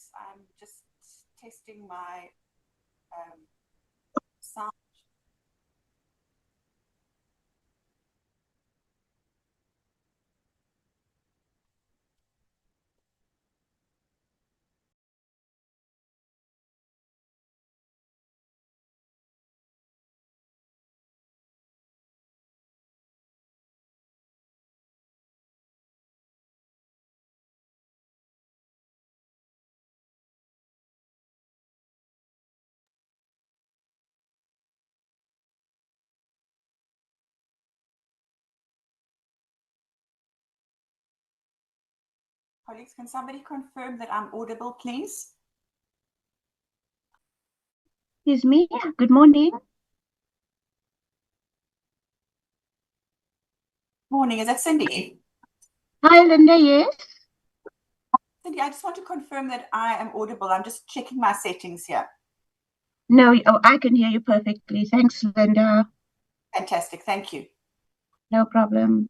colleagues. I'm just testing my sound. Colleagues, can somebody confirm that I'm audible, please? Excuse me. Good morning. Morning, is that Cindy? Hi, Linda. Yes. Cindy, I just want to confirm that I am audible. I'm just checking my settings here. No, oh, I can hear you perfectly. Thanks, Linda. Fantastic, thank you. No problem.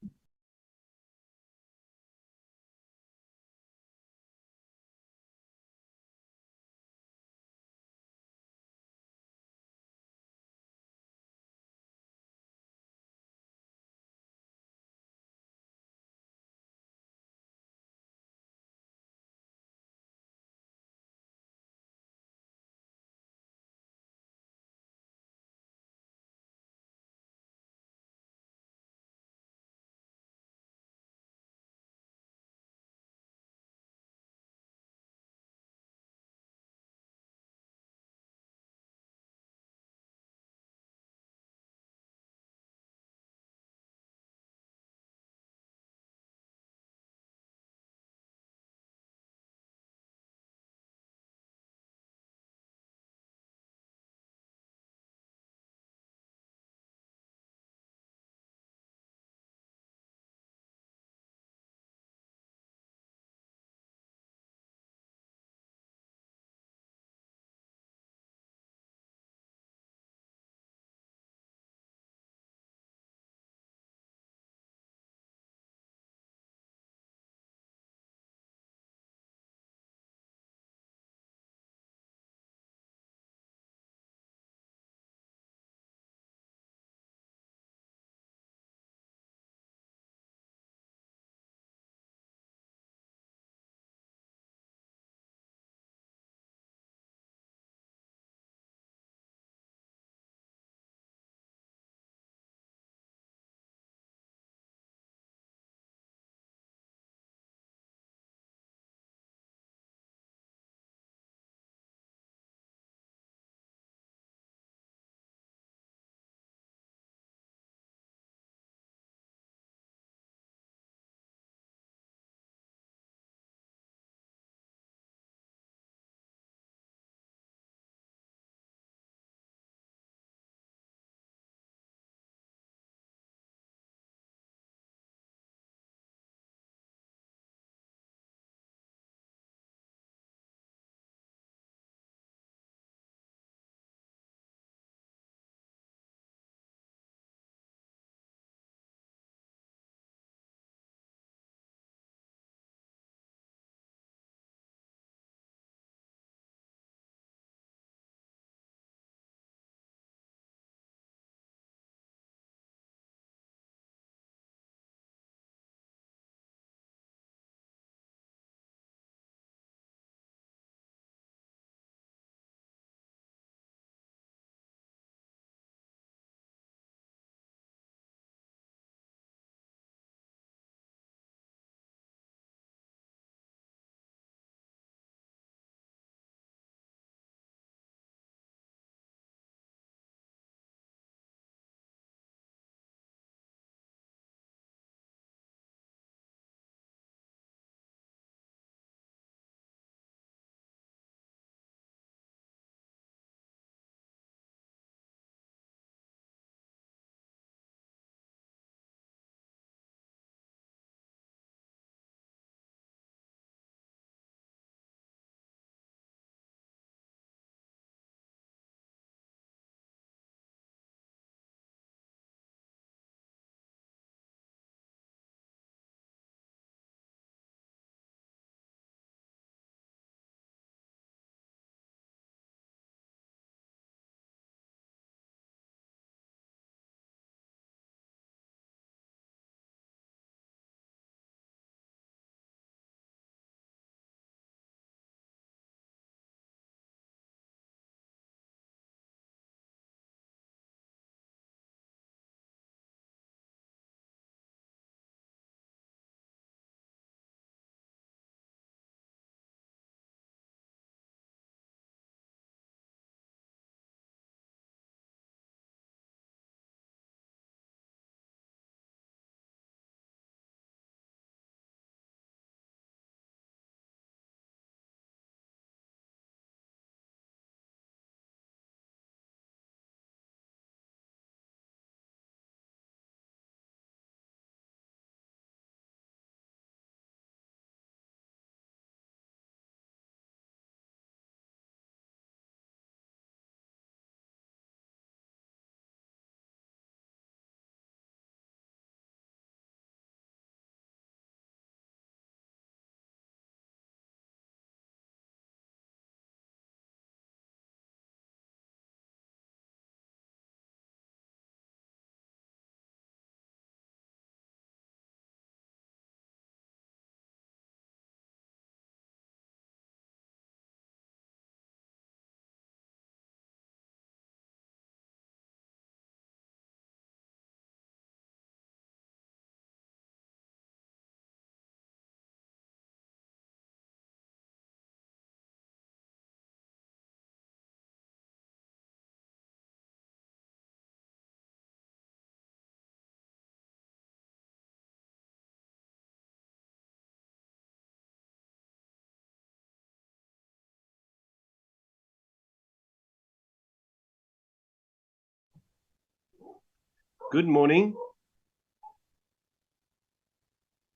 Good morning.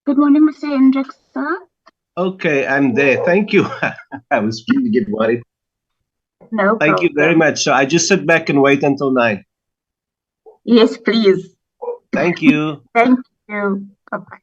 Good morning, Mr. Hendricks, sir. Okay, I'm there. Thank you. I was beginning to get worried. No Thank you very problem. much. So I just sit back and wait until 9. Yes, please. Thank you. Thank you. Bye-bye.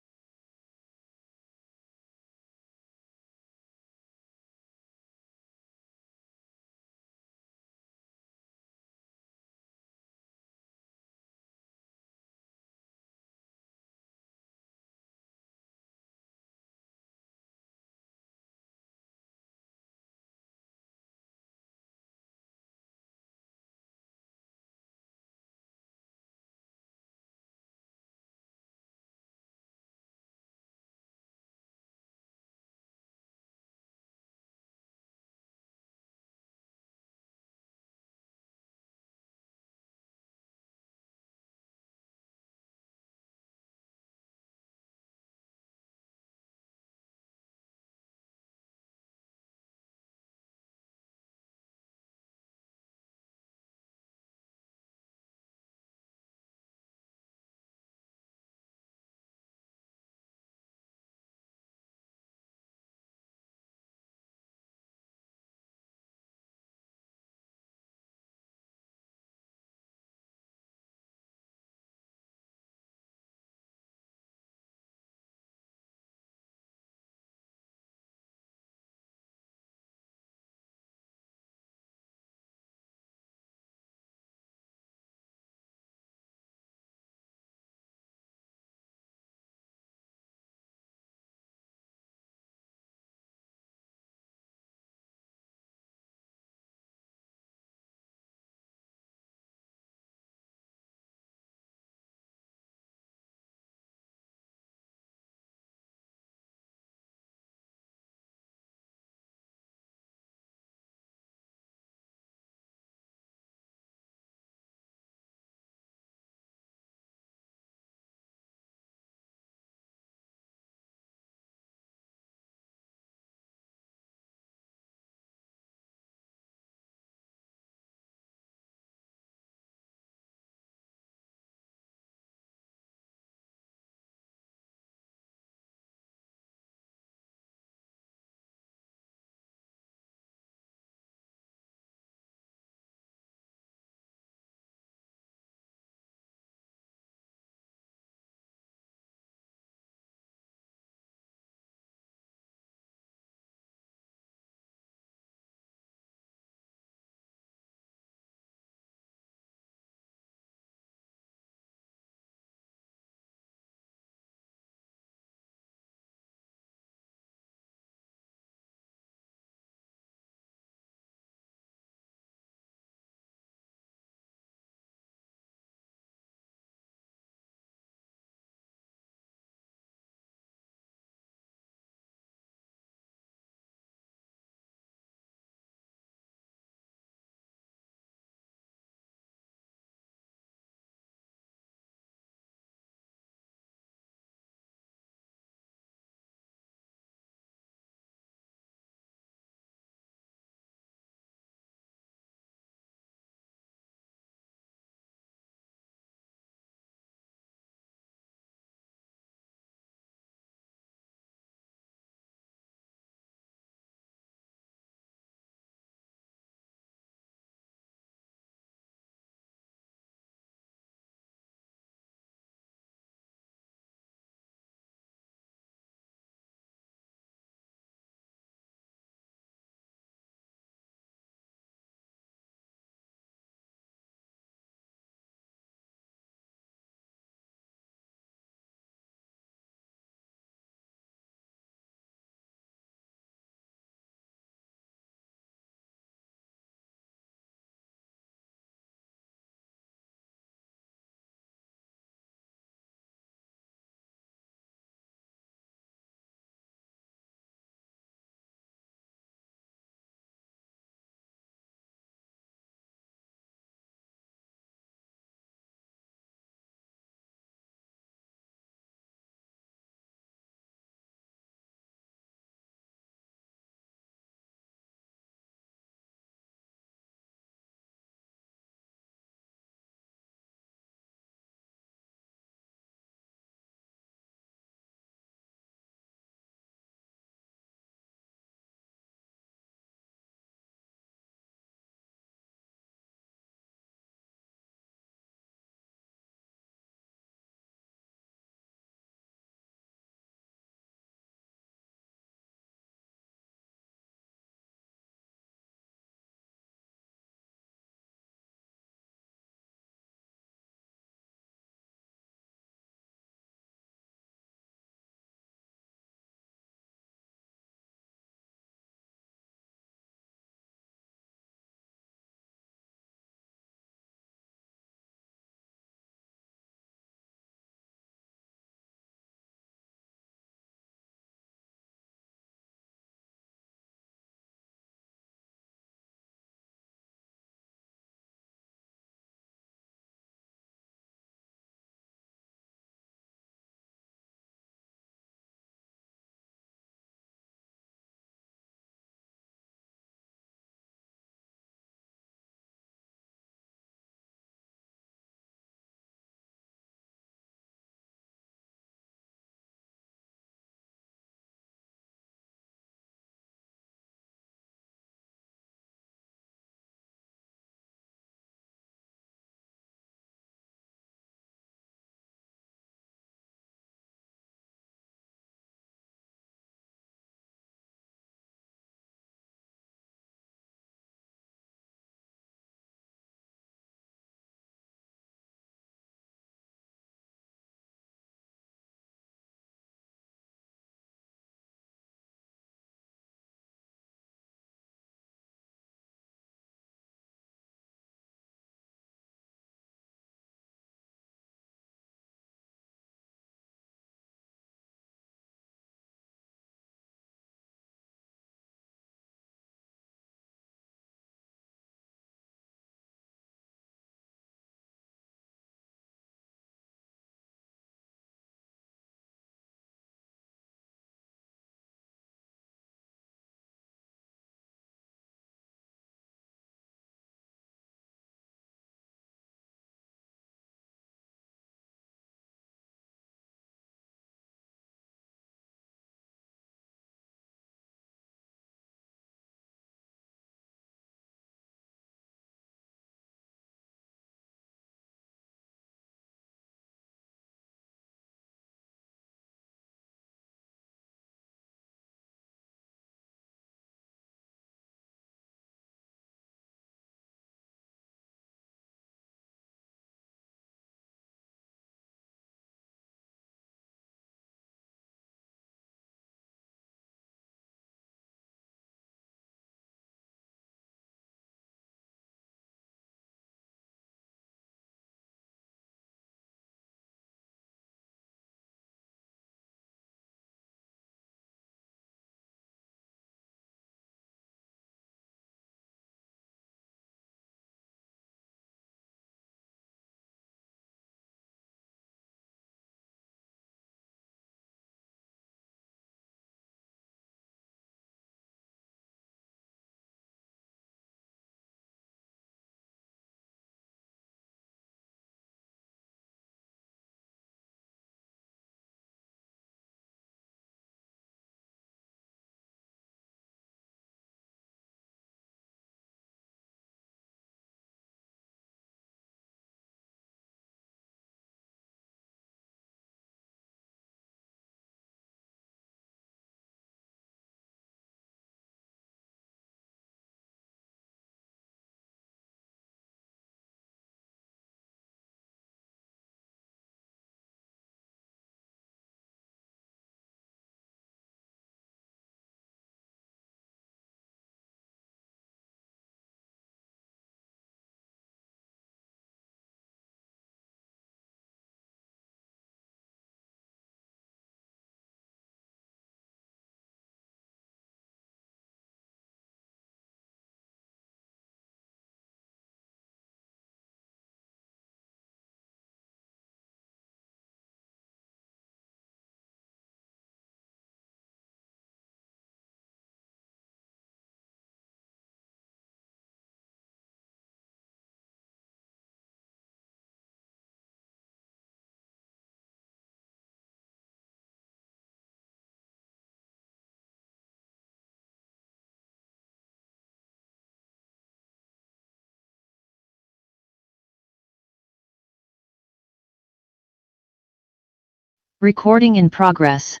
Recording in progress.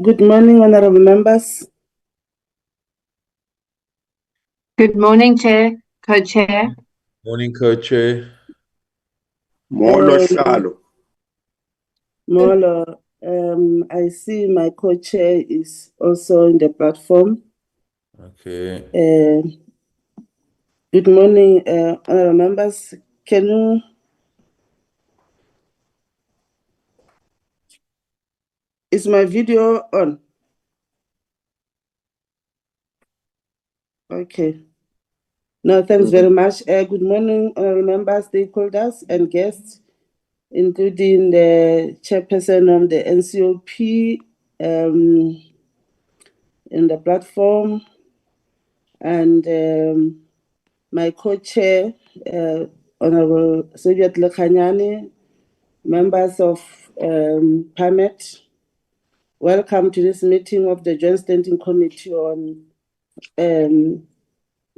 Good morning, honorable members. Good morning, Chair, Co-Chair. Morning, Co-Chair. Molo Shalo. Molo, I see my co-chair is also in the platform. Okay. Good morning, honorable members. Is my video on? Okay. No, thanks very much. Good morning, honorable members, stakeholders, and guests, including the chairperson of the NCOP in the platform, and my co-chair, Honorable Soviet Lekanyani, members of Parmed. Welcome to this meeting of the Joint Standing Committee on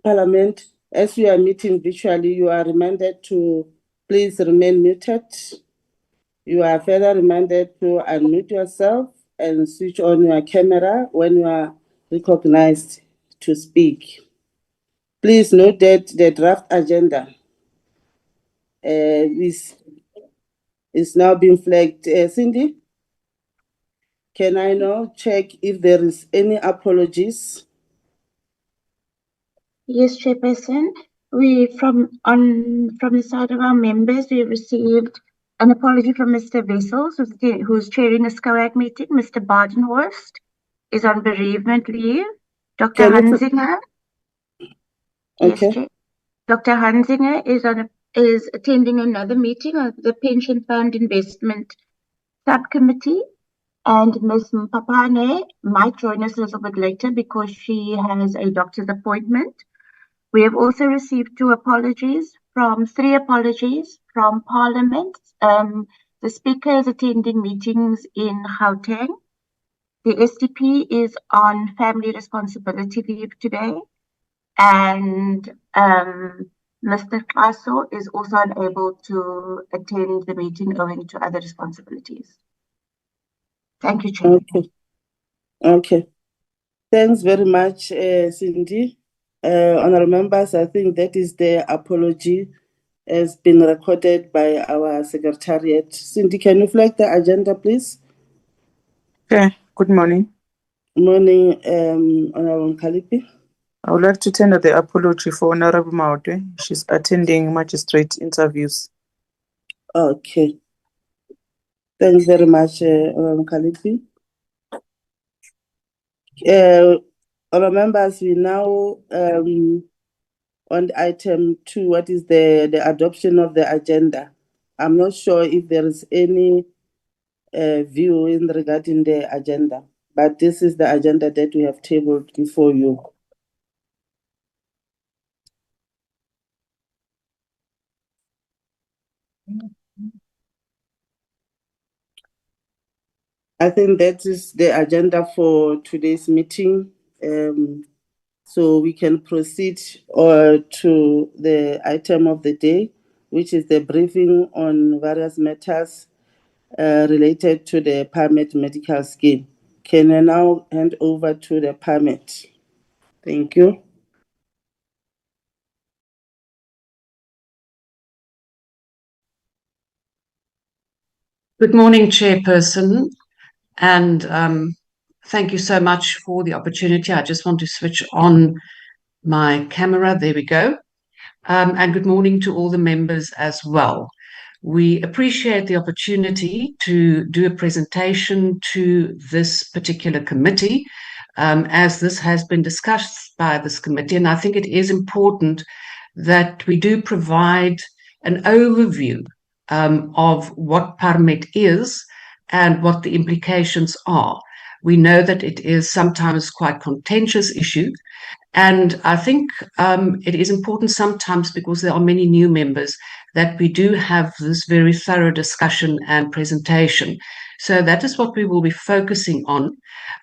Parliament. As we are meeting virtually, you are reminded to please remain muted. You are further reminded to unmute yourself and switch on your camera when you are recognized to speak. Please note that the draft agenda is now being flagged. Cindy, can I now check if there is any apologies? Yes, Chairperson. From the side of our members, we received an apology from Mr. Wessels, who's chairing the SCOAG meeting. Mr. Badenhorst is on bereavement leave. Dr. Hansinger. Okay. Yes, Chair. Dr. Hansinger is attending another meeting of the Pension Fund Investment Subcommittee, and Ms. Mpapane might join us a little bit later because she has a doctor's appointment. We have also received three apologies from Parliament. The Speaker is attending meetings in Gauteng. The SDP is on family responsibility leave today, and Mr. Kaso is also unable to attend the meeting owing to other responsibilities. Thank you, Chair. Okay. Thanks very much, Cindy. Honorable members, I think that is the apology has been recorded by our secretariat. Cindy, can you flag the agenda, please? Okay, good morning. Morning, Honorable Kalipi. I would like to tender the apology for Honorable Maute. She's attending magistrate interviews. Okay. Thanks very much, Honorable Kalipi. Honorable members, we now on item 2, what is the adoption of the agenda. I'm not sure if there is any view in regarding the agenda, but this is the agenda that we have tabled before you. I think that is the agenda for today's meeting. So we can proceed to the item of the day, which is the briefing on various matters related to the Parmed Medical Scheme. Can I now hand over to the Parmed? Thank you. Good morning, Chairperson, and thank you so much for the opportunity. I just want to switch on my camera. There we go. And good morning to all the members as well. We appreciate the opportunity to do a presentation to this particular committee, as this has been discussed by this committee, and I think it is important that we do provide an overview of what Parmed is and what the implications are. We know that it is sometimes quite contentious issue, and I think it is important sometimes, because there are many new members, that we do have this very thorough discussion and presentation. So that is what we will be focusing on.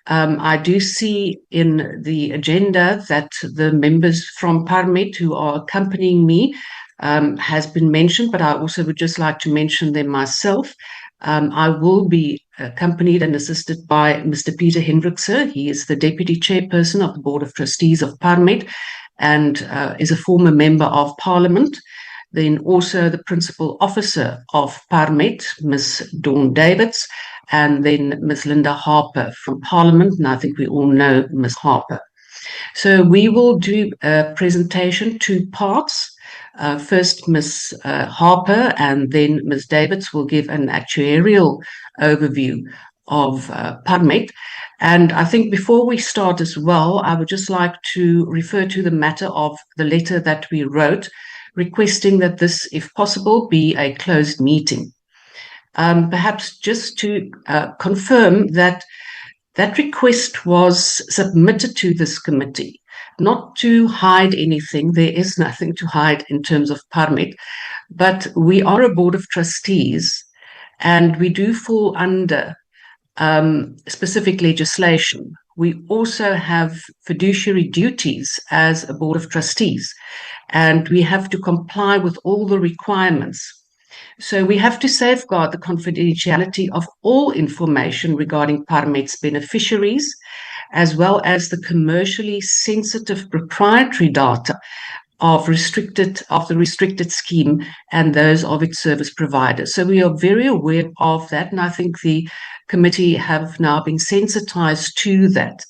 I do see in the agenda that the members from Parmed who are accompanying me has been mentioned, but I also would just like to mention them myself. I will be accompanied and assisted by Mr. Peter Hendrickse. He is the Deputy Chairperson of the Board of Trustees of Parmed and is a former Member of Parliament. Then also the Principal Officer of Parmed, Ms. Dawn Davids, and then Ms. Linda Harper from Parliament, and I think we all know Ms. Harper. So we will do a presentation, 2 parts. First, Ms. Harper and then Ms. Davids will give an actuarial overview of Parmed. And I think before we start as well, I would just like to refer to the matter of the letter that we wrote, requesting that this, if possible, be a closed meeting. Perhaps just to confirm that that request was submitted to this committee, not to hide anything. There is nothing to hide in terms of Parmed, but we are a board of trustees and we do fall under specific legislation. We also have fiduciary duties as a board of trustees, and we have to comply with all the requirements. So we have to safeguard the confidentiality of all information regarding Parmed's beneficiaries, as well as the commercially sensitive proprietary data of the restricted scheme and those of its service providers. So we are very aware of that, and I think the committee have now been sensitized to that.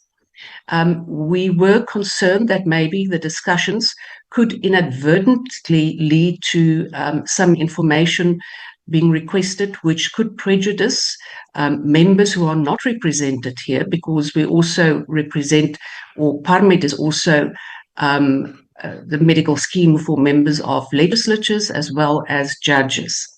We were concerned that maybe the discussions could inadvertently lead to some information being requested, which could prejudice members who are not represented here, because we also represent, or Parmed is also the medical scheme for members of legislatures as well as judges.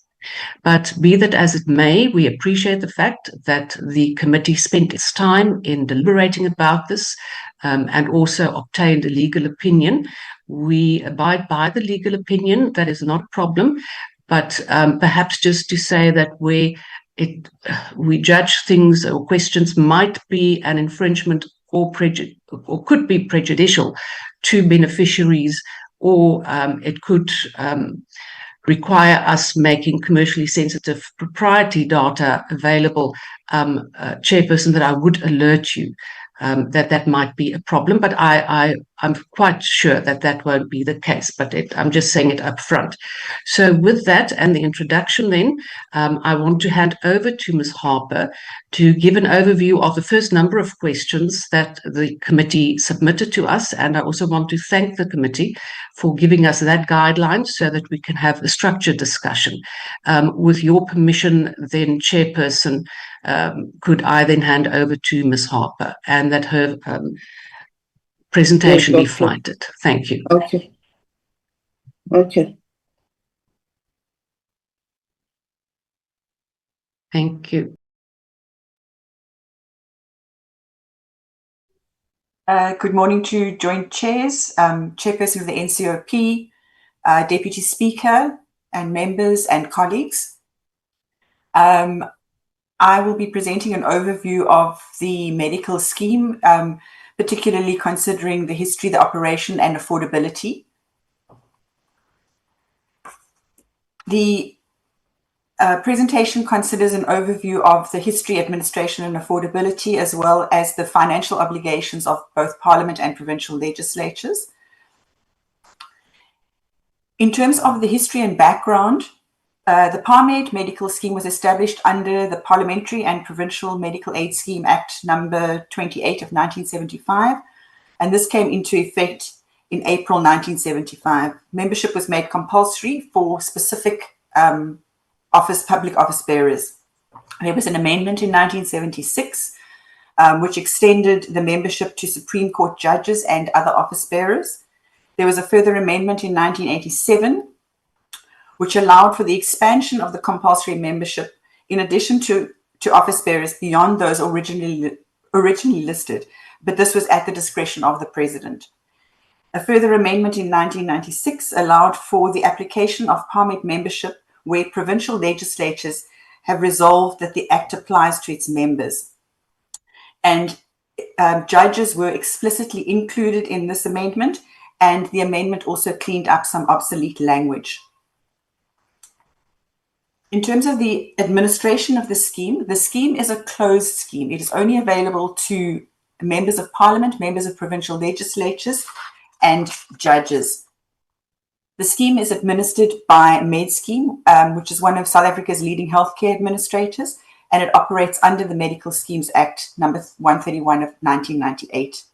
But be that as it may, we appreciate the fact that the committee spent its time in deliberating about this and also obtained a legal opinion. We abide by the legal opinion, that is not a problem, but perhaps just to say that we judge things or questions might be an infringement or could be prejudicial to beneficiaries, or it could require us making commercially sensitive proprietary data available, Chairperson, that I would alert you that might be a problem, but I'm quite sure that won't be the case, but I'm just saying it up front. So with that and the introduction then, I want to hand over to Ms. Harper to give an overview of the first number of questions that the committee submitted to us, and I also want to thank the committee for giving us that guideline so that we can have a structured discussion. With your permission then, Chairperson, could I then hand over to Ms. Harper and that her presentation be flighted. Thank you. Okay. Thank you. Good morning to joint chairs, Chairperson of the NCOP, Deputy Speaker and members and colleagues. I will be presenting an overview of the medical scheme, particularly considering the history, the operation and affordability. The presentation considers an overview of the history, administration and affordability, as well as the financial obligations of both Parliament and provincial legislatures. In terms of the history and background, the Parmed Medical Scheme was established under the Parliamentary and Provincial Medical Aid Scheme Act number 28 of 1975, and this came into effect in April 1975. Membership was made compulsory for specific public office bearers. There was an amendment in 1976 which extended the membership to Supreme Court judges and other office bearers. There was a further amendment in 1987 which allowed for the expansion of the compulsory membership in addition to office bearers beyond those originally listed, but this was at the discretion of the President. A further amendment in 1996 allowed for the application of Parmed membership where provincial legislatures have resolved that the Act applies to its members. And judges were explicitly included in this amendment, and the amendment also cleaned up some obsolete language. In terms of the administration of the scheme is a closed scheme. It is only available to members of parliament, members of provincial legislatures, and judges. The scheme is administered by MedScheme, which is one of South Africa's leading healthcare administrators, and it operates under the Medical Schemes Act number 131 of 1998.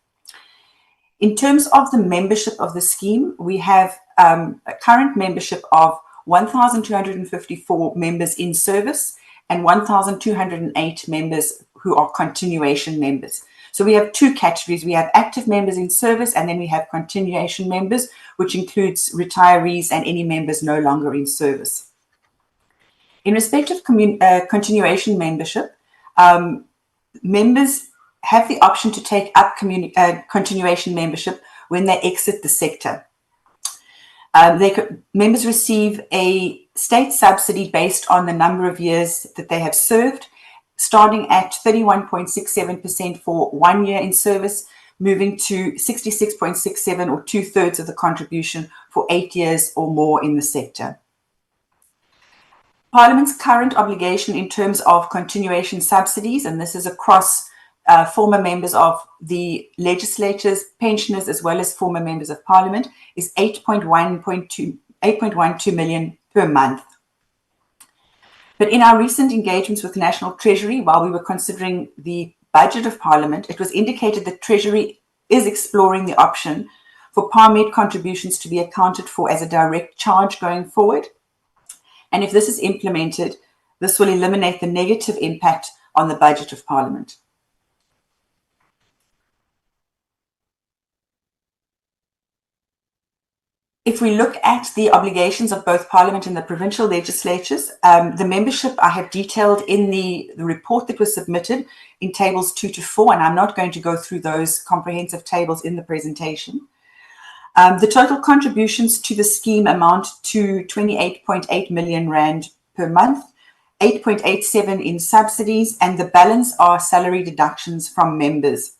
In terms of the membership of the scheme, we have a current membership of 1,254 members in service and 1,208 members who are continuation members. So we have two categories. We have active members in service, and then we have continuation members, which includes retirees and any members no longer in service. In respect of continuation membership, members have the option to take up continuation membership when they exit the sector. Members receive a state subsidy based on the number of years that they have served, starting at 31.67% for 1 year in service, moving to 66.67 or 2/3 of the contribution for 8 years or more in the sector. Parliament's current obligation in terms of continuation subsidies, and this is across former members of the legislatures, pensioners, as well as former members of parliament, is 8.12 million per month. But in our recent engagements with National Treasury, while we were considering the budget of parliament, it was indicated that Treasury is exploring the option for Parmed contributions to be accounted for as a direct charge going forward. And if this is implemented, this will eliminate the negative impact on the budget of parliament. If we look at the obligations of both Parliament and the provincial legislatures, the membership I have detailed in the report that was submitted in tables 2 to 4, and I'm not going to go through those comprehensive tables in the presentation. The total contributions to the scheme amount to 28.8 million rand per month, 8.87 in subsidies, and the balance are salary deductions from members.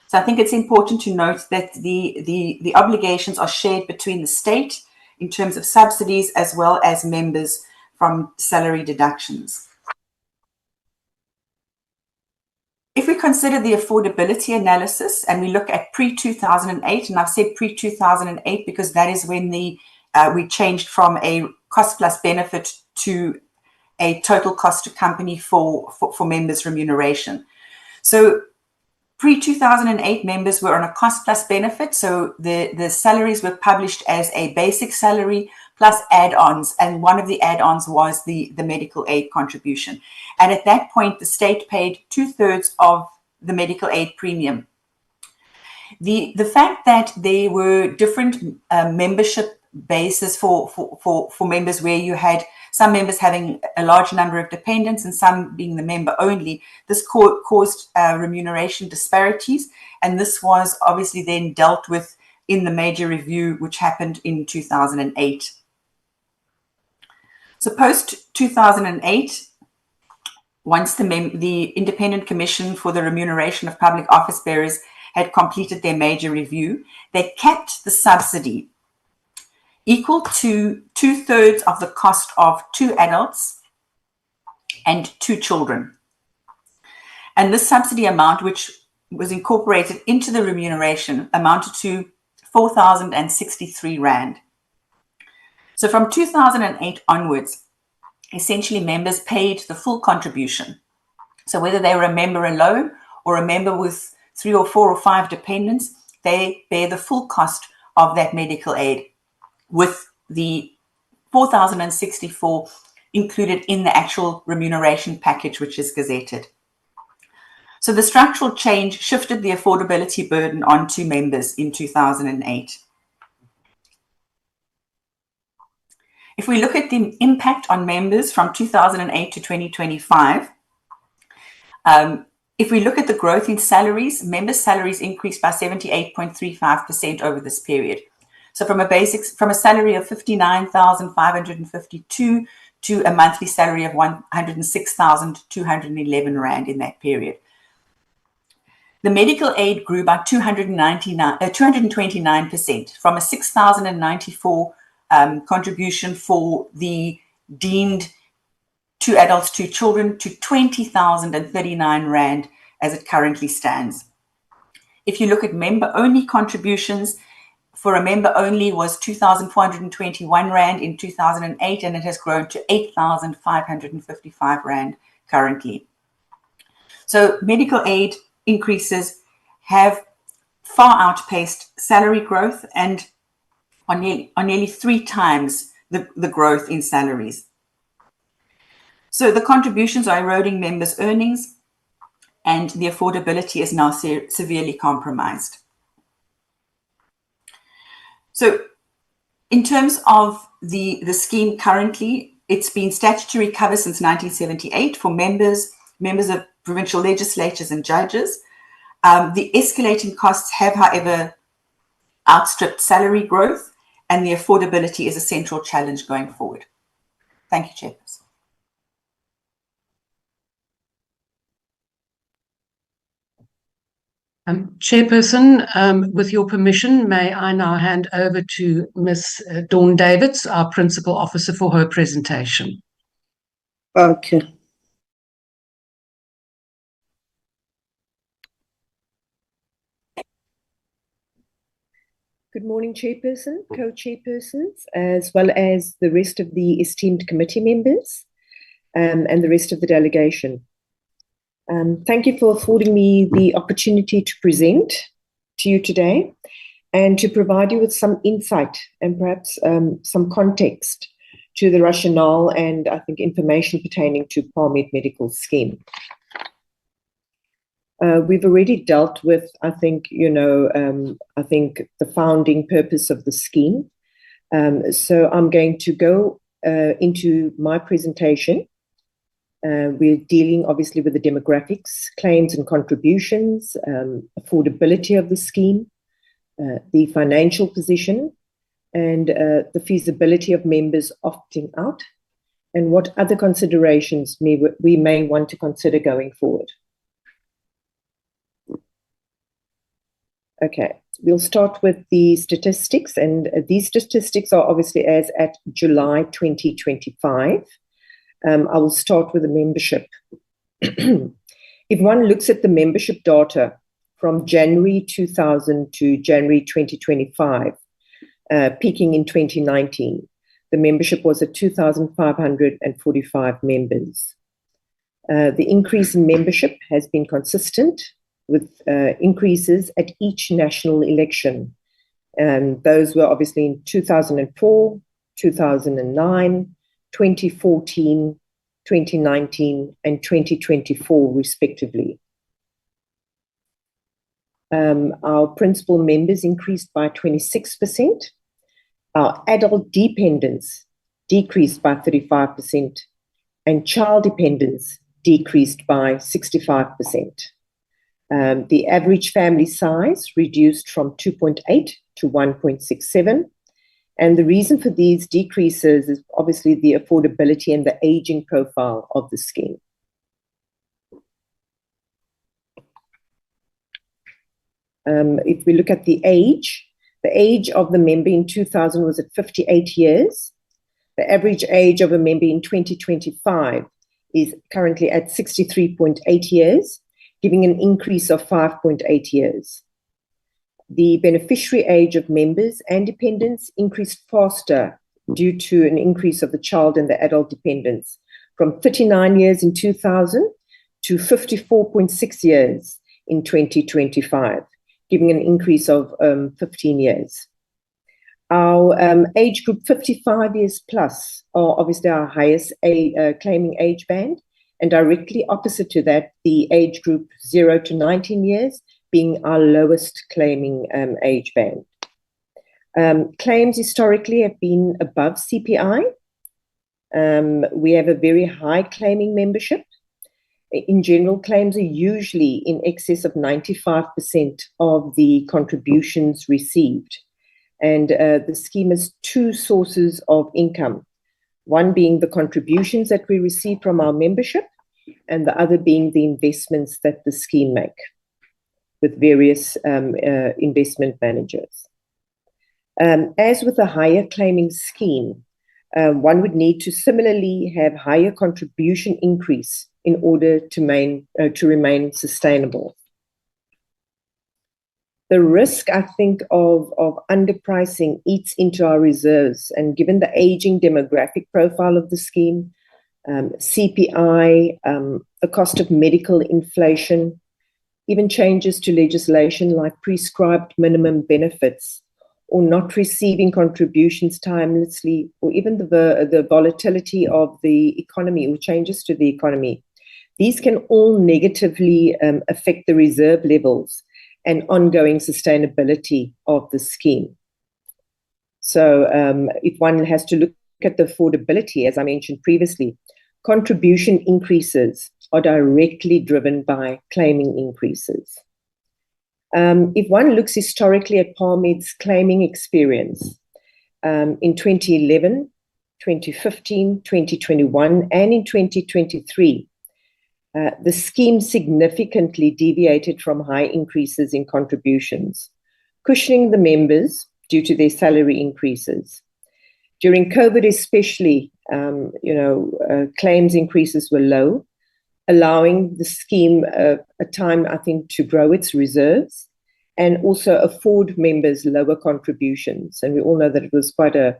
So I think it's important to note that the obligations are shared between the state in terms of subsidies as well as members from salary deductions. If we consider the affordability analysis and we look at pre-2008, and I've said pre-2008 because that is when we changed from a cost plus benefit to a total cost to company for members' remuneration. So pre-2008 members were on a cost plus benefit, so the salaries were published as a basic salary plus add-ons, and one of the add-ons was the medical aid contribution. And at that point, the state paid 2/3 of the medical aid premium. The fact that there were different membership bases for members, where you had some members having a large number of dependents and some being the member only, this caused remuneration disparities, and this was obviously then dealt with in the major review which happened in 2008. So post 2008, once the Independent Commission for the Remuneration of Public Office Bearers had completed their major review, they capped the subsidy equal to 2/3 of the cost of 2 adults and 2 children. And this subsidy amount, which was incorporated into the remuneration, amounted to 4,063 Rand. So from 2008 onwards, essentially members paid the full contribution. So whether they were a member alone or a member with 3 or 4 or 5 dependents, they bear the full cost of that medical aid, with the 4,064 included in the actual remuneration package, which is gazetted. So the structural change shifted the affordability burden onto members in 2008. If we look at the impact on members from 2008 to 2025, if we look at the growth in salaries, members' salaries increased by 78.35% over this period. So from a salary of 59,552 to a monthly salary of 106,211 Rand in that period. The medical aid grew by 229%, from a 6,094 contribution for the deemed 2 adults, 2 children, to 20,039 Rand as it currently stands. If you look at member-only contributions, for a member only was 2,421 Rand in 2008, and it has grown to 8,555 Rand currently. So medical aid increases have far outpaced salary growth and are nearly 3 times the growth in salaries. So the contributions are eroding members' earnings, and the affordability is now severely compromised. So in terms of the scheme currently, it's been statutory cover since 1978 for members of provincial legislatures and judges. The escalating costs have, however, outstripped salary growth, and the affordability is a central challenge going forward. Thank you, Chairperson. Chairperson, with your permission, may I now hand over to Ms. Dawn Davids, our Principal Officer, for her presentation. Okay. Good morning, Chairperson, co-chairpersons, as well as the rest of the esteemed committee members and the rest of the delegation. Thank you for affording me the opportunity to present to you today and to provide you with some insight and perhaps some context to the rationale and, I think, information pertaining to Parmed Medical Scheme. We've already dealt with, I think, I think the founding purpose of the scheme. So I'm going to go into my presentation. We're dealing obviously with the demographics, claims and contributions, affordability of the scheme, the financial position, and the feasibility of members opting out, and what other considerations we may want to consider going forward. Okay, we'll start with the statistics, and these statistics are obviously as at July 2025. I will start with the membership. If one looks at the membership data from January 2000 to January 2025, peaking in 2019, the membership was at 2,545 members. The increase in membership has been consistent with increases at each national election. Those were obviously in 2004, 2009, 2014, 2019, and 2024, respectively. Our principal members increased by 26%. Our adult dependents decreased by 35%, and child dependents decreased by 65%. The average family size reduced from 2.8 to 1.67. And the reason for these decreases is obviously the affordability and the aging profile of the scheme. If we look at the age of the member in 2000 was at 58 years. The average age of a member in 2025 is currently at 63.8 years, giving an increase of 5.8 years. The beneficiary age of members and dependents increased faster due to an increase of the child and the adult dependents from 39 years in 2000 to 54.6 years in 2025, giving an increase of 15 years. Our age group 55 years plus are obviously our highest claiming age band, and directly opposite to that, the age group 0 to 19 years being our lowest claiming age band. Claims historically have been above CPI. We have a very high claiming membership. In general, claims are usually in excess of 95% of the contributions received. And the scheme has 2 sources of income. One being the contributions that we receive from our membership, and the other being the investments that the scheme make with various investment managers. As with a higher claiming scheme, one would need to similarly have higher contribution increase in order to remain sustainable. The risk, I think, of underpricing eats into our reserves, and given the aging demographic profile of the scheme, CPI, the cost of medical inflation, even changes to legislation like prescribed minimum benefits, or not receiving contributions timelessly, or even the volatility of the economy or changes to the economy. These can all negatively affect the reserve levels and ongoing sustainability of the scheme. So if one has to look at the affordability, as I mentioned previously, contribution increases are directly driven by claiming increases. If one looks historically at Parmed's claiming experience in 2011, 2015, 2021, and in 2023, the scheme significantly deviated from high increases in contributions, cushioning the members due to their salary increases. During COVID especially, claims increases were low, allowing the scheme a time, I think, to grow its reserves and also afford members lower contributions. And we all know that it was quite a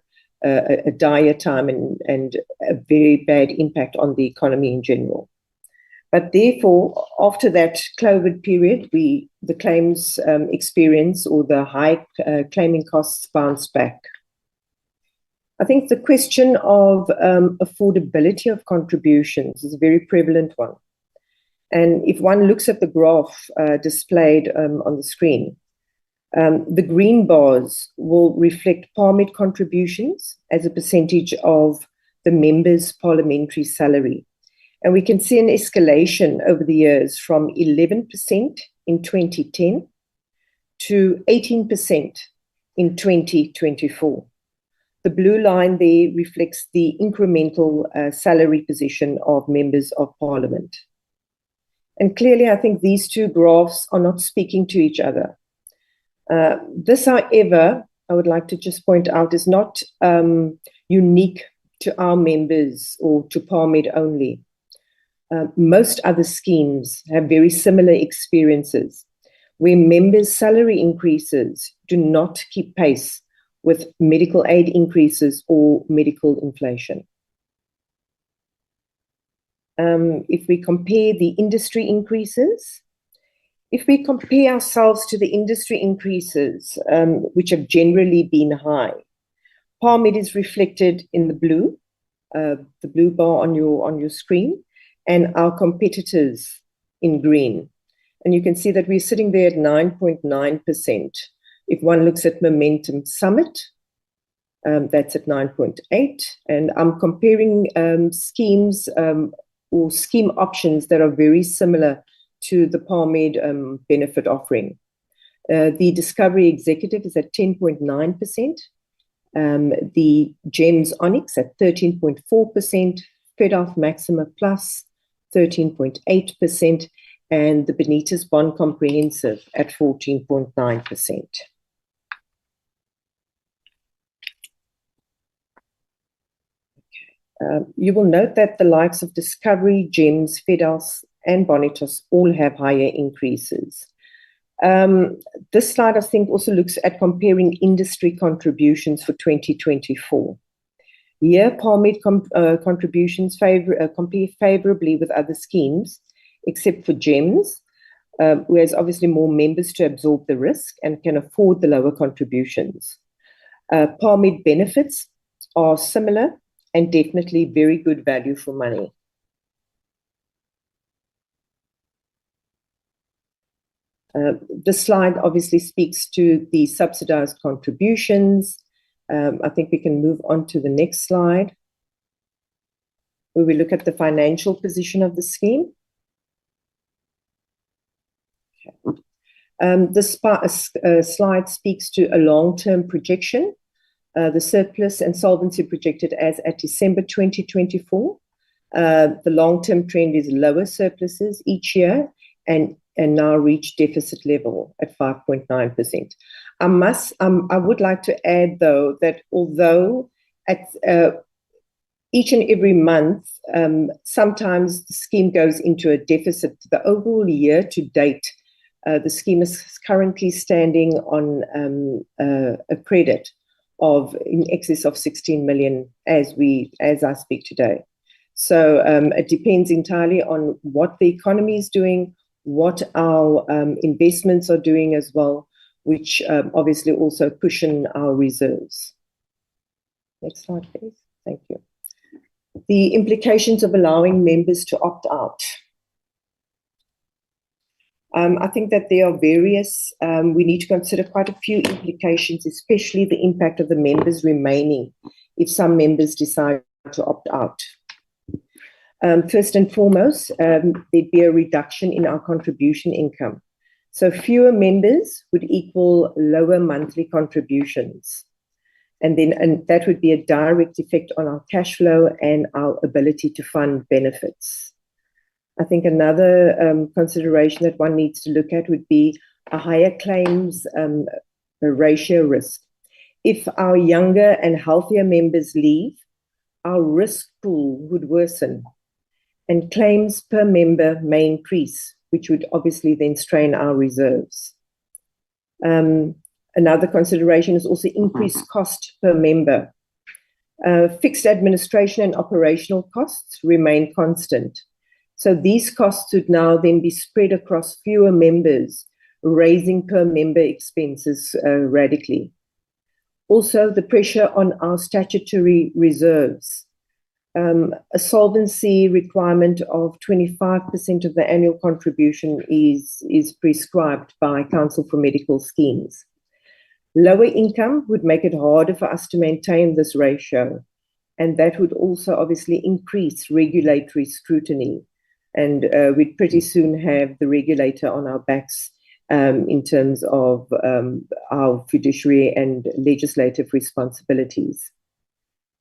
dire time and a very bad impact on the economy in general. But therefore, after that COVID period, the claims experience or the high claiming costs bounced back. I think the question of affordability of contributions is a very prevalent one. And if one looks at the graph displayed on the screen, the green bars will reflect Parmed contributions as a percentage of the member's parliamentary salary. And we can see an escalation over the years from 11% in 2010 to 18% in 2024. The blue line there reflects the incremental salary position of members of parliament. And clearly, I think these two graphs are not speaking to each other. This, however, I would like to just point out, is not unique to our members or to Parmed only. Most other schemes have very similar experiences where members' salary increases do not keep pace with medical aid increases or medical inflation. If we compare the industry increases, if we compare ourselves to the industry increases, which have generally been high, Parmed is reflected in the blue bar on your screen, and our competitors in green. And you can see that we're sitting there at 9.9%. If one looks at Momentum Summit, that's at 9.8%. And I'm comparing schemes or scheme options that are very similar to the Parmed benefit offering. The Discovery Executive is at 10.9%. The GEMS Onyx at 13.4%. FedOff Maxima Plus 13.8%, and the Benitez Bond Comprehensive at 14.9%. You will note that the likes of Discovery, GEMS, FedOff, and Bonitas all have higher increases. This slide, I think, also looks at comparing industry contributions for 2024. Here, Parmed contributions compare favorably with other schemes, except for GEMS, who has obviously more members to absorb the risk and can afford the lower contributions. Parmed benefits are similar and definitely very good value for money. This slide obviously speaks to the subsidized contributions. I think we can move on to the next slide, where we look at the financial position of the scheme. This slide speaks to a long-term projection The surplus and solvency projected as at December 2024. The long-term trend is lower surpluses each year and now reach deficit level at 5.9%. I would like to add, though, that although at each and every month, sometimes the scheme goes into a deficit, the overall year to date, the scheme is currently standing on a credit of in excess of 16 million as I speak today. So it depends entirely on what the economy is doing, what our investments are doing as well, which obviously also cushion our reserves. Next slide, please. Thank you. The implications of allowing members to opt out. I think that there are various, we need to consider quite a few implications, especially the impact of the members remaining if some members decide to opt out. First and foremost, there'd be a reduction in our contribution income. So fewer members would equal lower monthly contributions. And that would be a direct effect on our cash flow and our ability to fund benefits. I think another consideration that one needs to look at would be a higher claims ratio risk. If our younger and healthier members leave, our risk pool would worsen and claims per member may increase, which would obviously then strain our reserves. Another consideration is also increased cost per member. Fixed administration and operational costs remain constant. So these costs would now then be spread across fewer members, raising per member expenses radically. Also, the pressure on our statutory reserves. A solvency requirement of 25% of the annual contribution is prescribed by Council for Medical Schemes. Lower income would make it harder for us to maintain this ratio, and that would also obviously increase regulatory scrutiny. And we'd pretty soon have the regulator on our backs in terms of our fiduciary and legislative responsibilities.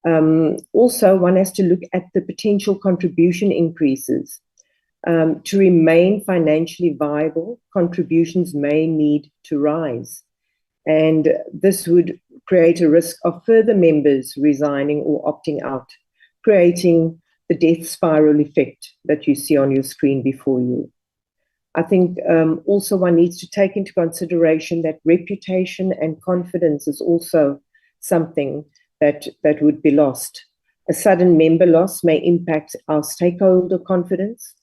Also, one has to look at the potential contribution increases. To remain financially viable, contributions may need to rise. And this would create a risk of further members resigning or opting out, creating the death spiral effect that you see on your screen before you. I think also one needs to take into consideration that reputation and confidence is also something that would be lost. A sudden member loss may impact our stakeholder confidence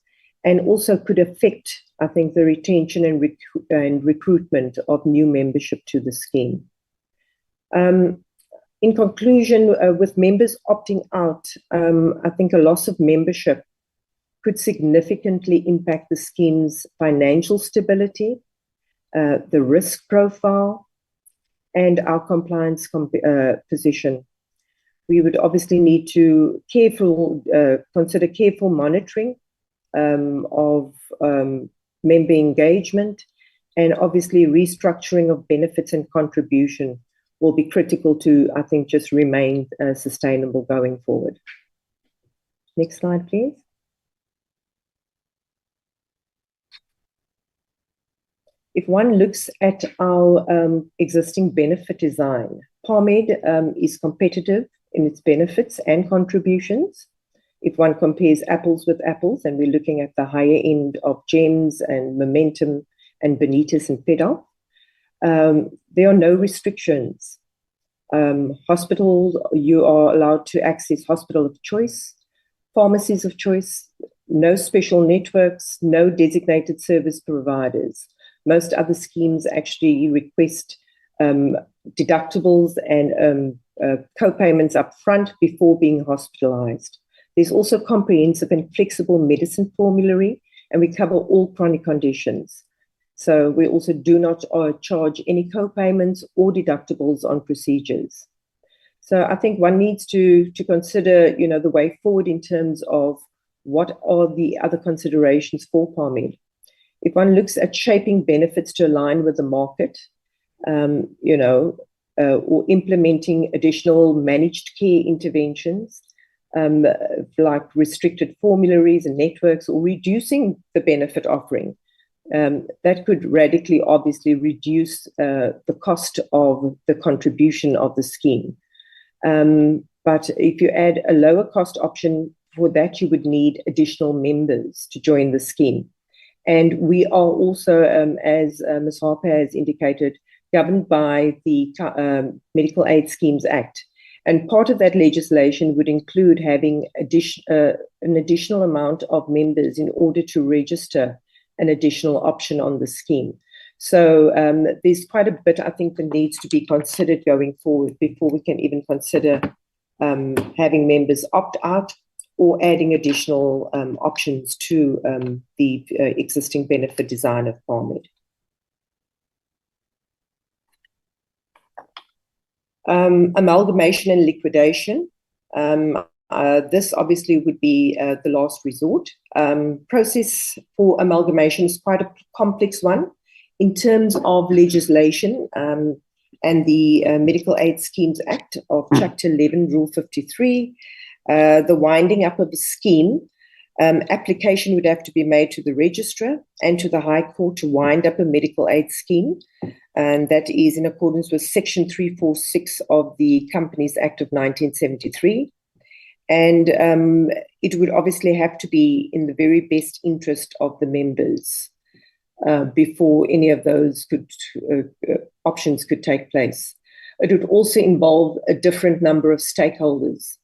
and also could affect, I think, the retention and recruitment of new membership to the scheme. In conclusion, with members opting out, I think a loss of membership could significantly impact the scheme's financial stability, the risk profile, and our compliance position. We would obviously need to consider careful monitoring of member engagement, and obviously restructuring of benefits and contribution will be critical to, I think, just remain sustainable going forward. Next slide, please. If one looks at our existing benefit design, Parmed is competitive in its benefits and contributions. If one compares apples with apples, and we're looking at the higher end of GEMS and Momentum and Bonitas and FedOff, there are no restrictions. Hospitals, you are allowed to access hospital of choice, pharmacies of choice, no special networks, no designated service providers. Most other schemes actually request deductibles and co-payments up front before being hospitalized. There's also comprehensive and flexible medicine formulary, and we cover all chronic conditions. So we also do not charge any co-payments or deductibles on procedures. So I think one needs to consider, the way forward in terms of what are the other considerations for Parmed. If one looks at shaping benefits to align with the market, or implementing additional managed care interventions, like restricted formularies and networks, or reducing the benefit offering. That could radically, obviously, reduce the cost of the contribution of the scheme. But if you add a lower cost option, for that you would need additional members to join the scheme. And we are also, as Ms. Harper has indicated, governed by the Medical Aid Schemes Act. And part of that legislation would include having an additional amount of members in order to register an additional option on the scheme. So there's quite a bit, I think, that needs to be considered going forward before we can even consider having members opt out or adding additional options to the existing benefit design of Parmed. Amalgamation and liquidation. This obviously would be the last resort. Process for amalgamation is quite a complex one in terms of legislation and the Medical Aid Schemes Act of Chapter 11, Rule 53. The winding up of the scheme, application would have to be made to the registrar and to the High Court to wind up a medical aid scheme. And that is in accordance with Section 346 of the Companies Act of 1973. And it would obviously have to be in the very best interest of the members before any of those options could take place. It would also involve a different number of stakeholders.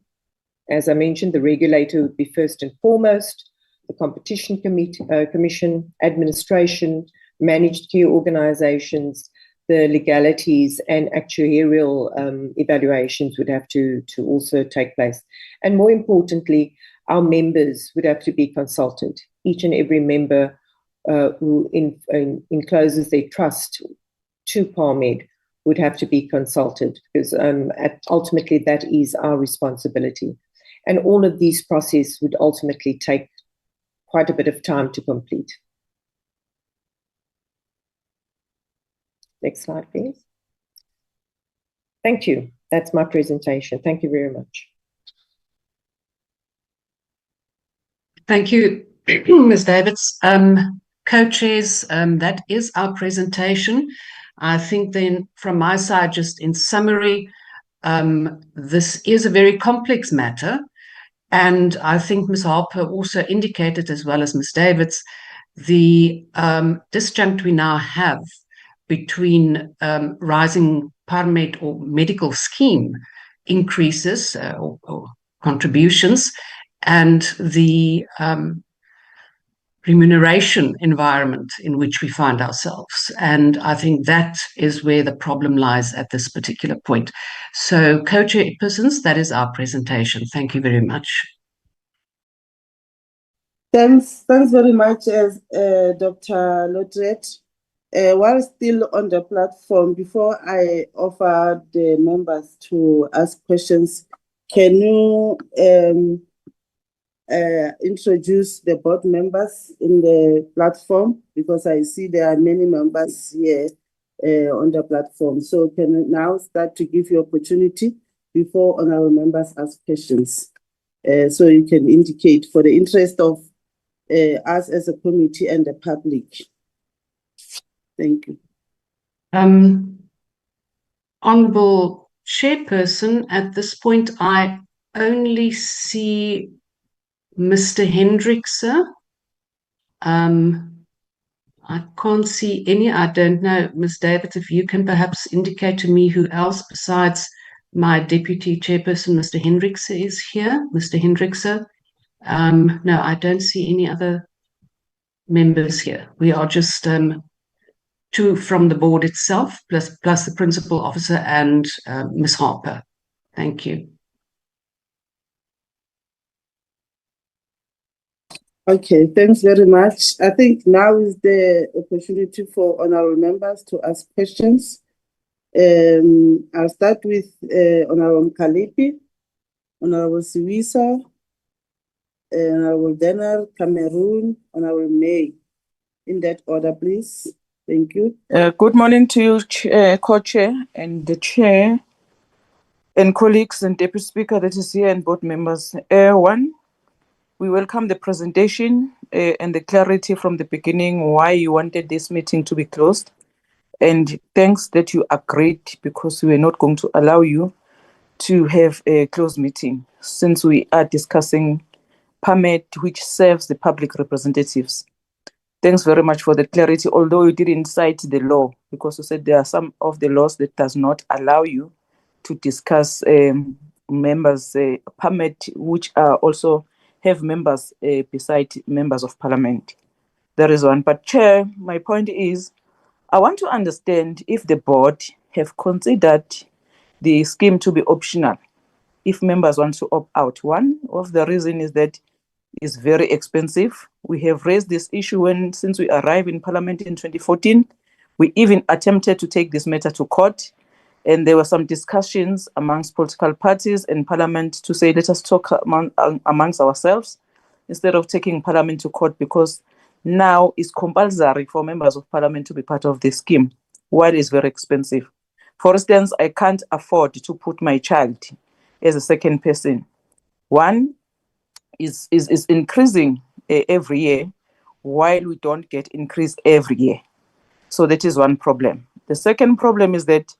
As I mentioned, the regulator would be first and foremost, the Competition Commission, administration, managed care organizations, the legalities and actuarial evaluations would have to also take place. And more importantly, our members would have to be consulted. Each and every member who encloses their trust to Parmed would have to be consulted, because ultimately that is our responsibility. And all of these processes would ultimately take quite a bit of time to complete. Next slide, please. Thank you. That's my presentation. Thank you very much. Thank you, Ms. Davids. Co-chairs, that is our presentation. I think then from my side, just in summary, this is a very complex matter. And I think Ms. Harper also indicated, as well as Ms. Davids, the disjunct we now have between rising Parmed or medical scheme increases or contributions and the remuneration environment in which we find ourselves. And I think that is where the problem lies at this particular point. So, co-chairpersons, that is our presentation. Thank you very much. Thanks very much, Dr. Lodret. While still on the platform, before I offer the members to ask questions, can you introduce the board members in the platform? Because I see there are many members here on the platform. So can you now start to give you opportunity before honorable members ask questions? So you can indicate for the interest of us as a committee and the public. Thank you. Honourable Chairperson, at this point, I only see Mr. Hendrickse. I can't see any. I don't know, Ms. Davids, if you can perhaps indicate to me who else besides my Deputy Chairperson, Mr. Hendrickse, is here. Mr. Hendrickse. No, I don't see any other members here. We are just two from the board itself, plus the principal officer and Ms. Harper. Thank you. Okay, thanks very much. I think now is the opportunity for honorable members to ask questions. I'll start with Honorable Kalipi, Honorable Siwisa, Honorable Denner, Cameroon, Honorable May. In that order, please. Thank you. Good morning to you, co-chair and the chair and colleagues and deputy speaker that is here and board members. One, we welcome the presentation and the clarity from the beginning why you wanted this meeting to be closed. And thanks that you agreed, because we were not going to allow you to have a closed meeting since we are discussing Parmed, which serves the public representatives. Thanks very much for the clarity, although you didn't cite the law, because you said there are some of the laws that does not allow you to discuss members, Parmed, which are also have members beside members of parliament. There is one. But Chair, my point is, I want to understand if the board have considered the scheme to be optional if members want to opt out. One of the reason is that it's very expensive. We have raised this issue since we arrived in Parliament in 2014. We even attempted to take this matter to court, and there were some discussions amongst political parties and Parliament to say, let us talk amongst ourselves instead of taking Parliament to court, because now it's compulsory for members of Parliament to be part of this scheme, while it's very expensive. For instance, I can't afford to put my child as a second person. One is increasing every year, while we don't get increased every year. So that is one problem. The second problem is that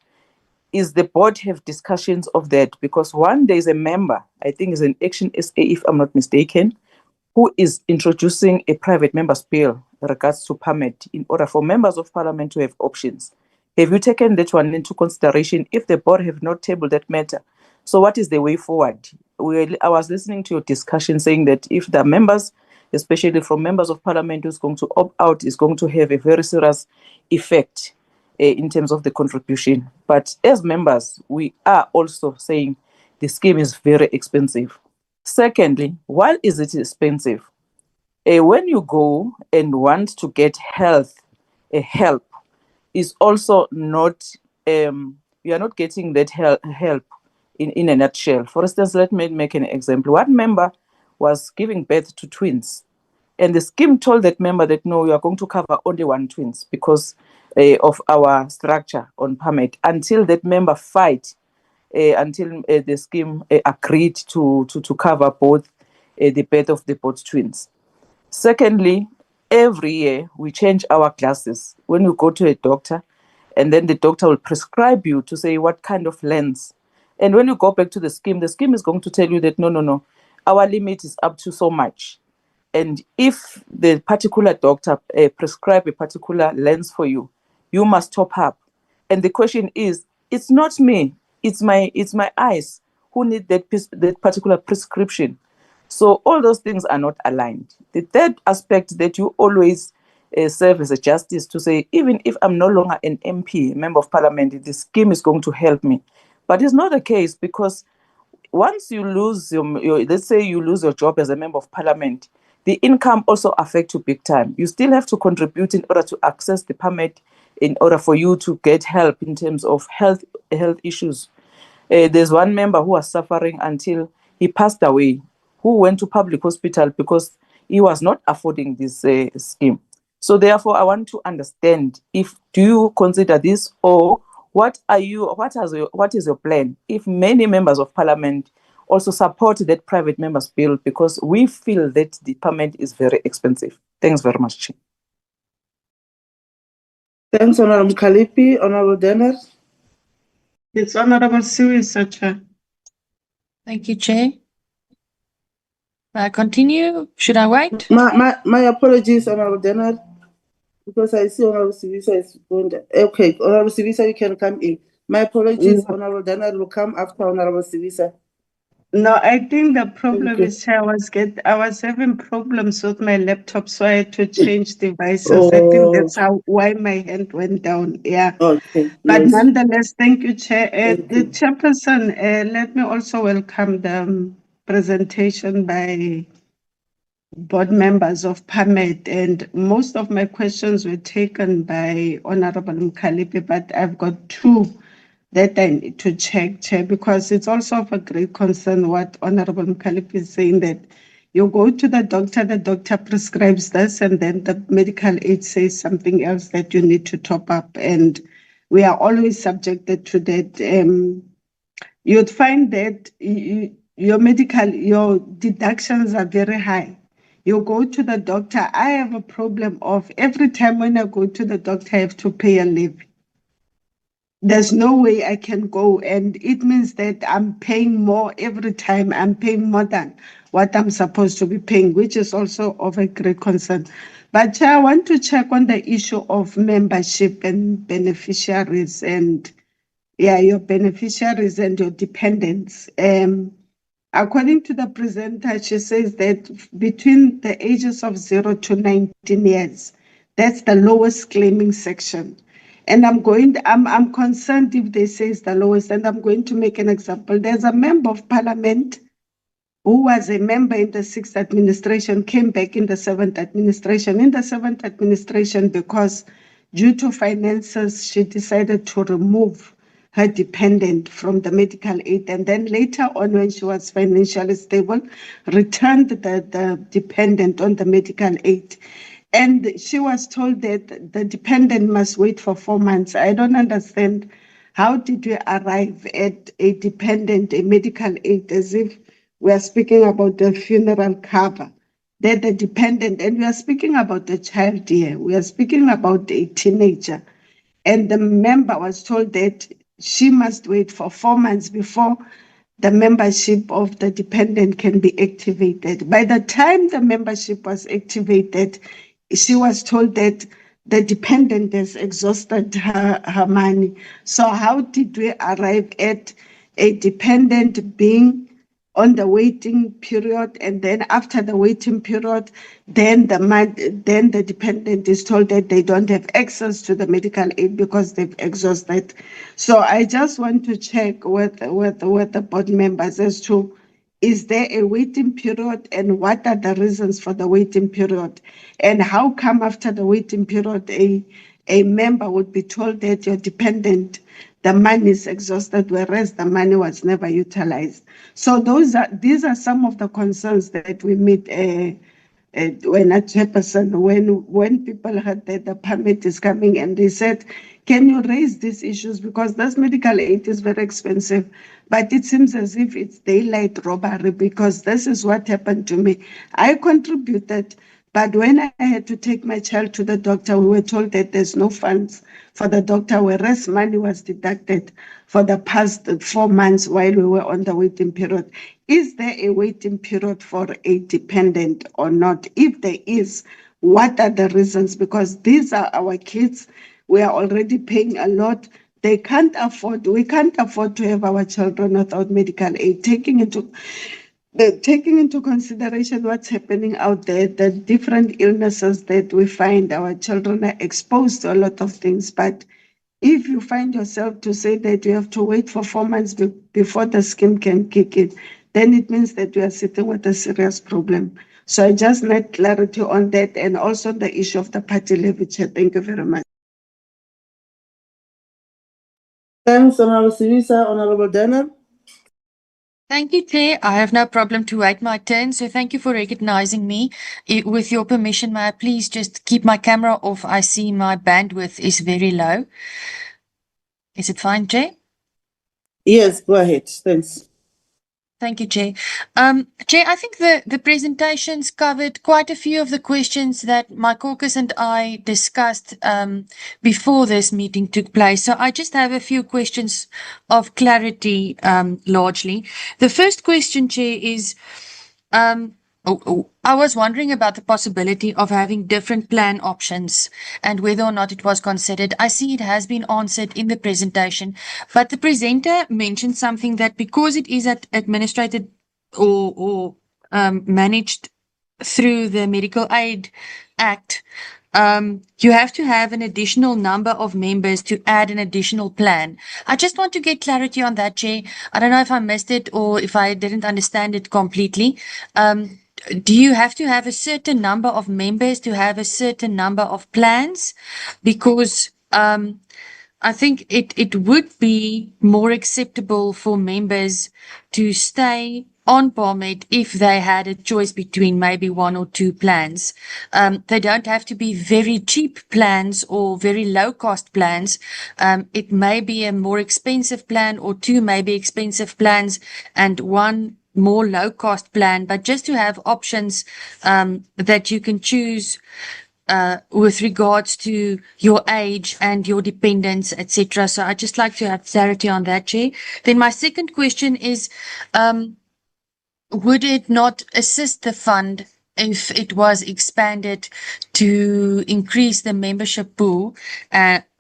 the board have discussions of that, because one, there is a member, I think is an Action SA, if I'm not mistaken, who is introducing a private members bill in regards to Parmed in order for members of parliament to have options. Have you taken that one into consideration if the board have not tabled that matter? So what is the way forward? I was listening to your discussion saying that if the members, especially from members of parliament who's going to opt out, is going to have a very serious effect in terms of the contribution. But as members, we are also saying the scheme is very expensive. Secondly, why is it expensive? When you go and want to get help, is also not, you are not getting that help in a nutshell. For instance, let me make an example. One member was giving birth to twins, and the scheme told that member that, no, you are going to cover only one twins because of our structure on Parmed, until that member fight, until the scheme agreed to cover both the birth of the both twins. Secondly, every year we change our glasses when we go to a doctor, and then the doctor will prescribe you to say what kind of lens. And when you go back to the scheme is going to tell you that no, our limit is up to so much. And if the particular doctor prescribe a particular lens for you, you must top up. And the question is, it's not me, it's my eyes who need that particular prescription. So all those things are not aligned. The third aspect that you always serve as a justice to say, even if I'm no longer an MP, member of parliament, the scheme is going to help me. But it's not the case, because once you lose your let's say you lose your job as a member of parliament, the income also affects you big time. You still have to contribute in order to access the permit, in order for you to get help in terms of health issues. There's one member who was suffering until he passed away, who went to public hospital because he was not affording this scheme. So therefore, I want to understand, do you consider this, or what is your plan if many members of parliament also support that private members bill, because we feel that the permit is very expensive. Thanks very much, Chair. Thanks, Honorable Kalipi. Honorable Denner. It's Honorable Siwisa, Chair. Thank you, Chair. Continue. Should I wait? My apologies, Honorable Denner, because I see Honorable Siwisa is going there. Okay, Honorable Siwisa, you can come in. My apologies, Honorable Denner will come after Honorable Siwisa. No, I think the problem is I was having problems with my laptop, so I had to change devices. I think that's why my hand went down. Yeah. Okay. But Yes. nonetheless, thank you, Chair. Thank The you. Chairperson, let me also welcome the presentation by board members of Parmed, and most of my questions were taken by Honorable Mkalipi, but I've got two that I need to check, Chair, because it's also of a great concern what Honorable Mkalipi is saying, that You go to the doctor prescribes this, and then the medical aid says something else that you need to top up. And we are always subjected to that. You'd find that your deductions are very high. You go to the doctor. I have a problem of every time when I go to the doctor, I have to pay a levy. There's no way I can go, and it means that I'm paying more every time. I'm paying more than what I'm supposed to be paying, which is also of a great concern. But Chair, I want to check on the issue of membership and beneficiaries, and your beneficiaries and your dependents. According to the presenter, she says that between the ages of 0 to 19 years, that's the lowest claiming section. And I'm concerned if they say it's the lowest, and I'm going to make an example. There's a member of parliament who was a member in the 6th administration, came back in the 7th administration. In the 7th administration, because due to finances, she decided to remove her dependent from the medical aid. And then later on, when she was financially stable, returned the dependent on the medical aid. And she was told that the dependent must wait for 4 months. I don't understand. How did we arrive at a dependent, a medical aid, as if we are speaking about the funeral cover? That the dependent, and we are speaking about a child here. We are speaking about a teenager. And the member was told that she must wait for 4 months before the membership of the dependent can be activated. By the time the membership was activated, she was told that the dependent has exhausted her money. So how did we arrive at a dependent being on the waiting period, and then after the waiting period, then the dependent is told that they don't have access to the medical aid because they've exhausted? So I just want to check with the board members as to, is there a waiting period, and what are the reasons for the waiting period? And how come after the waiting period, a member would be told that your dependent, the money is exhausted, whereas the money was never utilized? So these are some of the concerns that we meet when a chairperson, when people heard that the permit is coming, and they said, can you raise these issues? Because this medical aid is very expensive, but it seems as if it's daylight robbery, because this is what happened to me. I contributed, but when I had to take my child to the doctor, we were told that there's no funds for the doctor, whereas money was deducted for the past 4 months while we were on the waiting period. Is there a waiting period for a dependent or not? If there is, what are the reasons? Because these are our kids. We are already paying a lot. We can't afford to have our children without medical aid, taking into consideration what's happening out there, the different illnesses that we find. Our children are exposed to a lot of things. But if you find yourself to say that you have to wait for 4 months before the scheme can kick in, then it means that we are sitting with a serious problem. So I just need clarity on that, and also the issue of the party levy. Thank you very much. Thanks, Honorable Sibisa. Honorable Dana. Thank you, Chair. I have no problem to wait my turn, so thank you for recognizing me. With your permission, may I please just keep my camera off? I see my bandwidth is very low. Is it fine, Chair? Yes, go ahead. Thanks. Thank you, Chair. Chair, I think the presentations covered quite a few of the questions that my caucus and I discussed before this meeting took place. So I just have a few questions of clarity, largely. The first question, Chair, is I was wondering about the possibility of having different plan options and whether or not it was considered. I see it has been answered in the presentation, but the presenter mentioned something that because it is administrated or managed through the Medical Aid Act, you have to have an additional number of members to add an additional plan. I just want to get clarity on that, Chair. I don't know if I missed it or if I didn't understand it completely. Do you have to have a certain number of members to have a certain number of plans? Because I think it would be more acceptable for members to stay on Parmed if they had a choice between maybe one or two plans. They don't have to be very cheap plans or very low cost plans. It may be a more expensive plan or two maybe expensive plans and one more low cost plan, but just to have options that you can choose with regards to your age and your dependents, etc. So I'd just like to have clarity on that, Chair. Then my second question is, would it not assist the fund if it was expanded to increase the membership pool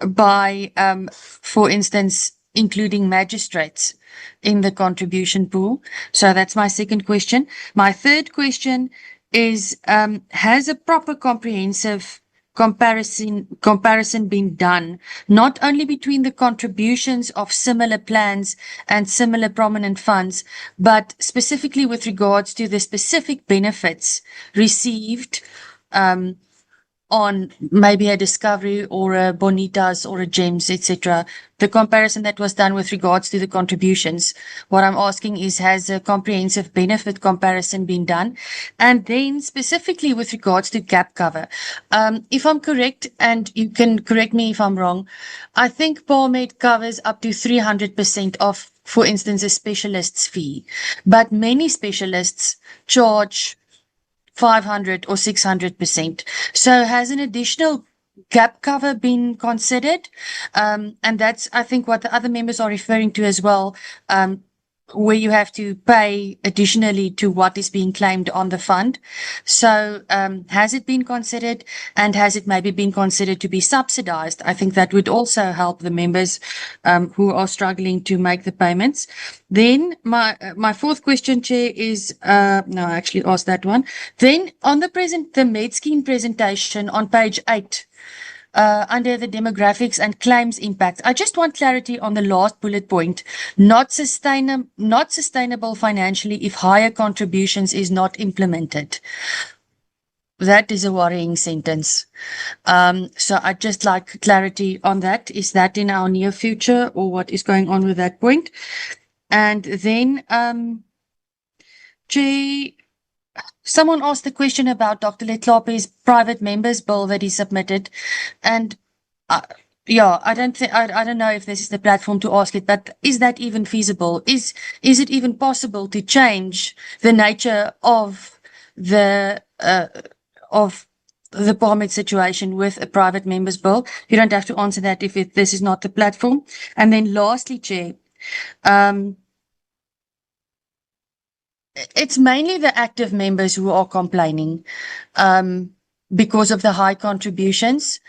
by, for instance, including magistrates in the contribution pool? So that's my second question. My third question is, has a proper comprehensive comparison been done, not only between the contributions of similar plans and similar prominent funds, but specifically with regards to the specific benefits received on maybe a Discovery or a Bonitas or a Gems, etc. The comparison that was done with regards to the contributions. What I'm asking is, has a comprehensive benefit comparison been done? And then specifically with regards to gap cover. If I'm correct, and you can correct me if I'm wrong, I think Parmed covers up to 300% of, for instance, a specialist's fee. But many specialists charge 500 or 600%. So has an additional gap cover been considered? And that's, I think, what the other members are referring to as well, where you have to pay additionally to what is being claimed on the fund. So has it been considered, and has it maybe been considered to be subsidized? I think that would also help the members who are struggling to make the payments. Then my fourth question, Chair, is, no, I actually asked that one. Then on the Med Scheme presentation on page 8, under the demographics and claims impact, I just want clarity on the last bullet point. Not sustainable financially if higher contributions is not implemented. That is a worrying sentence. So I'd just like clarity on that. Is that in our near future, or what is going on with that point? And then, Chair, someone asked the question about Dr. Letlape's private members bill that he submitted, and yeah, I don't know if this is the platform to ask it, but is that even feasible? Is it even possible to change the nature of the Parmed situation with a private members bill? You don't have to answer that if this is not the platform. And then lastly, Chair, it's mainly the active members who are complaining because of the high contributions.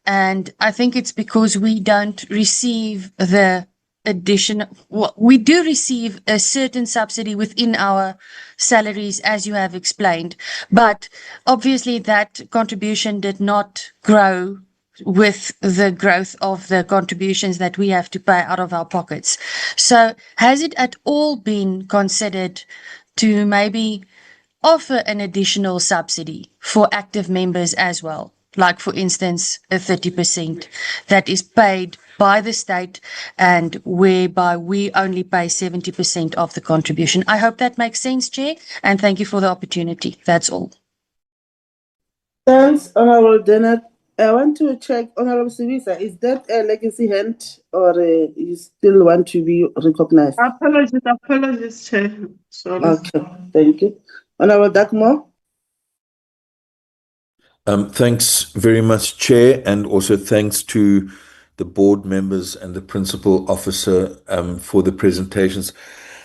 And I think it's because we don't receive the additional, well, we do receive a certain subsidy within our salaries, as you have explained. But obviously that contribution did not grow with the growth of the contributions that we have to pay out of our pockets. So has it at all been considered to maybe offer an additional subsidy for active members as well? Like, for instance, a 30% that is paid by the state and whereby we only pay 70% of the contribution. I hope that makes sense, Chair, and thank you for the opportunity. That's all. Thanks, Honorable Dennett. I want to check, Honorable Sibisa, is that a legacy hand, or you still want to be recognized? Apologies, Chair. Sorry. Okay, thank you. Honorable Dakmo? Thanks very much, Chair, and also thanks to the board members and the principal officer for the presentations.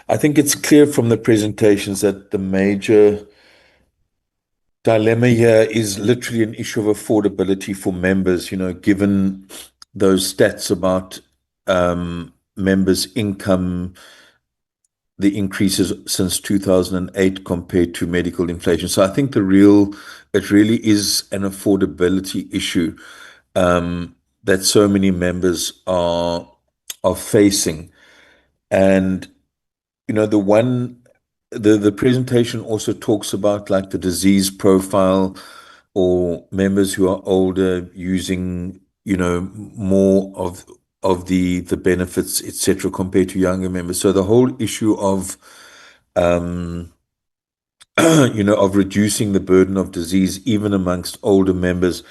I think it's clear from the presentations that the major dilemma here is literally an issue of affordability for members, given those stats about members' income, the increases since 2008 compared to medical inflation. So I think it really is an affordability issue that so many members are facing. And the presentation also talks about like the disease profile, or members who are older using more of the benefits, etc., compared to younger members. So the whole issue of of reducing the burden of disease, even amongst older members,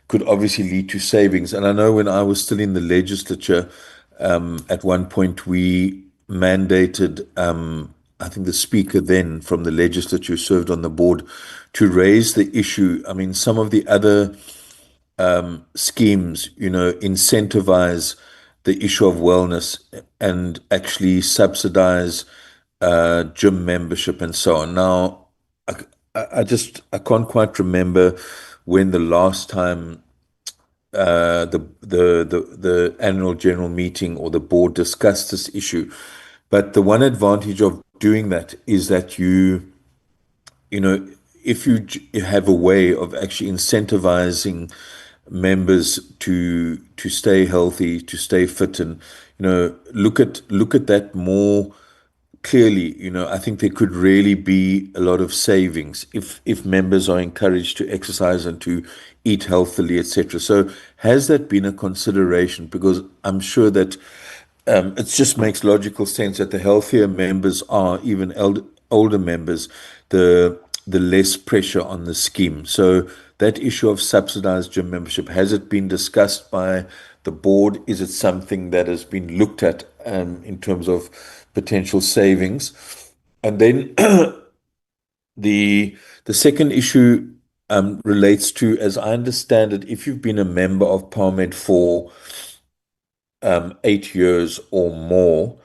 could obviously lead to savings. And I know when I was still in the legislature, at one point we mandated, I think the speaker then from the legislature served on the board, to raise the issue. I mean, some of the other schemes, incentivize the issue of wellness and actually subsidize gym membership and so on. Now, I can't quite remember when the last time the annual general meeting or the board discussed this issue, but the one advantage of doing that is that if you have a way of actually incentivizing members to stay healthy, to stay fit, and look at that more clearly, I think there could really be a lot of savings if members are encouraged to exercise and to eat healthily, etc. So has that been a consideration? Because I'm sure that it just makes logical sense that the healthier members are, even older members, the less pressure on the scheme. So that issue of subsidized gym membership, has it been discussed by the board? Is it something that has been looked at in terms of potential savings? And then the second issue relates to, as I understand it, if you've been a member of Parmed for 8 years or more,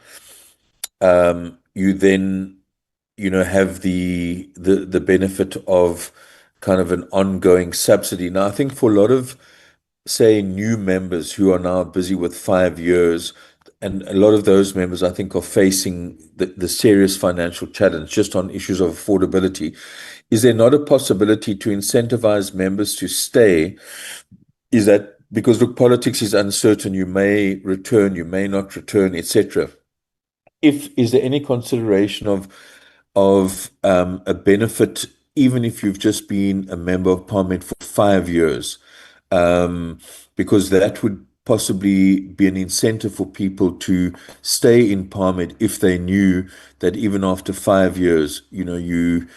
you then have the benefit of kind of an ongoing subsidy. Now, I think for a lot of, say, new members who are now busy with 5 years, and a lot of those members, I think, are facing the serious financial challenge just on issues of affordability. Is there not a possibility to incentivize members to stay? Is that because, look, politics is uncertain, you may return, you may not return, etc. Is there any consideration of a benefit, even if you've just been a member of Parliament for 5 years? Because that would possibly be an incentive for people to stay in Parmed if they knew that even after 5 years, you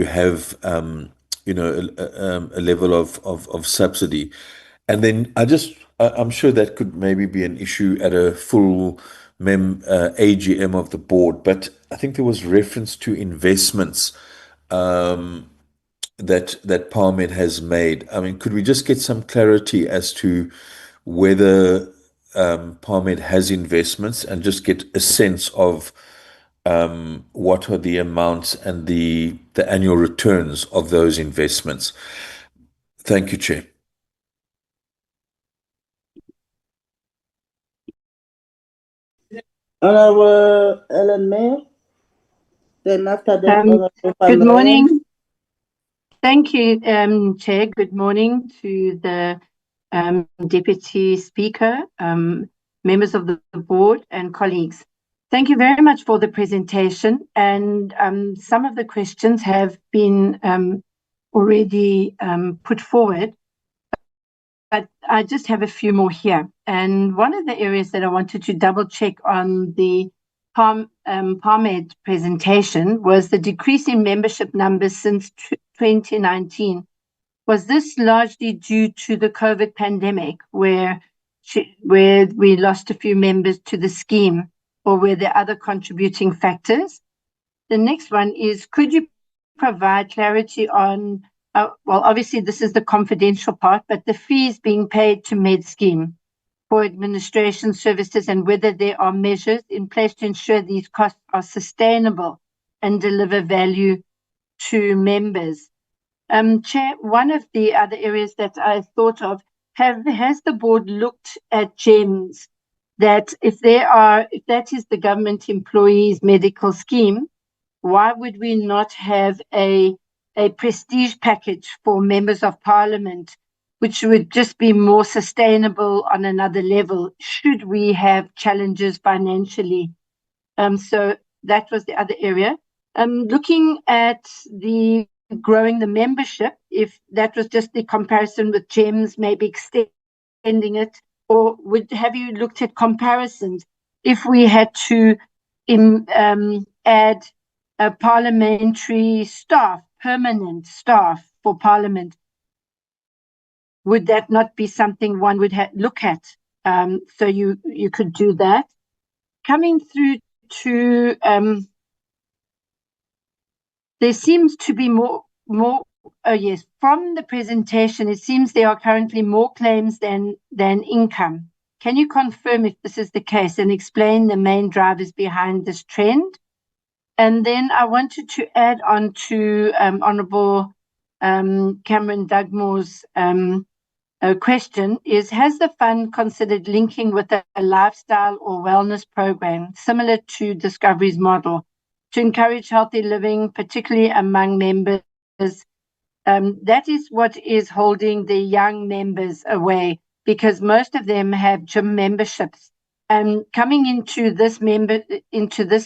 have a level of subsidy. And then I'm sure that could maybe be an issue at a full AGM of the board, but I think there was reference to investments that Parmed has made. I mean, could we just get some clarity as to whether Parmed has investments, and just get a sense of what are the amounts and the annual returns of those investments? Thank you, Chair. Honorable Ellen Mayer. Then after that, good morning. Thank you, Chair. Good morning to the Deputy Speaker, members of the board and colleagues. Thank you very much for the presentation, and some of the questions have been already put forward, but I just have a few more here. And one of the areas that I wanted to double check on the Parmed presentation was the decrease in membership numbers since 2019. Was this largely due to the COVID pandemic, where we lost a few members to the scheme, or were there other contributing factors? The next one is, could you provide clarity on, well, obviously this is the confidential part, but the fees being paid to Med Scheme for administration services, and whether there are measures in place to ensure these costs are sustainable and deliver value to members. Chair, one of the other areas that I thought of, has the board looked at GEMS, that if that is the government employees medical scheme, why would we not have a prestige package for members of parliament, which would just be more sustainable on another level should we have challenges financially? So that was the other area. Looking at the growing the membership, if that was just the comparison with GEMS, maybe extending it, or have you looked at comparisons? If we had to add a parliamentary staff, permanent staff for Parliament, would that not be something one would look at? So you could do that. Coming through to, there seems to be more, oh yes, from the presentation, it seems there are currently more claims than income. Can you confirm if this is the case and explain the main drivers behind this trend? And then I wanted to add on to Honourable Cameron Dugmore's question is, has the fund considered linking with a lifestyle or wellness program similar to Discovery's model to encourage healthy living, particularly among members? That is what is holding the young members away, because most of them have gym memberships. And coming into this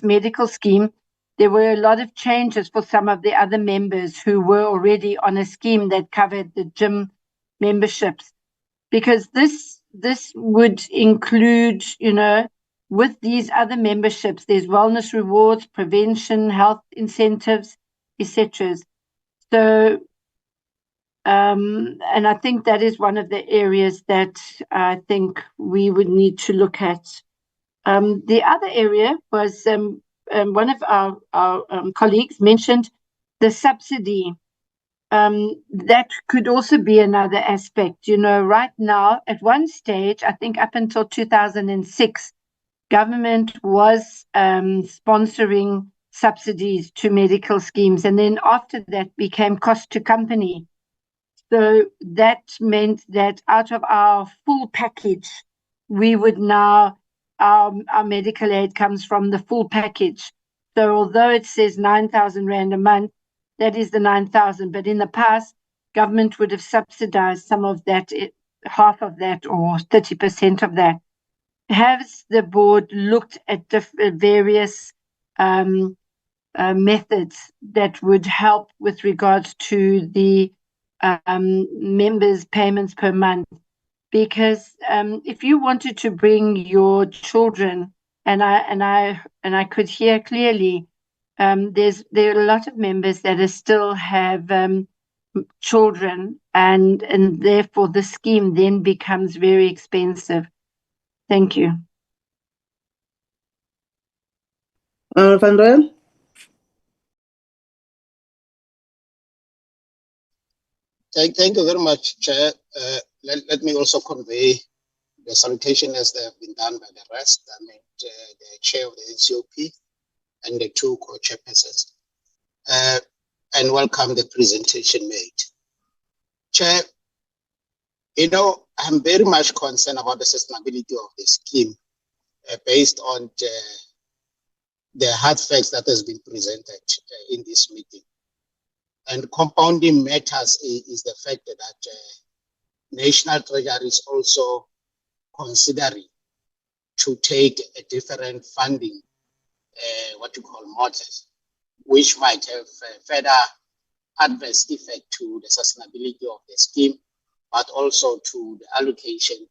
medical scheme, there were a lot of changes for some of the other members who were already on a scheme that covered the gym memberships, because this would include, with these other memberships, there's wellness rewards, prevention, health incentives, etc. So, and I think that is one of the areas that I think we would need to look at. The other area was one of our colleagues mentioned the subsidy. That could also be another aspect. Right now, at one stage, I think up until 2006, government was sponsoring subsidies to medical schemes, and then after that became cost to company. So that meant that out of our full package, we would now, our medical aid comes from the full package. So although it says 9,000 Rand a month, that is the 9,000. But in the past, government would have subsidized some of that, half of that or 30% of that. Has the board looked at various methods that would help with regards to the members' payments per month? Because if you wanted to bring your children, and I could hear clearly, there are a lot of members that still have children, and therefore the scheme then becomes very expensive. Thank you. Van Rijn? Thank you very much, Chair. Let me also convey the salutation as they have been done by the rest. I mean, the Chair of the NCOP and the two co-chairpersons, and welcome the presentation made. Chair, I'm very much concerned about the sustainability of the scheme based on the hard facts that has been presented in this meeting. And compounding matters is the fact that National Treasury is also considering to take a different funding, what you call models, which might have further adverse effect to the sustainability of the scheme, but also to the allocation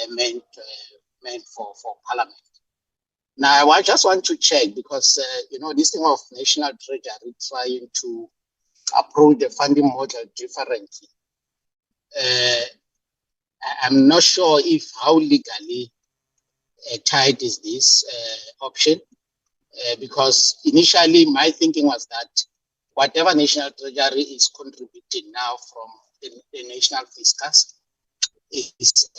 meant for Parliament. Now, I just want to check because, this thing of National Treasury trying to approach the funding model differently. I'm not sure how legally tight is this option, because initially my thinking was that whatever National Treasury is contributing now from the national fiscus is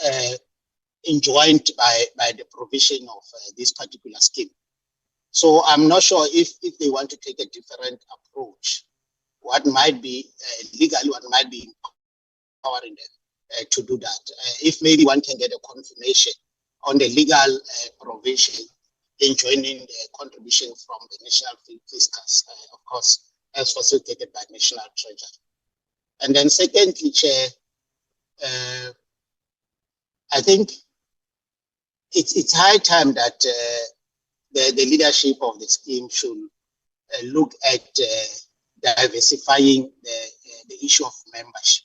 enjoined by the provision of this particular scheme. So I'm not sure if they want to take a different approach, what might be legally, what might be empowering them to do that. If maybe one can get a confirmation on the legal provision in joining the contribution from the national fiscus, of course, as facilitated by National Treasury. And then secondly, Chair, I think it's high time that the leadership of the scheme should look at diversifying the issue of membership.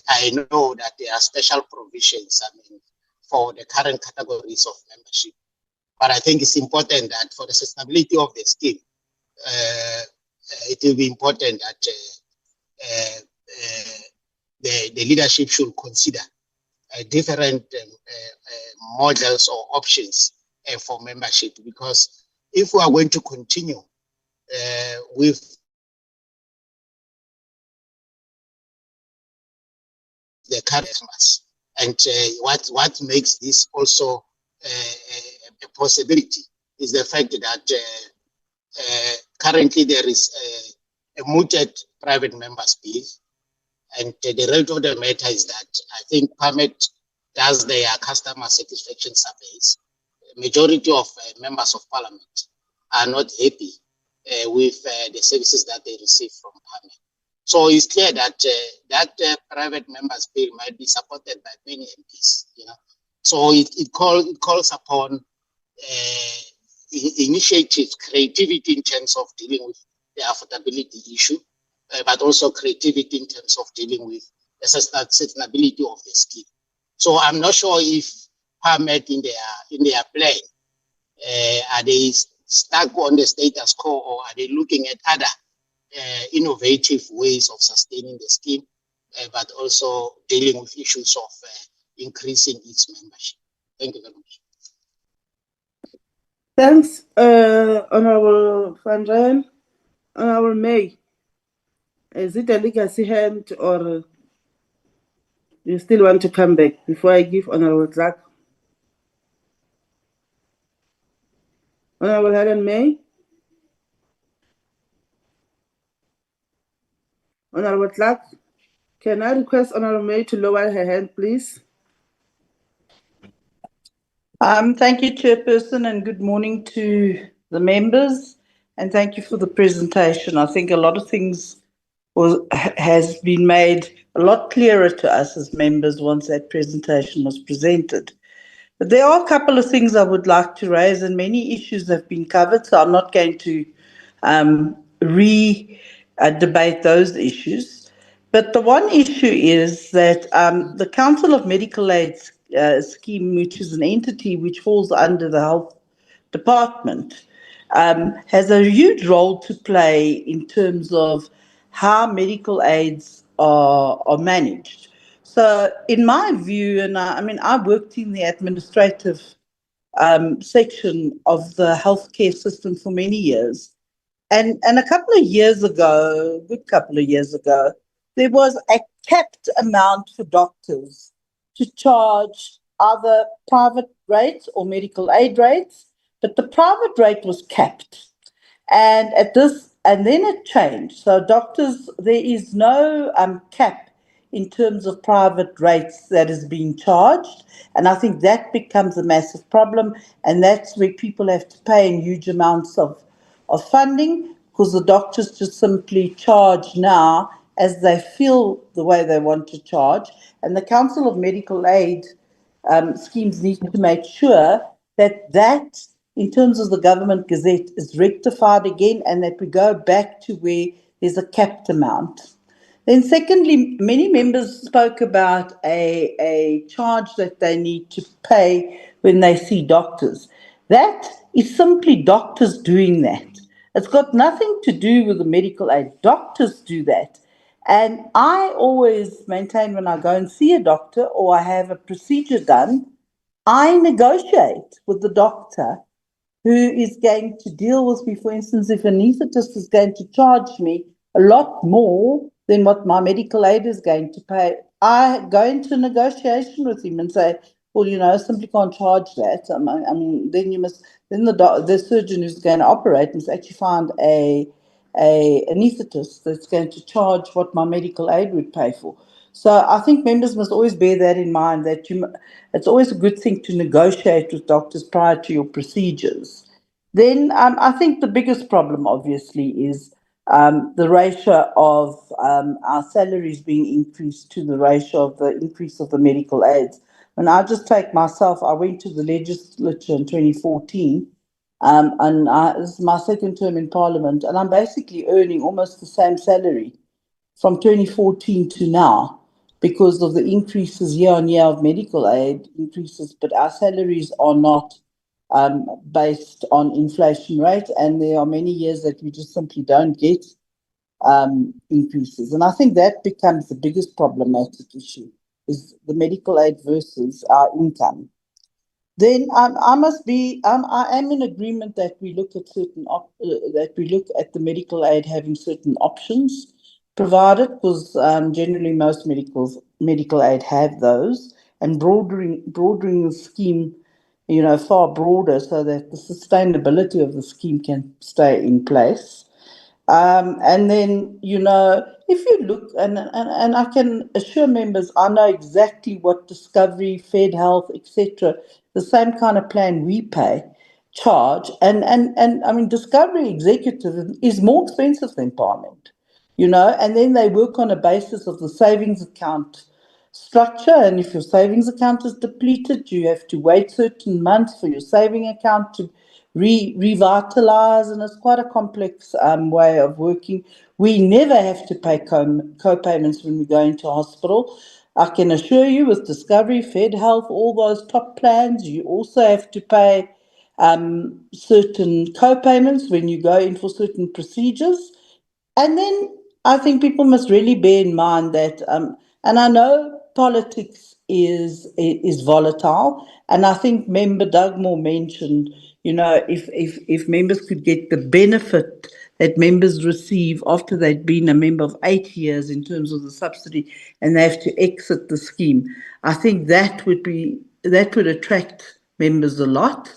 I know that there are special provisions, for the current categories of membership. But I think it's important that for the sustainability of the scheme, it will be important that the leadership should consider different models or options for membership, because if we are going to continue with the current mass, and what makes this also a possibility is the fact that currently there is a mooted private members bill, and the result of the matter is that I think Parmed does their customer satisfaction surveys. Majority of members of parliament are not happy with the services that they receive from Parmed. So it's clear that that private members bill might be supported by many MPs. So it calls upon initiatives, creativity in terms of dealing with the affordability issue, but also creativity in terms of dealing with the sustainability of the scheme. So I'm not sure if Parmed in their plan, are they stuck on the status quo, or are they looking at other innovative ways of sustaining the scheme, but also dealing with issues of increasing its membership. Thank you very much. Thanks, Honorable Van Rijn. Honorable May, is it a legacy hand, or you still want to come back before I give Honorable Clark? Honorable Helen May? Honorable Clark, can I request Honorable May to lower her hand, please? Thank you, Chairperson, and good morning to the members, and thank you for the presentation. I think a lot of things has been made a lot clearer to us as members once that presentation was presented. But there are a couple of things I would like to raise, and many issues have been covered, so I'm not going to debate those issues. But the one issue is that the Council of Medical Aid Scheme, which is an entity which falls under the Health Department, has a huge role to play in terms of how medical aids are managed. So in my view, and I worked in the administrative section of the healthcare system for many years. And a couple of years ago, a good couple of years ago, there was a capped amount for doctors to charge either private rates or medical aid rates, but the private rate was capped. And then it changed. So doctors, there is no cap in terms of private rates that is being charged. And I think that becomes a massive problem. And that's where people have to pay in huge amounts of funding, because the doctors just simply charge now as they feel the way they want to charge. And the Council of Medical Aid schemes need to make sure that in terms of the government gazette is rectified again, and that we go back to where there's a capped amount. Then secondly, many members spoke about a charge that they need to pay when they see doctors. That is simply doctors doing that. It's got nothing to do with the medical aid. Doctors do that. And I always maintain, when I go and see a doctor or I have a procedure done, I negotiate with the doctor who is going to deal with me. For instance, if an anaesthetist is going to charge me a lot more than what my medical aid is going to pay, I go into negotiation with him and say, well, simply can't charge that. Then the surgeon who's going to operate must actually find an anaesthetist that's going to charge what my medical aid would pay for. So I think members must always bear that in mind, that it's always a good thing to negotiate with doctors prior to your procedures. Then I think the biggest problem, obviously, is the ratio of our salaries being increased to the ratio of the increase of the medical aids. And I just take myself, I went to the legislature in 2014, and this is my second term in Parliament, and I'm basically earning almost the same salary from 2014 to now. because of the increases year on year of medical aid increases, but our salaries are not based on inflation rate, and there are many years that we just simply don't get increases. And I think that becomes the biggest problematic issue, is the medical aid versus our income. Then I am in agreement that we look at the medical aid having certain options provided, because generally most medical aid have those, and broadening the scheme, far broader, so that the sustainability of the scheme can stay in place. And then, if you look, and I can assure members, I know exactly what Discovery, Fed Health, etc., the same kind of plan we charge. And I mean, Discovery Executive is more expensive than Parmed, and then they work on a basis of the savings account structure. And if your savings account is depleted, you have to wait certain months for your saving account to revitalize, and it's quite a complex way of working. We never have to pay co-payments when we go into hospital. I can assure you, with Discovery, Fed Health, all those top plans, you also have to pay certain co-payments when you go in for certain procedures. And then I think people must really bear in mind that, and I know politics is volatile, and I think Member Dugmore mentioned, if members could get the benefit that members receive after they'd been a member of 8 years in terms of the subsidy, and they have to exit the scheme, I think that would attract members a lot.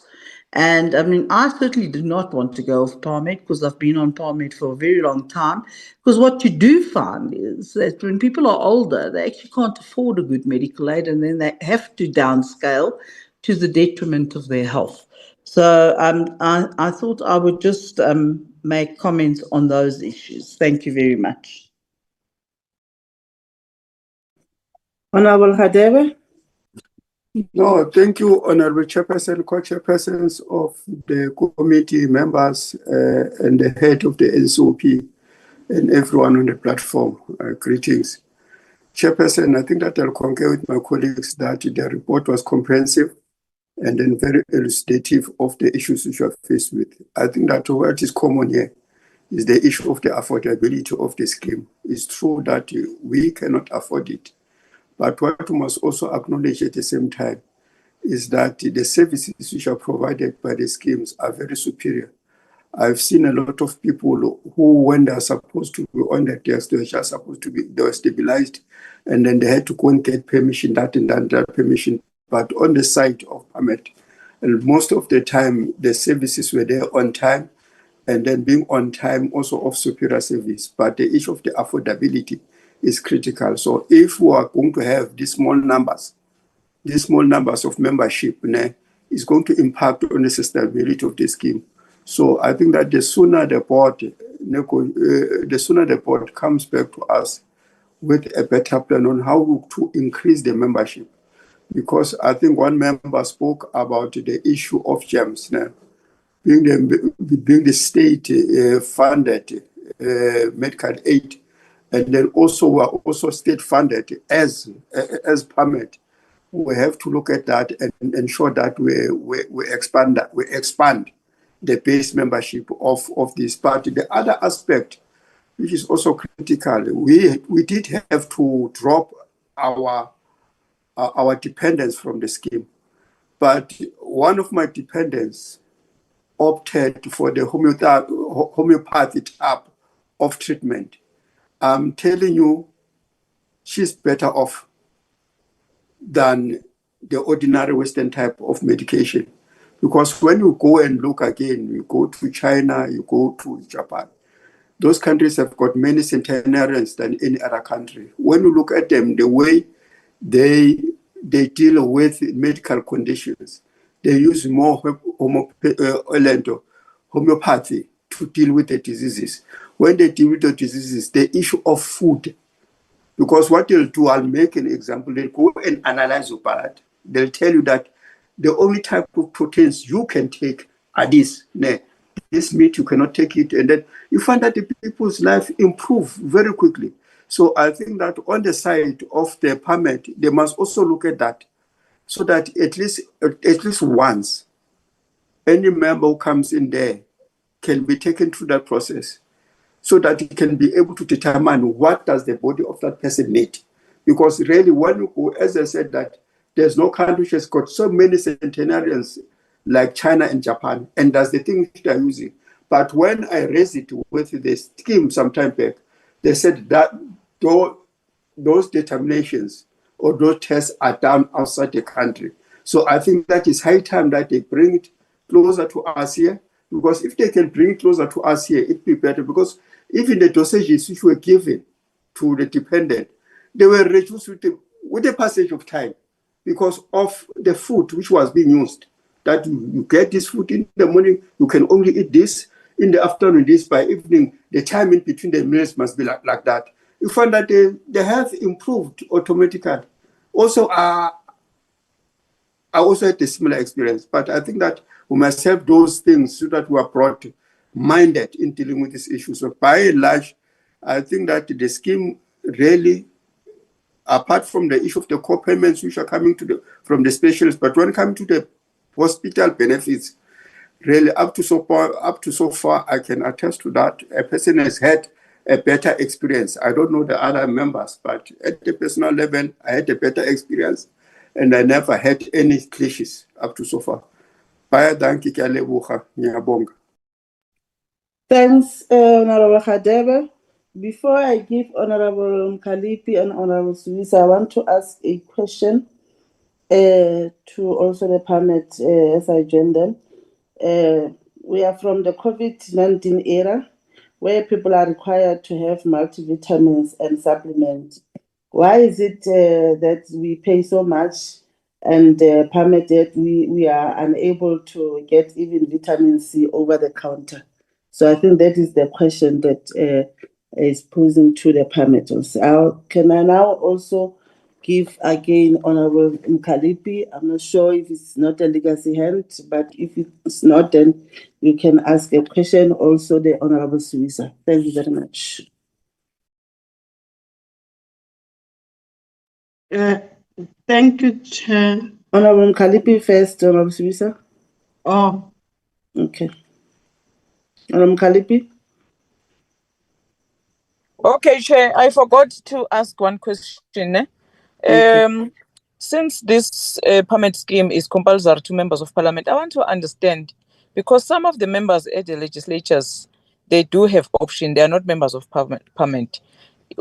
And I mean, I certainly did not want to go off Parmed, because I've been on Parmed for a very long time. Because what you do find is that when people are older, they actually can't afford a good medical aid, and then they have to downscale to the detriment of their health. So I thought I would just make comments on those issues. Thank you very much. Honorable Hadebe. No, thank you, Honorable Chairperson, co-chairpersons of the committee, members, and the head of the NCOP, and everyone on the platform. Greetings. Chairperson, I think that I'll concur with my colleagues that the report was comprehensive and then very elucidative of the issues which you are faced with. I think that what is common here is the issue of the affordability of the scheme. It's true that we cannot afford it, but what we must also acknowledge at the same time is that the services which are provided by the schemes are very superior. I've seen a lot of people who, when they're supposed to be on the desk, they were stabilized, and then they had to go and get permission, that permission, but on the side of Parmed. And most of the time, the services were there on time, and then being on time also of superior service. But the issue of the affordability is critical. So if we are going to have these small numbers of membership, is going to impact on the sustainability of the scheme. So I think that the sooner the board comes back to us with a better plan on how to increase the membership, because I think one member spoke about the issue of GEMS being the state funded medical aid, and then also we are also state funded as Parmed. We have to look at that and ensure that we expand the base membership of this party. The other aspect, which is also critical, we did have to drop our dependence from the scheme. But one of my dependents opted for the homeopathy type of treatment. I'm telling you, she's better off than the ordinary Western type of medication. Because when you go and look again, you go to China, you go to Japan, those countries have got many centenarians than any other country. When you look at them, the way they deal with medical conditions, they use more homeopathy to deal with the diseases. When they deal with the diseases, the issue of food, because what they'll do, I'll make an example, they'll go and analyze your blood. They'll tell you that the only type of proteins you can take are this. This meat, you cannot take it. And then you find that the people's life improve very quickly. So I think that on the side of the Parmed, they must also look at that, so that at least once, any member who comes in there can be taken through that process, so that he can be able to determine what does the body of that person need. Because really, when you go, as I said, that there's no country which has got so many centenarians like China and Japan, and that's the thing they're using. But when I raised it with the scheme some time back, they said that those determinations or those tests are done outside the country. So I think that is high time that they bring it closer to us here, because if they can bring it closer to us here, it'd be better. Because even the dosages which were given to the dependent, they were reduced with the passage of time because of the food which was being used. That you get this food in the morning, you can only eat this, in the afternoon this, by evening, the time in between the meals must be like that. You find that the health improved automatically. Also, I also had a similar experience, but I think that we must have those things so that we are brought minded in dealing with these issues. So by and large, I think that the scheme really, apart from the issue of the co-payments which are coming from the specialists, but when it comes to the hospital benefits, really up to so far, I can attest to that. A person has had a better experience. I don't know the other members, but at the personal level, I had a better experience, and I never had any clashes up to so far. Thanks, Honorable Khadebe. Before I give Honorable Mkalipi and Honorable Suisa, I want to ask a question to also the Parmed as I join them. We are from the COVID-19 era, where people are required to have multivitamins and supplements. Why is it that we pay so much and Parmed that we are unable to get even vitamin C over the counter? So I think that is the question that is posing to the Parmed. Can I now also give again Honorable Mkalipi? I'm not sure if it's not a legacy hand, but if it's not, then you can ask a question also the Honorable Suisa. Thank you very much. Thank you, Chair. Honorable Mkalipi first, Honorable Suisa. Oh. Okay. Honorable Mkalipi. Okay, Chair, I forgot to ask one question. Since this Parmed scheme is compulsory to members of Parliament, I want to understand, because some of the members at the legislatures, they do have option. They are not members of Parliament.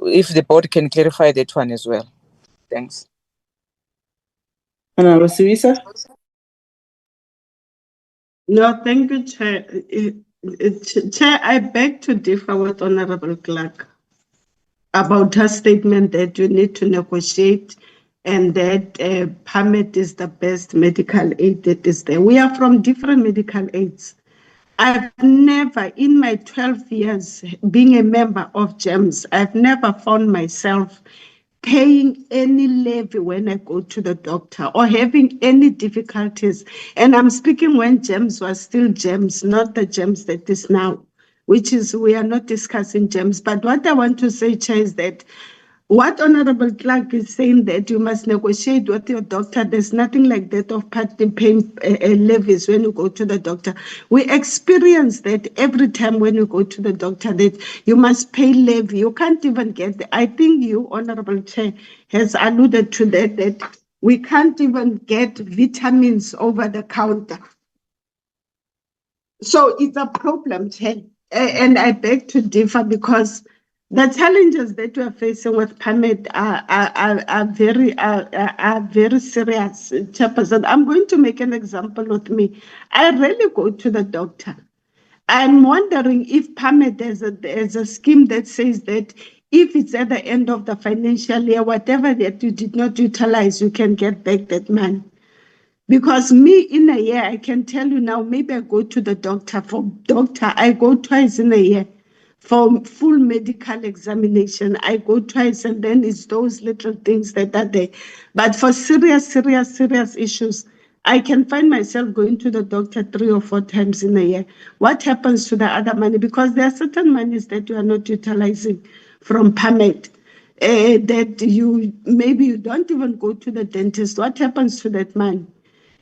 If the board can clarify that one as well. Thanks. Honorable Suisa. No, thank you, Chair. Chair, I beg to differ with Honorable Clark about her statement that you need to negotiate and that Parmed is the best medical aid that is there. We are from different medical aids. I've never, in my 12 years being a member of GEMS, I've never found myself paying any levy when I go to the doctor or having any difficulties. And I'm speaking when GEMS was still GEMS, not the GEMS that is now, which is, we are not discussing GEMS. But what I want to say, Chair, is that what Honorable Clark is saying, that you must negotiate with your doctor. There's nothing like that of paying levies when you go to the doctor. We experience that every time when you go to the doctor, that you must pay levy. You can't even get, I think you, Honorable Chair, has alluded to that we can't even get vitamins over the counter. So it's a problem, Chair. And I beg to differ, because the challenges that we are facing with Parmed are very serious, Chairperson. I'm going to make an example with me. I rarely go to the doctor. I'm wondering if Parmed has a scheme that says that if it's at the end of the financial year, whatever that you did not utilize, you can get back that money. Because me, in a year, I can tell you now, maybe I go to the doctor. I go twice in a year. For full medical examination, I go twice, and then it's those little things that are there. But for serious issues, I can find myself going to the doctor 3 or 4 times in a year. What happens to the other money? Because there are certain monies that you are not utilizing from Parmed. that maybe you don't even go to the dentist. What happens to that money?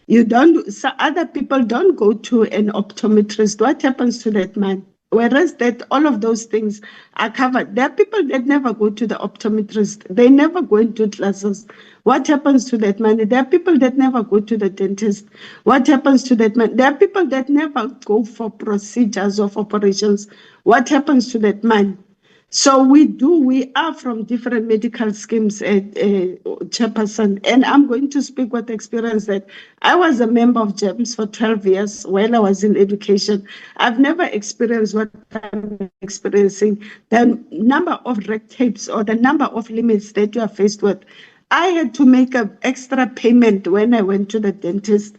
You don't. So other people don't go to an optometrist. What happens to that money? Whereas that all of those things are covered. There are people that never go to the optometrist. They never go into classes. What happens to that money? There are people that never go to the dentist. What happens to that money? There are people that never go for procedures of operations. What happens to that money? So we are from different medical schemes, Chairperson, and I'm going to speak with experience that I was a member of GEMS for 12 years while I was in education. I've never experienced what I'm experiencing, the number of red tapes or the number of limits that you are faced with. I had to make an extra payment when I went to the dentist.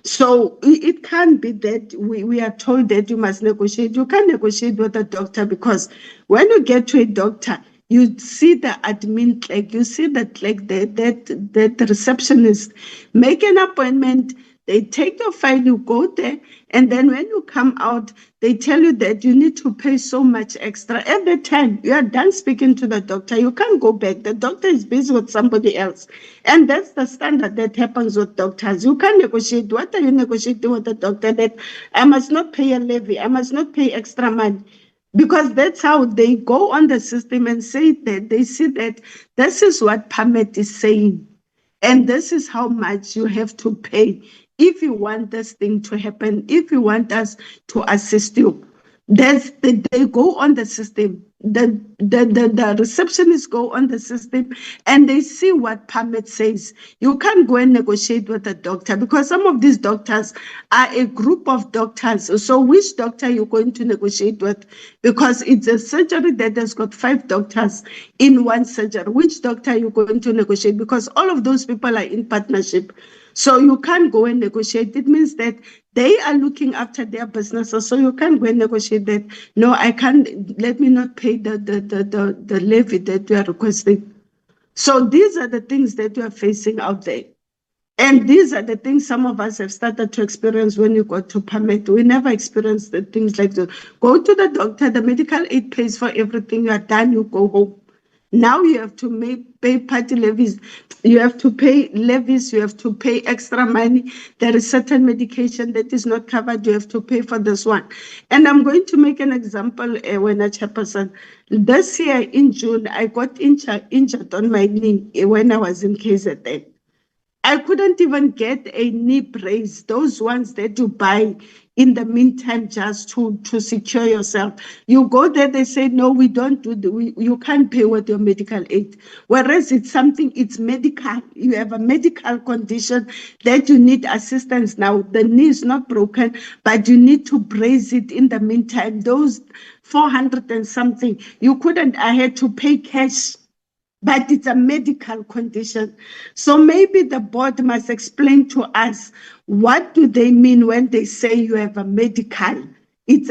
So it can't be that we are told that you must negotiate. You can't negotiate with a doctor because when you get to a doctor, you see the admin clerk, you see the clerk, that receptionist, make an appointment. They take your file, you go there, and then when you come out, they tell you that you need to pay so much extra. At the time you are done speaking to the doctor, you can't go back. The doctor is busy with somebody else. And that's the standard that happens with doctors. You can't negotiate. What are you negotiating with the doctor? That I must not pay a levy, I must not pay extra money. Because that's how they go on the system and say that they see that this is what Parmed is saying. And this is how much you have to pay if you want this thing to happen, if you want us to assist you. They go on the system. The receptionists go on the system and they see what Parmed says. You can't go and negotiate with a doctor because some of these doctors are a group of doctors. So which doctor are you going to negotiate with? Because it's a surgery that has got 5 doctors in one surgery. Which doctor are you going to negotiate? Because all of those people are in partnership. So you can't go and negotiate. It means that they are looking after their businesses. So you can't go and negotiate that. No, I can't. Let me not pay the levy that you are requesting. So these are the things that you are facing out there. And these are the things some of us have started to experience when you go to Parmed. We never experienced the things like that. Go to the doctor, the medical aid pays for everything. You are done, you go home. Now you have to pay party levies. You have to pay levies. You have to pay extra money. There is certain medication that is not covered. You have to pay for this one. And I'm going to make an example when a chairperson. This year in June, I got injured on my knee when I was in KZN. I couldn't even get a knee brace, those ones that you buy in the meantime just to secure yourself. You go there, they say, no, we don't do you can't pay with your medical aid. Whereas it's something, it's medical. You have a medical condition that you need assistance now. The knee is not broken, but you need to brace it in the meantime. Those 400 and something, I had to pay cash. But it's a medical condition. So maybe the board must explain to us, what do they mean when they say you have a medical? They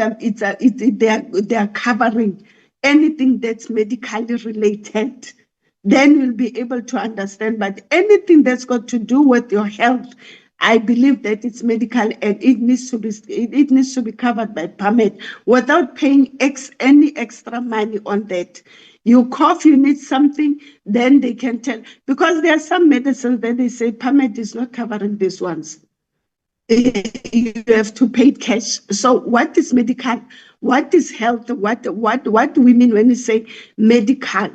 are covering anything that's medically related. Then we'll be able to understand. But anything that's got to do with your health, I believe that it's medical and it needs to be covered by Parmed without paying any extra money on that. You cough, you need something, then they can tell. Because there are some medicines that they say Parmed is not covering these ones. You have to pay cash. So what is medical? What is health? What do we mean when we say medical?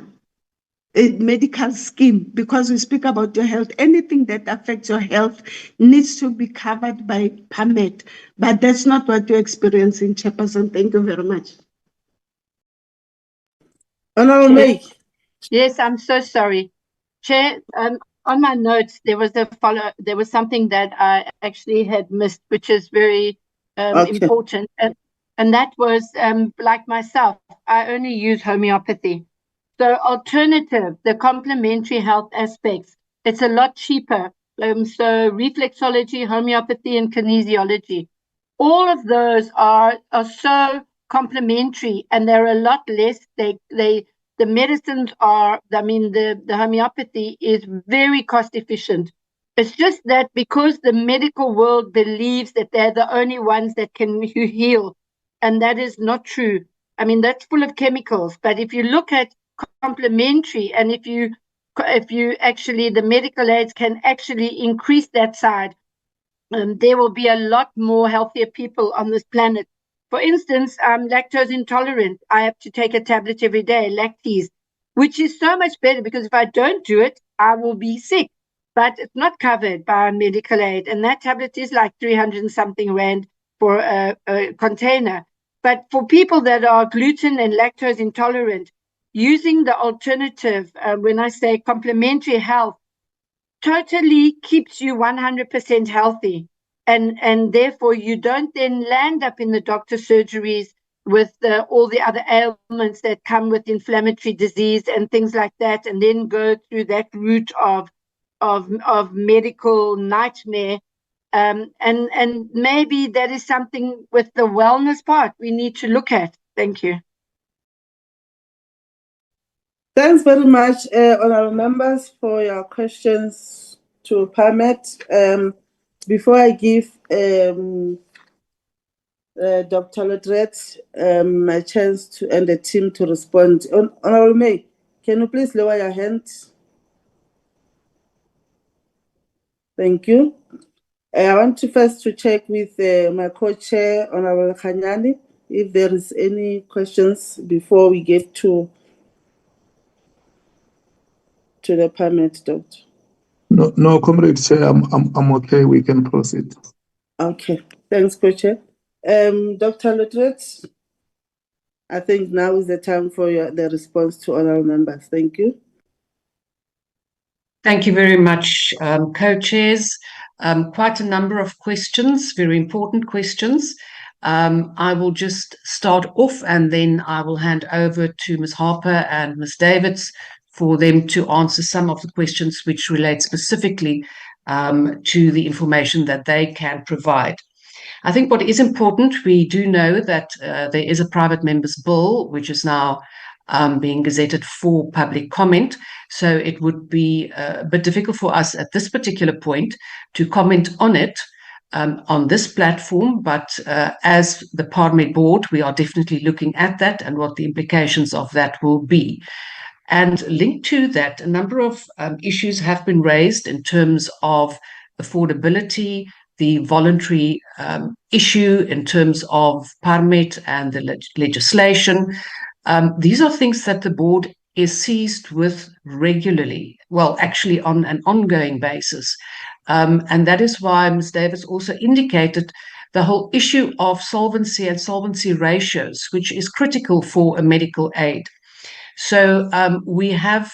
A medical scheme, because we speak about your health. Anything that affects your health needs to be covered by Parmed. But that's not what you're experiencing, Chairperson. Thank you very much. Honorable, yes, I'm so sorry, Chair. On my notes, there was something that I actually had missed, which is very important, and that was like myself, I only use homeopathy. So alternative, the complementary health aspects, it's a lot cheaper. So reflexology, homeopathy, and kinesiology, all of those are so complementary, and they're a lot less. The medicines are, the homeopathy is very cost efficient. It's just that because the medical world believes that they're the only ones that can heal, and that is not true. That's full of chemicals. But if you look at complementary, and if you actually, the medical aids can actually increase that side, there will be a lot more healthier people on this planet. For instance, I'm lactose intolerant. I have to take a tablet every day, lactase, which is so much better, because if I don't do it, I will be sick. But it's not covered by medical aid, and that tablet is like 300 and something rand for a container. But for people that are gluten and lactose intolerant, using the alternative, when I say complementary health, totally keeps you 100% healthy. And therefore you don't then land up in the doctor's surgeries with all the other ailments that come with inflammatory disease and things like that, and then go through that route of medical nightmare. And maybe that is something with the wellness part we need to look at. Thank you. Thanks very much, honourable members, for your questions to Parmed. Before I give Dr. Lodret a chance to and the team to respond, Honourable May, can you please lower your hand? Thank you. I want to first check with my co-chair, Honourable Khanyani, if there is any questions before we get to the Parmed, Doctor. No, Comrade Chair, I'm okay. We can proceed. Okay, thanks, co-chair. Dr. Lodret, I think now is the time for the response to honourable members. Thank you. Thank you very much, co-chairs. Quite a number of questions, very important questions. I will just start off and then I will hand over to Ms. Harper and Ms. Davids for them to answer some of the questions which relate specifically to the information that they can provide. I think what is important, we do know that there is a private member's bill which is now being gazetted for public comment. So it would be a bit difficult for us at this particular point to comment on it on this platform. But as the Parmed board, we are definitely looking at that and what the implications of that will be. And linked to that, a number of issues have been raised in terms of affordability, the voluntary issue in terms of Parmed and the legislation. These are things that the board is seized with regularly, well, actually on an ongoing basis. And that is why Ms. Davis also indicated the whole issue of solvency and solvency ratios, which is critical for a medical aid. So we have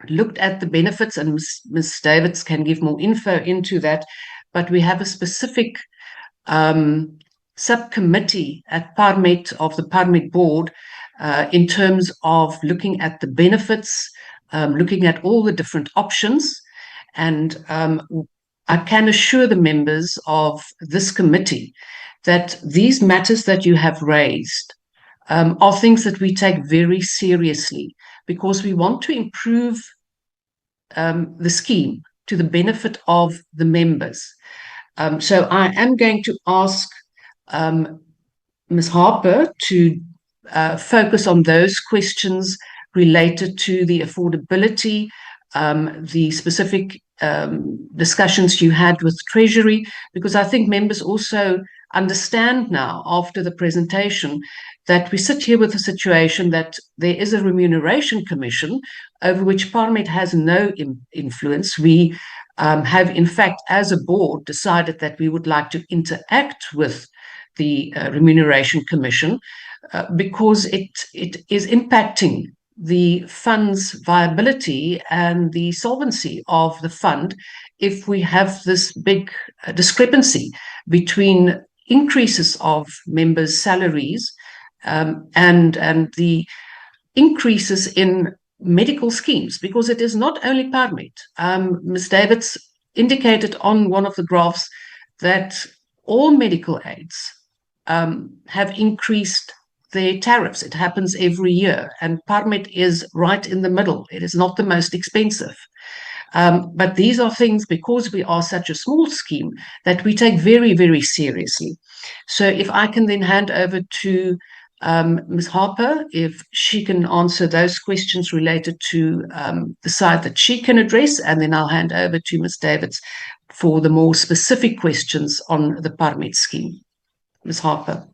looked at the benefits, and Ms. Davids can give more info into that, but we have a specific subcommittee at Parmed of the Parmed board in terms of looking at the benefits, looking at all the different options. And I can assure the members of this committee that these matters that you have raised are things that we take very seriously, because we want to improve the scheme to the benefit of the members. So I am going to ask Ms. Harper to focus on those questions related to the affordability, the specific discussions you had with Treasury, because I think members also understand now after the presentation that we sit here with a situation that there is a remuneration commission over which Parmed has no influence. We have, in fact, as a board, decided that we would like to interact with the remuneration commission because it is impacting the fund's viability and the solvency of the fund if we have this big discrepancy between increases of members' salaries and the increases in medical schemes, because it is not only Parmed. Ms. Davids indicated on one of the graphs that all medical aids have increased their tariffs. It happens every year, and Parmed is right in the middle. It is not the most expensive. But these are things, because we are such a small scheme, that we take very, very seriously. So if I can then hand over to Ms. Harper, if she can answer those questions related to the side that she can address, and then I'll hand over to Ms. Davids for the more specific questions on the Parmed scheme. Ms. Harper.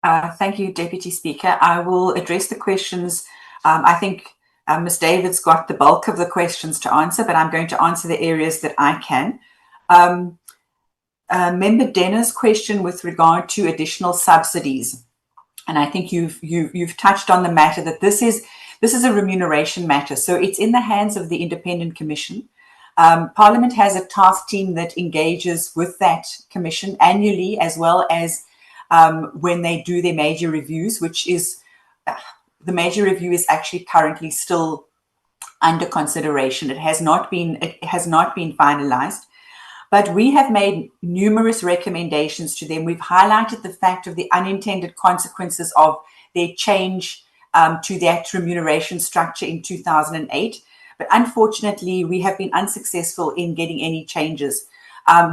Thank you, Deputy Speaker. I will address the questions. I think Ms. Davids got the bulk of the questions to answer, but I'm going to answer the areas that I can. Member Denner's question with regard to additional subsidies, and I think you've touched on the matter that this is a remuneration matter, so it's in the hands of the Independent Commission. Parliament has a task team that engages with that commission annually, as well as when they do their major reviews, which is the major review is actually currently still under consideration. It has not been finalized. But we have made numerous recommendations to them. We've highlighted the fact of the unintended consequences of their change to that remuneration structure in 2008. But unfortunately, we have been unsuccessful in getting any changes.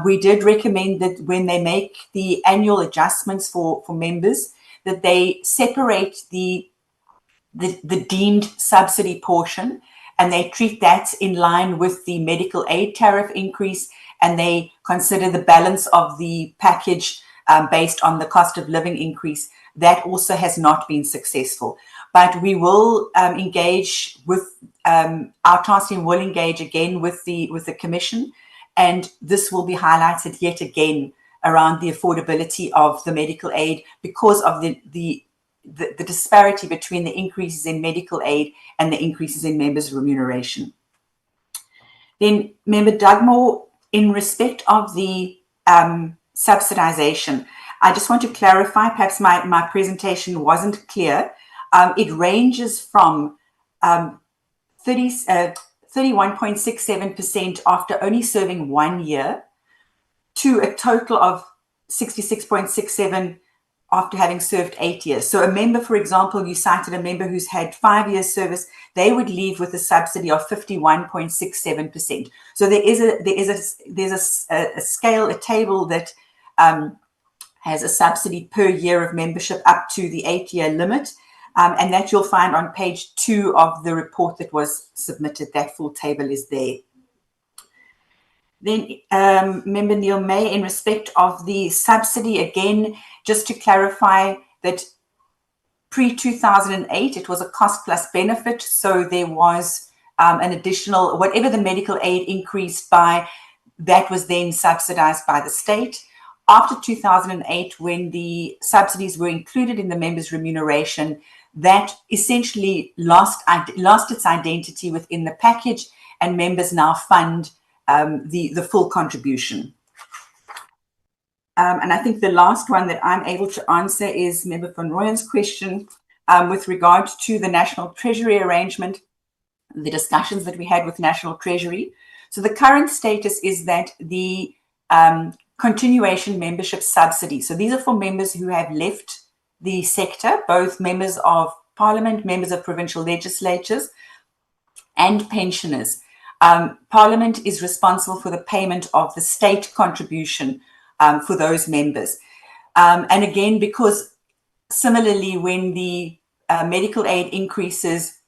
We did recommend that when they make the annual adjustments for members, that they separate the deemed subsidy portion, and they treat that in line with the medical aid tariff increase, and they consider the balance of the package based on the cost of living increase. That also has not been successful. But we will engage with our task team will engage again with the Commission, and this will be highlighted yet again around the affordability of the medical aid because of the disparity between the increases in medical aid and the increases in members' remuneration. Then Member Dugmore, in respect of the subsidization, I just want to clarify, perhaps my presentation wasn't clear. It ranges from 31.67% after only serving 1 year to a total of 66.67% after having served 8 years. So a member, for example, you cited a member who's had 5 years service, they would leave with a subsidy of 51.67%. So there's a scale, a table that has a subsidy per year of membership up to the 8-year limit. And that you'll find on page 2 of the report that was submitted. That full table is there. Then Member Neil May, in respect of the subsidy, again, just to clarify that pre-2008, it was a cost plus benefit. So there was an additional, whatever the medical aid increased by, that was then subsidized by the state. After 2008, when the subsidies were included in the members' remuneration, that essentially lost its identity within the package, and members now fund the full contribution. And I think the last one that I'm able to answer is Member van Rooyen's question with regard to the National Treasury arrangement, the discussions that we had with National Treasury. So the current status is that the continuation membership subsidy, so these are for members who have left the sector, both members of Parliament, members of provincial legislatures, and pensioners. Parliament is responsible for the payment of the state contribution for those members. And again, because similarly, when the medical aid increases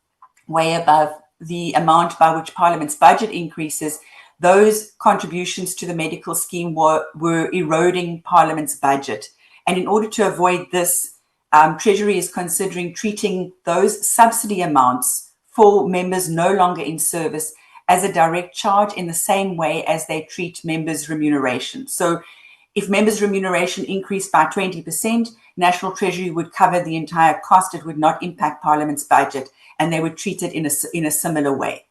way above the amount by which Parliament's budget increases, those contributions to the medical scheme were eroding Parliament's budget. And in order to avoid this, Treasury is considering treating those subsidy amounts for members no longer in service as a direct charge in the same way as they treat members' remuneration. So if members' remuneration increased by 20%, National Treasury would cover the entire cost. It would not impact Parliament's budget, and they would treat it in a similar way.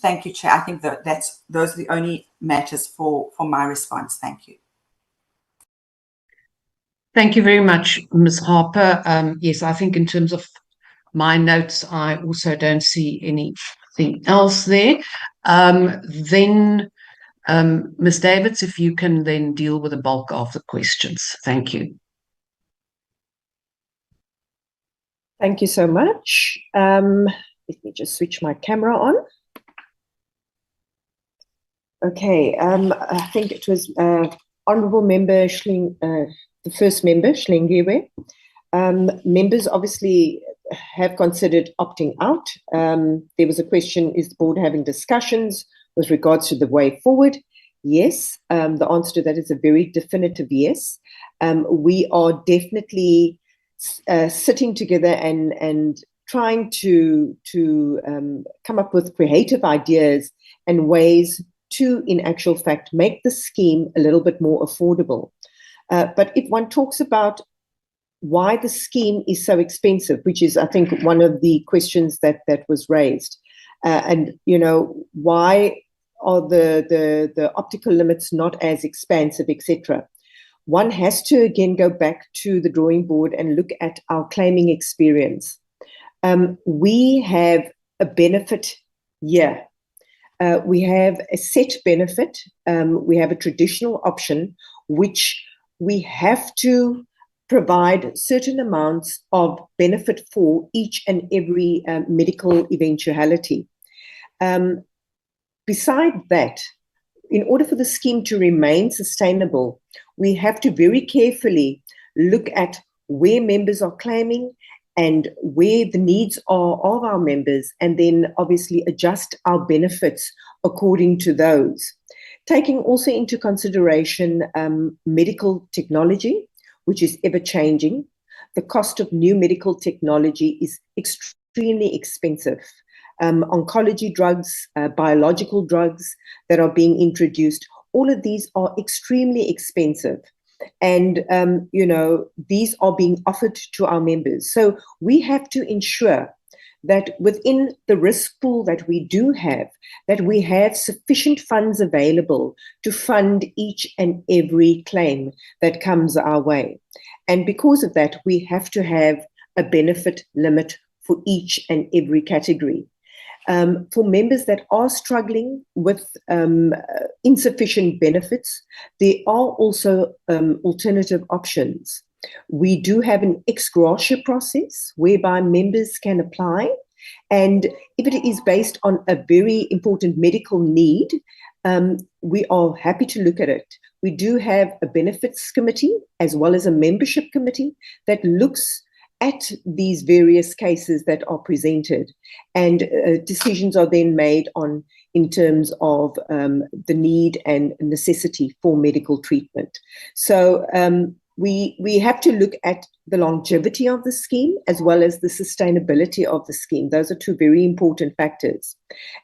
Thank you, Chair. I think those are the only matters for my response. Thank you. Thank you very much, Ms. Harper. Yes, I think in terms of my notes, I also don't see anything else there. Then, Ms. Davids, if you can then deal with the bulk of the questions. Thank you. Thank you so much. Let me just switch my camera on. Okay, I think it was Honourable Member the first member, Shlengiwe. Members obviously have considered opting out. There was a question, is the board having discussions with regards to the way forward? Yes, the answer to that is a very definitive yes. We are definitely sitting together and trying to come up with creative ideas and ways to, in actual fact, make the scheme a little bit more affordable. But if one talks about why the scheme is so expensive, which is, I think, one of the questions that was raised, and why are the optical limits not as expansive, etc. One has to again go back to the drawing board and look at our claiming experience. We have a benefit year. We have a set benefit. We have a traditional option, which we have to provide certain amounts of benefit for each and every medical eventuality. Beside that, in order for the scheme to remain sustainable, we have to very carefully look at where members are claiming and where the needs are of our members, and then obviously adjust our benefits according to those. Taking also into consideration medical technology, which is ever changing. The cost of new medical technology is extremely expensive. Oncology drugs, biological drugs that are being introduced, all of these are extremely expensive. And, these are being offered to our members. So we have to ensure that within the risk pool that we do have, that we have sufficient funds available to fund each and every claim that comes our way. And because of that, we have to have a benefit limit for each and every category. For members that are struggling with insufficient benefits, there are also alternative options. We do have an ex gratia process whereby members can apply, and if it is based on a very important medical need, we are happy to look at it. We do have a benefits committee as well as a membership committee that looks at these various cases that are presented, and decisions are then made in terms of the need and necessity for medical treatment. So we have to look at the longevity of the scheme as well as the sustainability of the scheme. Those are two very important factors.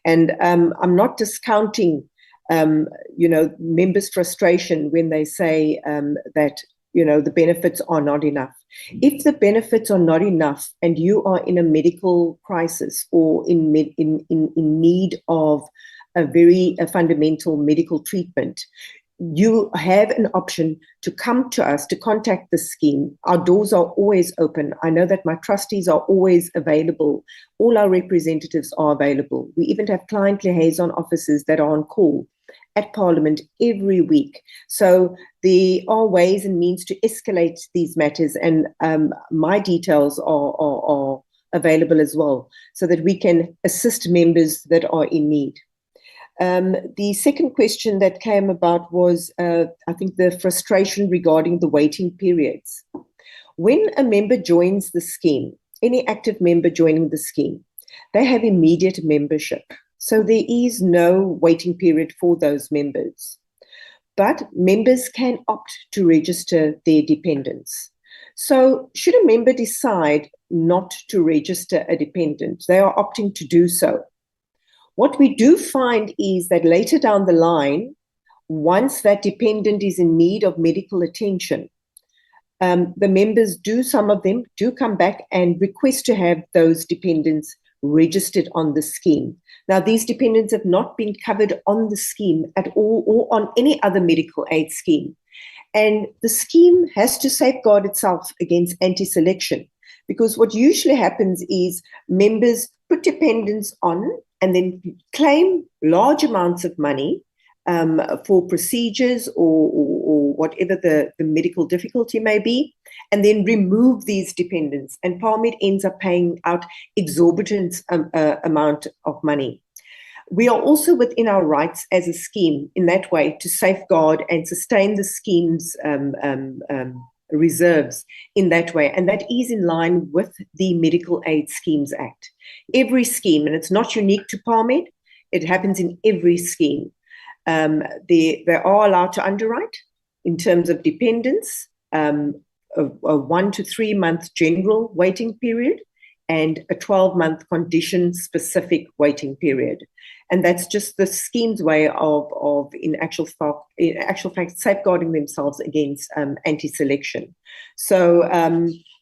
And I'm not discounting members' frustration when they say that the benefits are not enough. If the benefits are not enough and you are in a medical crisis or in need of a very fundamental medical treatment, you have an option to come to us, to contact the scheme. Our doors are always open. I know that my trustees are always available. All our representatives are available. We even have client liaison officers that are on call at Parliament every week. So there are ways and means to escalate these matters, and my details are available as well, so that we can assist members that are in need. The second question that came about was, I think, the frustration regarding the waiting periods. When a member joins the scheme, any active member joining the scheme, they have immediate membership. So there is no waiting period for those members. But members can opt to register their dependents. So should a member decide not to register a dependent, they are opting to do so. What we do find is that later down the line, once that dependent is in need of medical attention, the members some of them do come back and request to have those dependents registered on the scheme. Now, these dependents have not been covered on the scheme at all or on any other medical aid scheme. And the scheme has to safeguard itself against anti-selection, because what usually happens is members put dependents on and then claim large amounts of money for procedures or whatever the medical difficulty may be, and then remove these dependents. And Parmed ends up paying out exorbitant amount of money. We are also within our rights as a scheme in that way to safeguard and sustain the scheme's reserves in that way. And that is in line with the Medical Aid Schemes Act. Every scheme, and it's not unique to Parmed, it happens in every scheme. They are allowed to underwrite in terms of dependence, a 1 to 3 month general waiting period, and a 12-month condition-specific waiting period. And that's just the scheme's way of in actual fact, safeguarding themselves against anti-selection. So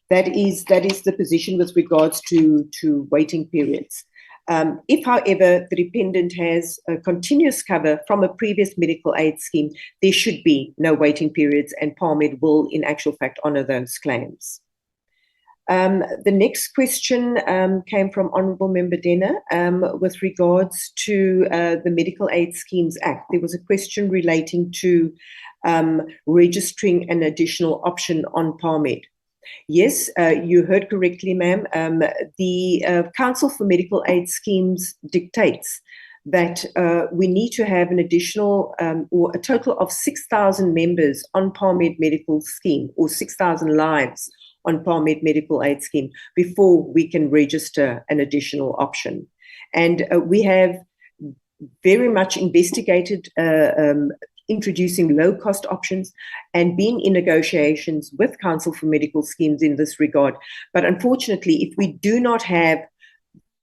that is the position with regards to waiting periods. If, however, the dependent has a continuous cover from a previous medical aid scheme, there should be no waiting periods, and Parmed will, in actual fact, honour those claims. The next question came from Honourable Member Denner with regards to the Medical Aid Schemes Act. There was a question relating to registering an additional option on Parmed. Yes, you heard correctly, ma'am. The Council for Medical Aid Schemes dictates that we need to have an additional or a total of 6,000 members on Parmed Medical Scheme, or 6,000 lives on Parmed Medical Aid Scheme before we can register an additional option. And we have very much investigated introducing low-cost options and been in negotiations with Council for Medical Schemes in this regard. But unfortunately, if we do not have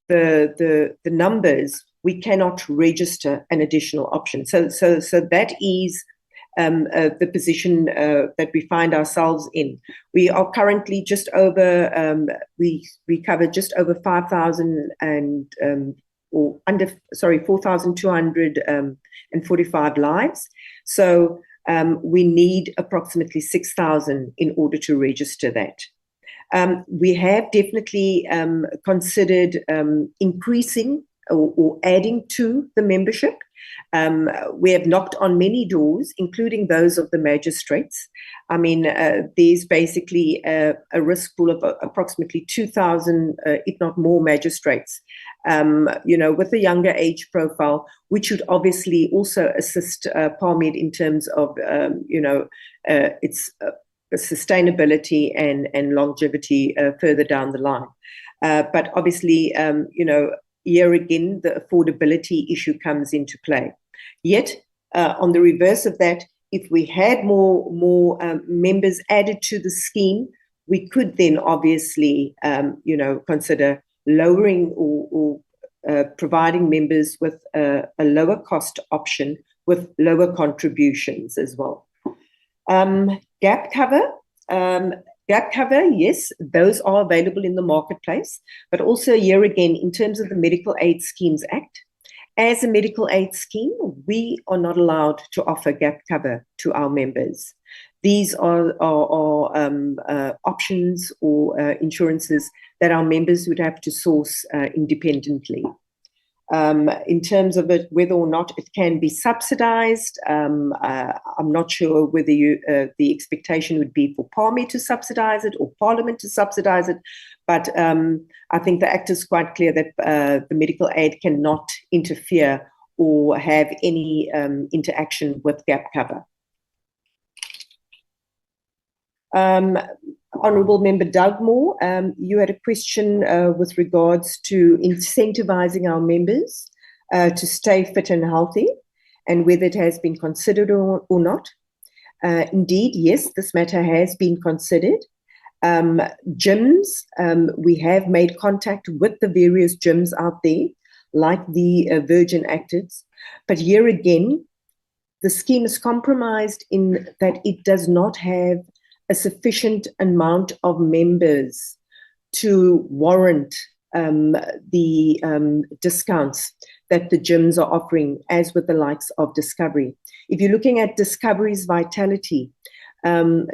the numbers, we cannot register an additional option. So that is the position that we find ourselves in. We are currently just over, we cover just over 5,000 and, or under, sorry, 4,245 lives. So we need approximately 6,000 in order to register that. We have definitely considered increasing or adding to the membership. We have knocked on many doors, including those of the magistrates. I mean, there's basically a risk pool of approximately 2,000, if not more, magistrates, with a younger age profile, which would obviously also assist Parmed in terms of, its sustainability and longevity further down the line. But obviously, here again, the affordability issue comes into play. Yet, on the reverse of that, if we had more members added to the scheme, we could then obviously, consider lowering or providing members with a lower cost option with lower contributions as well. Gap cover. Gap cover, yes, those are available in the marketplace, but also here again, in terms of the Medical Aid Schemes Act, as a medical aid scheme, we are not allowed to offer gap cover to our members. These are options or insurances that our members would have to source independently. In terms of it, whether or not it can be subsidized, I'm not sure whether the expectation would be for Parmed to subsidize it or Parliament to subsidize it, but I think the Act is quite clear that the medical aid cannot interfere or have any interaction with gap cover. Honourable Member Dugmore, you had a question with regards to incentivizing our members to stay fit and healthy, and whether it has been considered or not. Indeed, yes, this matter has been considered. Gyms, we have made contact with the various gyms out there, like the Virgin Actives, but here again, the scheme is compromised in that it does not have a sufficient amount of members to warrant the discounts that the gyms are offering, as with the likes of Discovery. If you're looking at Discovery's vitality,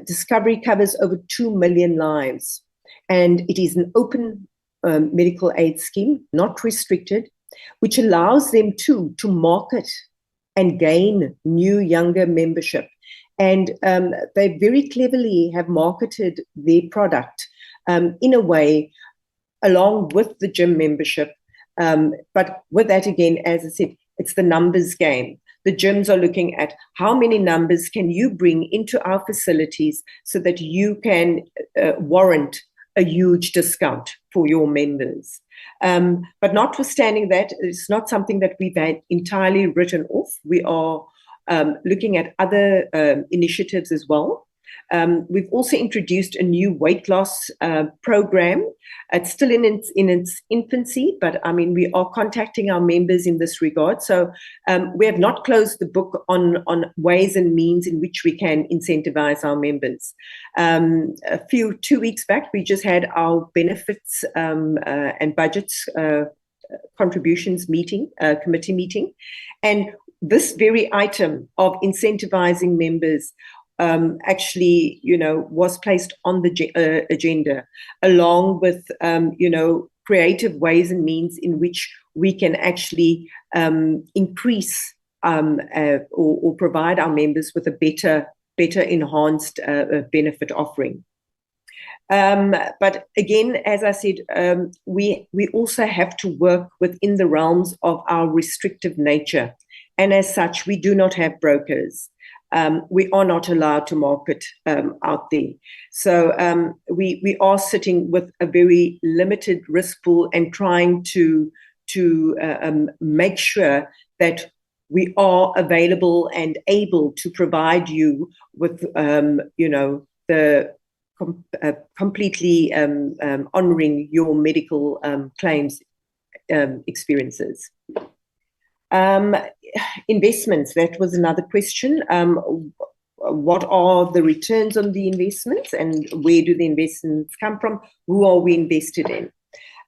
Discovery covers over 2 million lives, and it is an open medical aid scheme, not restricted, which allows them to market and gain new, younger membership. And they very cleverly have marketed their product in a way along with the gym membership. But with that, again, as I said, it's the numbers game. The gyms are looking at how many numbers can you bring into our facilities so that you can warrant a huge discount for your members. But notwithstanding that, it's not something that we've entirely written off. We are looking at other initiatives as well. We've also introduced a new weight loss program. It's still in its infancy, but I mean, we are contacting our members in this regard. So we have not closed the book on ways and means in which we can incentivize our members. 2 weeks back, we just had our benefits and budgets contributions meeting, committee meeting. And this very item of incentivizing members actually, was placed on the agenda, along with, creative ways and means in which we can actually increase or provide our members with a better enhanced benefit offering. But again, as I said, we also have to work within the realms of our restrictive nature. And as such, we do not have brokers. We are not allowed to market out there. So we are sitting with a very limited risk pool and trying to make sure that we are available and able to provide you with, the completely honoring your medical claims experiences. Investments, that was another question. What are the returns on the investments and where do the investments come from? Who are we invested in?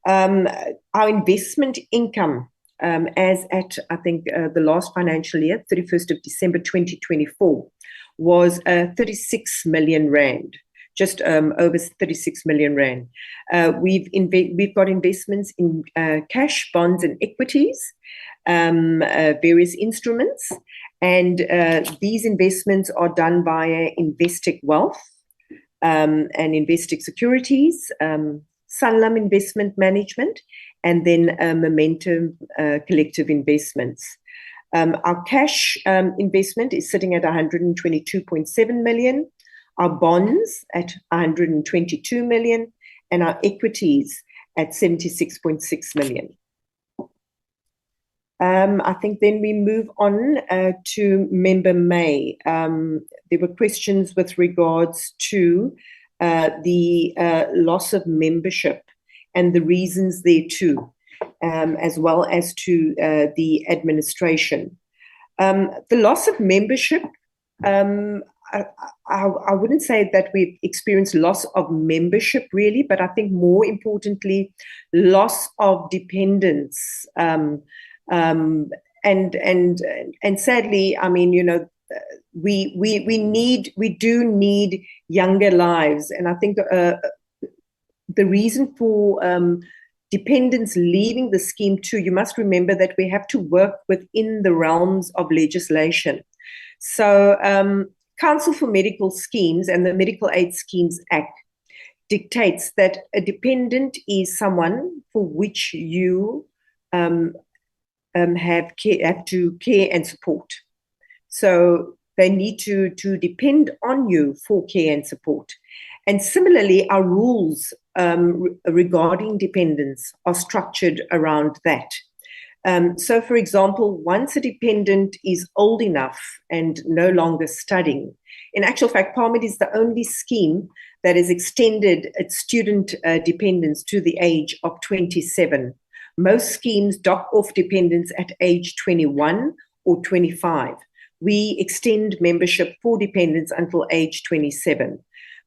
Our investment income, as at, I think, the last financial year, 31st of December 2024, was 36 million rand. Just over 36 million rand. We've got investments in cash, bonds, and equities, various instruments, and these investments are done via Investec Wealth and Investec Securities, Sanlam Investment Management, and then Momentum Collective Investments. Our cash investment is sitting at 122.7 million. Our bonds at 122 million, and our equities at 76.6 million. I think then we move on to Member May. There were questions with regards to the loss of membership and the reasons thereto, as well as to the administration. The loss of membership, I wouldn't say that we've experienced loss of membership really, but I think more importantly, loss of dependence. And sadly, I mean, we do need younger lives, and I think the reason for dependents leaving the scheme too, you must remember that we have to work within the realms of legislation. So. Council for Medical Schemes and the Medical Aid Schemes Act dictates that a dependent is someone for which you have to care and support. So they need to depend on you for care and support. And similarly, our rules regarding dependents are structured around that. So, for example, once a dependent is old enough and no longer studying, in actual fact, Parmed is the only scheme that has extended its student dependents to the age of 27. Most schemes dock off dependents at age 21 or 25. We extend membership for dependents until age 27.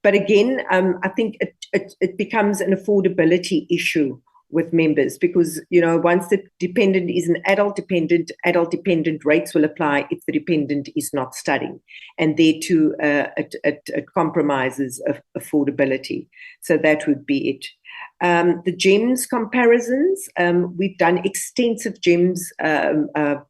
But again, I think it becomes an affordability issue with members, because once the dependent is an adult dependent rates will apply if the dependent is not studying, and there too it compromises affordability. So that would be it. The GEMS comparisons, we've done extensive GEMS,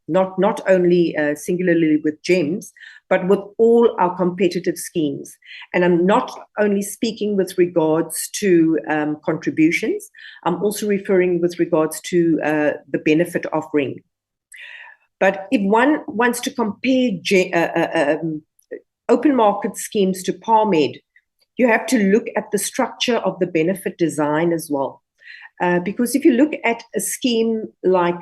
not only singularly with GEMS, but with all our competitive schemes. And I'm not only speaking with regards to contributions, I'm also referring with regards to the benefit offering. But if one wants to compare open market schemes to Parmed, you have to look at the structure of the benefit design as well. Because if you look at a scheme like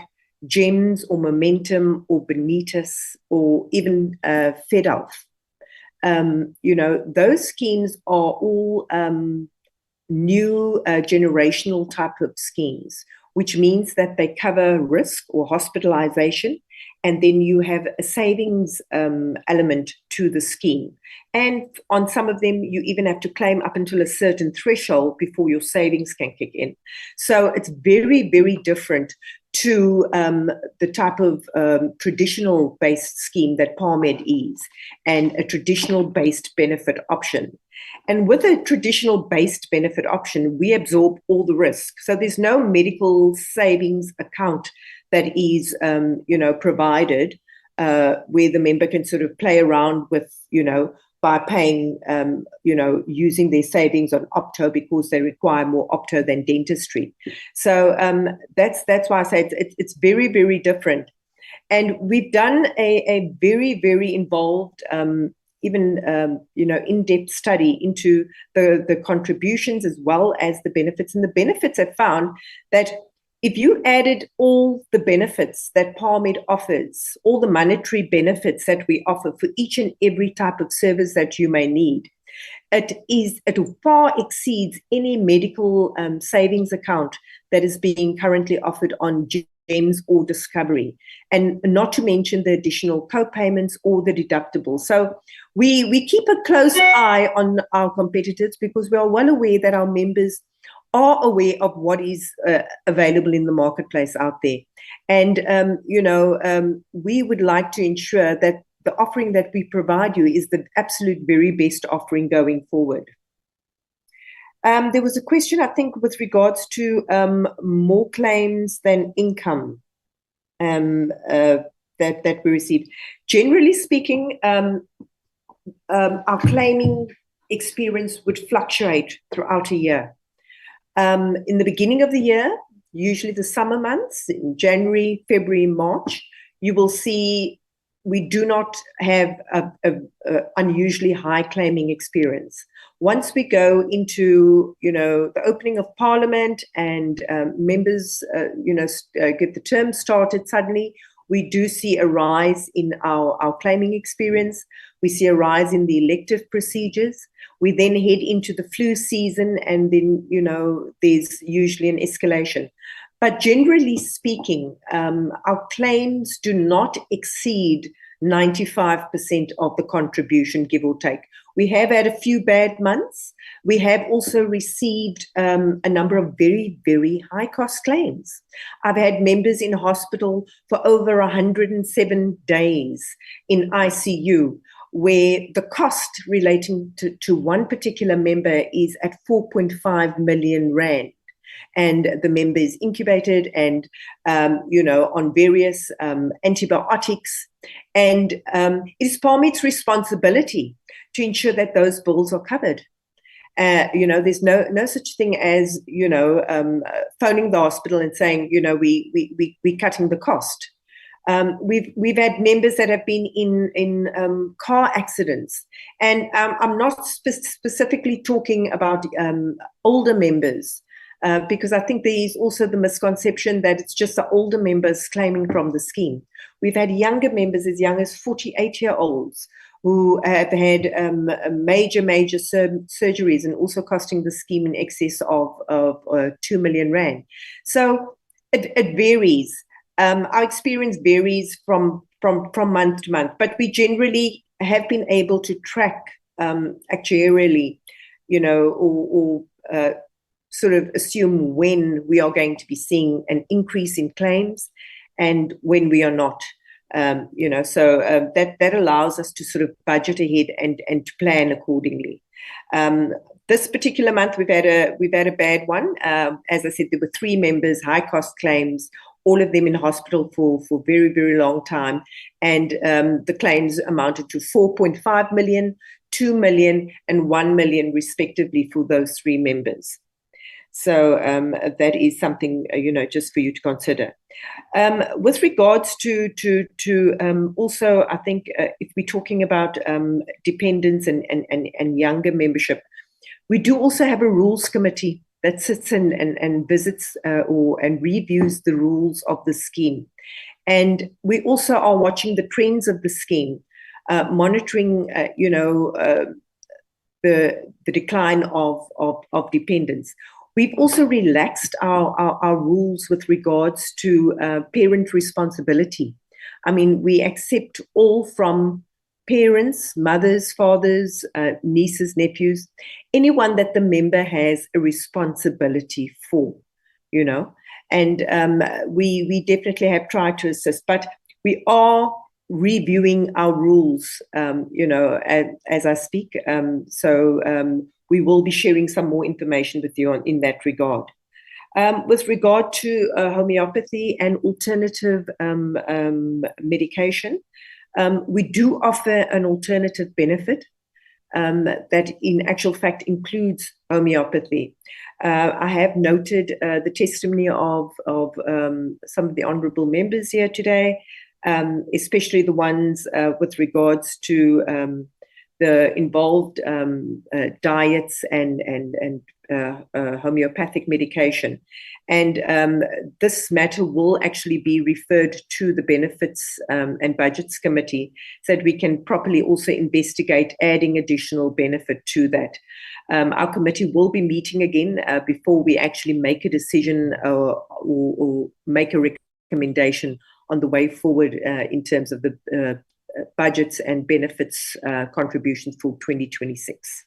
GEMS or Momentum or Bonitas or even FedHealth, those schemes are all new generational type of schemes, which means that they cover risk or hospitalization, and then you have a savings element to the scheme. And on some of them, you even have to claim up until a certain threshold before your savings can kick in. So it's very, very different to the type of traditional based scheme that Parmed is, and a traditional based benefit option. And with a traditional based benefit option, we absorb all the risk. So there's no medical savings account that is, provided where the member can sort of play around with, by paying, using their savings on opto because they require more opto than dentistry. So that's why I say it's very, very different. And we've done a very, very involved, in-depth study into the contributions as well as the benefits. And the benefits have found that if you added all the benefits that Parmed offers, all the monetary benefits that we offer for each and every type of service that you may need, it far exceeds any medical savings account that is being currently offered on GEMS or Discovery, and not to mention the additional co-payments or the deductibles. So we keep a close eye on our competitors because we are well aware that our members are aware of what is available in the marketplace out there. And, we would like to ensure that the offering that we provide you is the absolute very best offering going forward. There was a question, I think, with regards to more claims than income that we received. Generally speaking, our claiming experience would fluctuate throughout a year. In the beginning of the year, usually the summer months, in January, February, March, you will see we do not have a unusually high claiming experience. Once we go into, the opening of Parliament and members, get the term started suddenly, we do see a rise in our claiming experience. We see a rise in the elective procedures. We then head into the flu season, and then, there's usually an escalation. But generally speaking, our claims do not exceed 95% of the contribution, give or take. We have had a few bad months. We have also received a number of very, very high cost claims. I've had members in hospital for over 107 days in ICU, where the cost relating to one particular member is at 4.5 million rand. And the member is incubated and, on various antibiotics. And it is Parmed's responsibility to ensure that those bills are covered. There's no such thing as, phoning the hospital and saying, we're cutting the cost. We've had members that have been in car accidents, and I'm not specifically talking about older members, because I think there is also the misconception that it's just the older members claiming from the scheme. We've had younger members as young as 48-year-olds who have had major surgeries and also costing the scheme in excess of 2 million rand. So it varies. Our experience varies from month to month, but we generally have been able to track actuarially, or sort of assume when we are going to be seeing an increase in claims and when we are not. So that allows us to sort of budget ahead and to plan accordingly. This particular month we've had a bad one. As I said, there were 3 members, high cost claims, all of them in hospital for very, very long time. And the claims amounted to 4.5 million, 2 million, and 1 million respectively for those 3 members. So that is something, just for you to consider. With regards to also, I think if we're talking about dependents and younger membership, we do also have a rules committee that sits and visits and reviews the rules of the scheme. And we also are watching the trends of the scheme, monitoring, the decline of dependents. We've also relaxed our rules with regards to parent responsibility. I mean, we accept all from parents, mothers, fathers, nieces, nephews, anyone that the member has a responsibility for, and we definitely have tried to assist, but we are reviewing our rules, as I speak. So we will be sharing some more information with you in that regard. With regard to homeopathy and alternative medication, we do offer an alternative benefit that in actual fact includes homeopathy. I have noted the testimony of some of the honourable members here today, especially the ones with regards to the involved diets and homeopathic medication. And this matter will actually be referred to the Benefits and Budgets Committee so that we can properly also investigate adding additional benefit to that. Our committee will be meeting again before we actually make a decision or make a recommendation on the way forward in terms of the budgets and benefits contributions for 2026.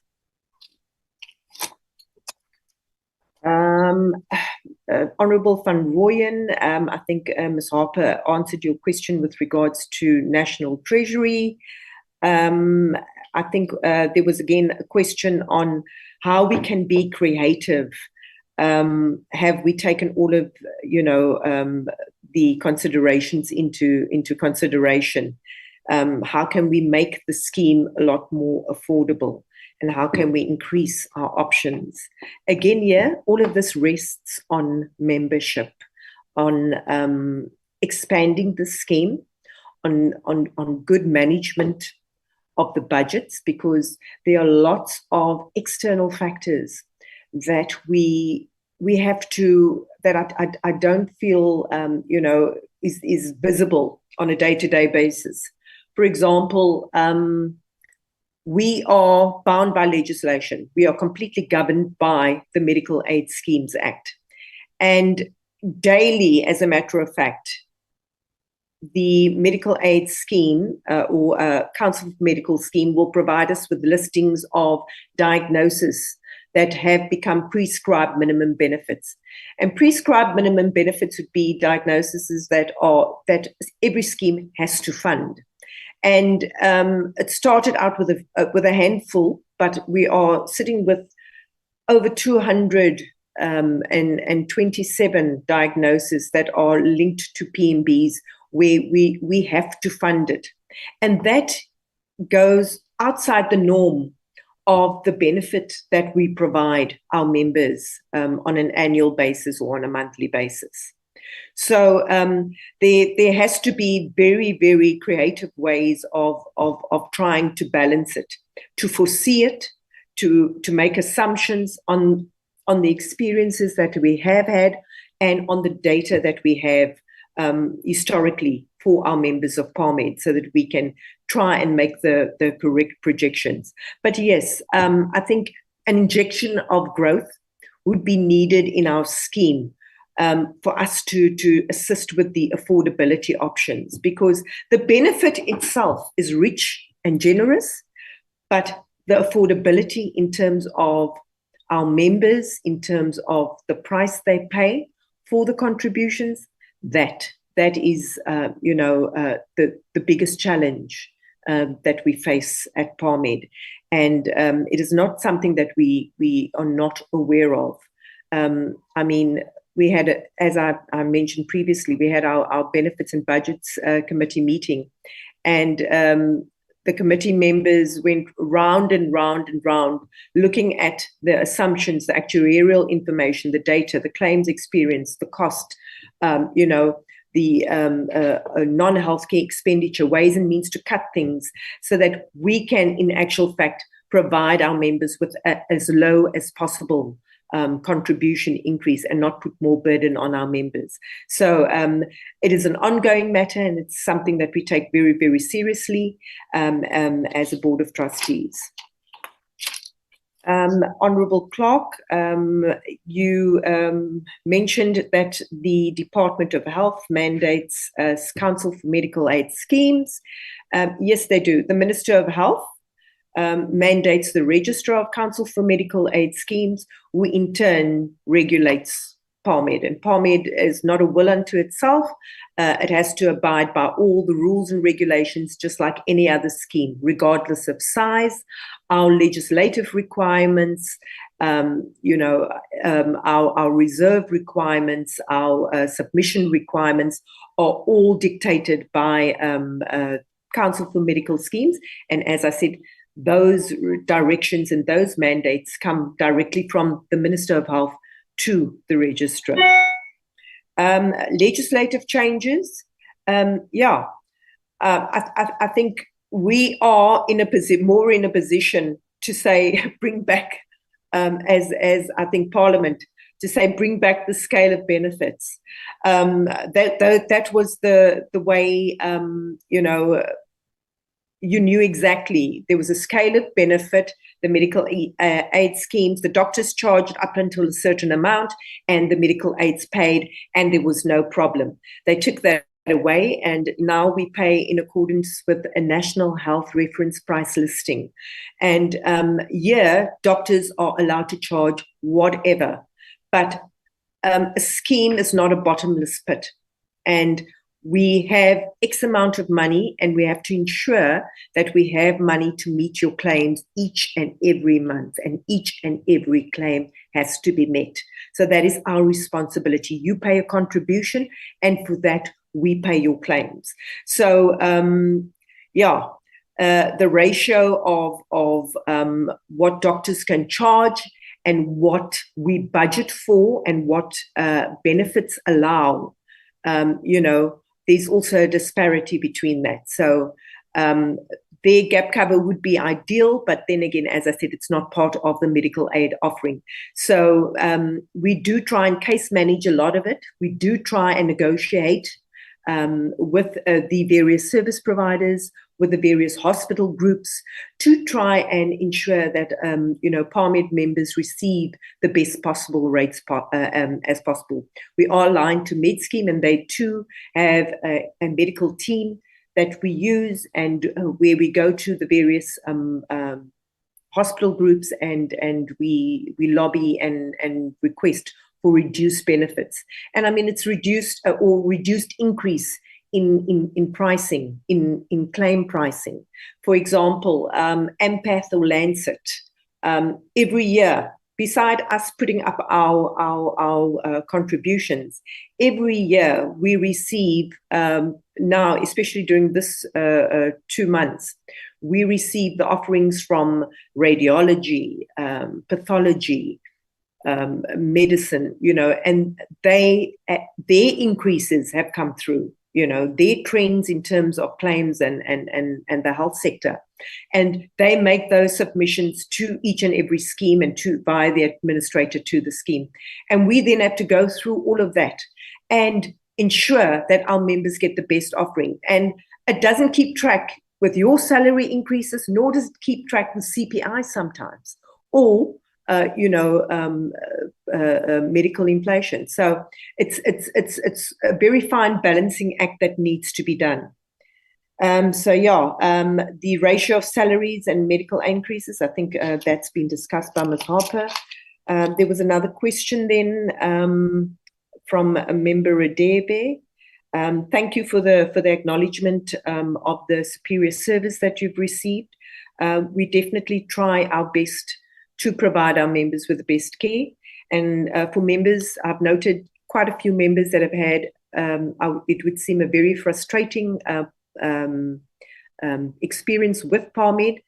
Honourable Van Rooyen, I think Ms. Harper answered your question with regards to National Treasury. I think there was again a question on how we can be creative. Have we taken all of the considerations into consideration? How can we make the scheme a lot more affordable? And how can we increase our options? Again, all of this rests on membership, on expanding the scheme, on good management of the budgets, because there are lots of external factors that we have to, that I don't feel, is visible on a day-to-day basis. For example, we are bound by legislation. We are completely governed by the Medical Aid Schemes Act. And daily, as a matter of fact, the Medical Aid Scheme or Council for Medical Scheme will provide us with listings of diagnoses that have become prescribed minimum benefits. And prescribed minimum benefits would be diagnoses that every scheme has to fund. And it started out with a handful, but we are sitting with over 227 diagnoses that are linked to PMBs where we have to fund it. And that goes outside the norm of the benefit that we provide our members on an annual basis or on a monthly basis. So there has to be very, very creative ways of trying to balance it, to foresee it, to make assumptions on the experiences that we have had and on the data that we have historically for our members of Parmed, so that we can try and make the correct projections. But yes, I think an injection of growth would be needed in our scheme for us to assist with the affordability options, because the benefit itself is rich and generous, but the affordability in terms of our members, in terms of the price they pay for the contributions, that is, the biggest challenge that we face at Parmed. And it is not something that we are not aware of. I mean, we had, as I mentioned previously, we had our Benefits and Budgets Committee meeting, and the committee members went round and round and round, looking at the assumptions, the actuarial information, the data, the claims experience, the cost, the non-healthcare expenditure, ways and means to cut things, so that we can, in actual fact, provide our members with as low as possible contribution increase and not put more burden on our members. So it is an ongoing matter, and it's something that we take very, very seriously as a Board of Trustees. Honourable Clerk, you mentioned that the Department of Health mandates Council for Medical Aid Schemes. Yes, they do. The Minister of Health mandates the Registrar of Council for Medical Aid Schemes, who in turn regulates Parmed. And Parmed is not a will unto itself. It has to abide by all the rules and regulations, just like any other scheme, regardless of size. Our legislative requirements, our reserve requirements, our submission requirements are all dictated by Council for Medical Schemes. And as I said, those directions and those mandates come directly from the Minister of Health to the Registrar. Legislative changes, I think we are more in a position to say bring back, as I think Parliament, to say bring back the scale of benefits. That was the way, you knew exactly there was a scale of benefit, the medical aid schemes, the doctors charged up until a certain amount and the medical aids paid, and there was no problem. They took that away, and now we pay in accordance with a national health reference price listing. And doctors are allowed to charge whatever, but a scheme is not a bottomless pit. And we have X amount of money, and we have to ensure that we have money to meet your claims each and every month, and each and every claim has to be met. So that is our responsibility. You pay a contribution, and for that, we pay your claims. So, the ratio of what doctors can charge and what we budget for and what benefits allow, there's also a disparity between that. So their gap cover would be ideal, but then again, as I said, it's not part of the medical aid offering. So we do try and case manage a lot of it. We do try and negotiate with the various service providers, with the various hospital groups, to try and ensure that Parmed members receive the best possible rates as possible. We are aligned to MedScheme, and they too have a medical team that we use, and where we go to the various hospital groups and we lobby and request for reduced benefits. And I mean, it's reduced increase in pricing, in claim pricing. For example, Empath or Lancet, every year, beside us putting up our contributions, every year we receive, now, especially during this 2 months, we receive the offerings from radiology, pathology, medicine, and their increases have come through, their trends in terms of claims and the health sector. And they make those submissions to each and every scheme and via the administrator to the scheme. And we then have to go through all of that and ensure that our members get the best offering. And it doesn't keep track with your salary increases, nor does it keep track with CPI sometimes, or medical inflation. So it's a very fine balancing act that needs to be done. The ratio of salaries and medical increases, I think that's been discussed by Ms. Harper. There was another question then from a member Radebe. Thank you for the acknowledgement of the superior service that you've received. We definitely try our best to provide our members with the best care. And for members, I've noted quite a few members that have had, it would seem, a very frustrating experience with Parmed.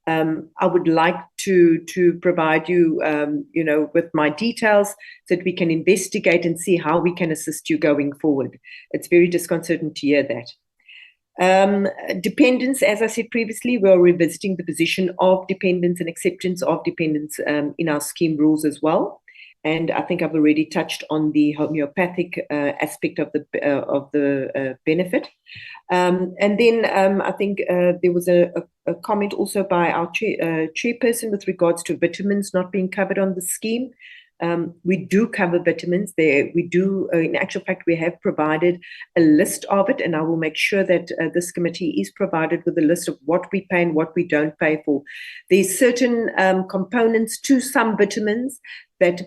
I would like to provide you, with my details so that we can investigate and see how we can assist you going forward. It's very disconcerting to hear that. Dependents, as I said previously, we are revisiting the position of dependents and acceptance of dependents in our scheme rules as well. And I think I've already touched on the homeopathic aspect of the benefit. And then I think there was a comment also by our chairperson with regards to vitamins not being covered on the scheme. We do cover vitamins there. We do, in actual fact, we have provided a list of it, and I will make sure that this committee is provided with a list of what we pay and what we don't pay for. There's certain components to some vitamins that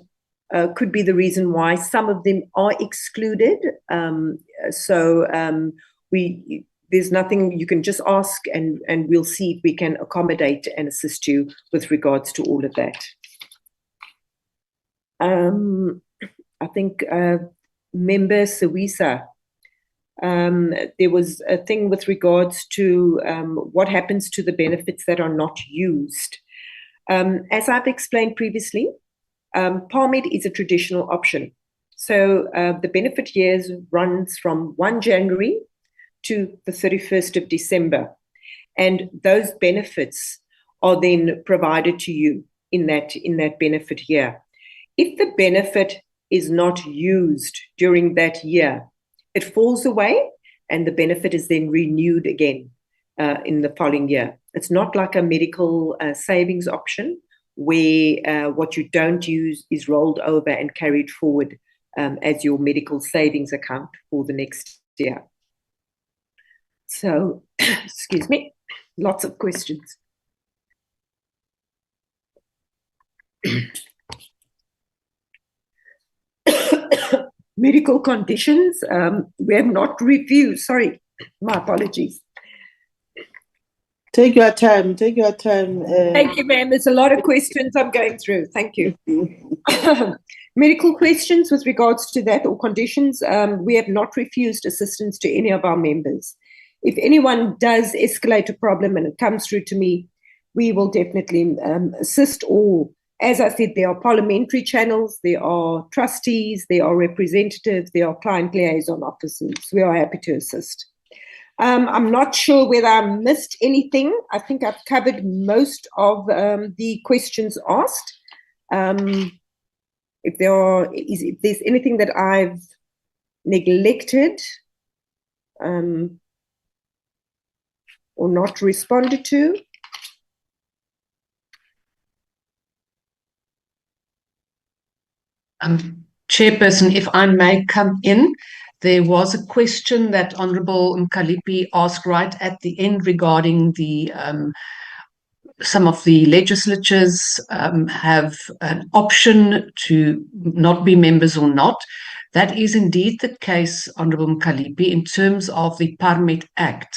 could be the reason why some of them are excluded. There's nothing, you can just ask and we'll see if we can accommodate and assist you with regards to all of that. I think Member Sawisa, there was a thing with regards to what happens to the benefits that are not used. As I've explained previously, Parmed is a traditional option. So the benefit years runs from 1 January to the 31st of December. And those benefits are then provided to you in that benefit year. If the benefit is not used during that year, it falls away and the benefit is then renewed again in the following year. It's not like a medical savings option where what you don't use is rolled over and carried forward as your medical savings account for the next year. So, excuse me, lots of questions. Medical conditions, we have not reviewed. Sorry, my apologies. Take your time. Take your time. Thank you, ma'am. There's a lot of questions I'm going through. Thank you. Medical questions with regards to that or conditions, we have not refused assistance to any of our members. If anyone does escalate a problem and it comes through to me, we will definitely assist. Or, as I said, there are parliamentary channels, there are trustees, there are representatives, there are client liaison officers. We are happy to assist. I'm not sure whether I missed anything. I think I've covered most of the questions asked. If there's anything that I've neglected or not responded to. Chairperson, if I may come in, there was a question that Honourable Mkalipi asked right at the end regarding the some of the legislatures have an option to not be members or not. That is indeed the case, Honourable Mkalipi, in terms of the Parmed Act.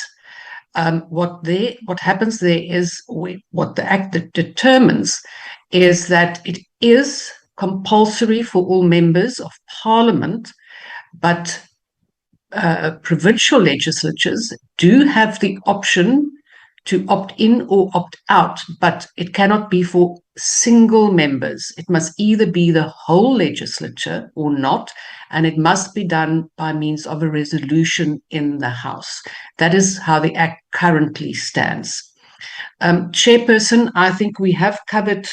What happens there is what the Act determines is that it is compulsory for all members of Parliament, but provincial legislatures do have the option to opt in or opt out, but it cannot be for single members. It must either be the whole legislature or not, and it must be done by means of a resolution in the House. That is how the Act currently stands. Chairperson, I think we have covered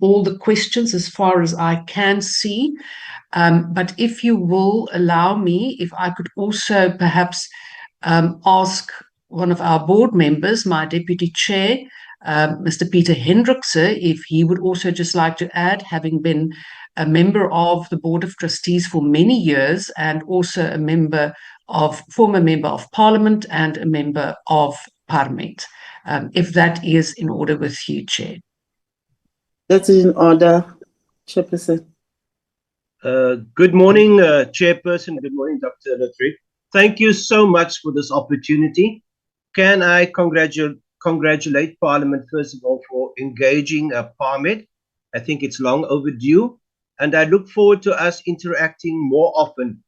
all the questions as far as I can see. But if you will allow me, if I could also perhaps ask one of our board members, my deputy chair, Mr. Peter Hendrickse, if he would also just like to add, having been a member of the Board of Trustees for many years and also a former member of Parliament and a member of Parmed, if that is in order with you, Chair. That is in order, Chairperson. Good morning, Chairperson. Good morning, Dr. Latry. Thank you so much for this opportunity. Can I congratulate Parliament, first of all, for engaging Parmed. I think it's long overdue, and I look forward to us interacting more often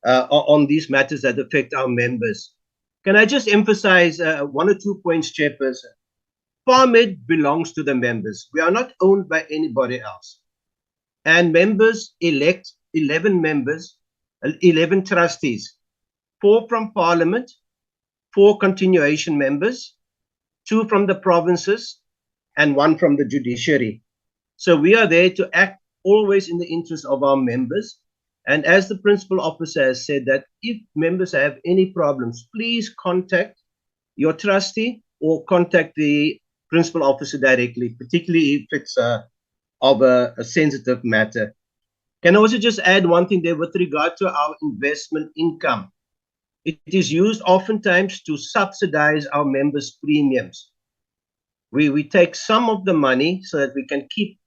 on these matters that affect our members. Can I just emphasize one or two points, Chairperson? Parmed belongs to the members. We are not owned by anybody else. And members elect 11 members, 11 trustees, 4 from Parliament, 4 continuation members, 2 from the provinces, and 1 from the judiciary. So we are there to act always in the interest of our members. And as the principal officer has said, that if members have any problems, please contact your trustee or contact the principal officer directly, particularly if it's of a sensitive matter. Can I also just add one thing there with regard to our investment income? It is used oftentimes to subsidize our members' premiums. We take some of the money so that we can keep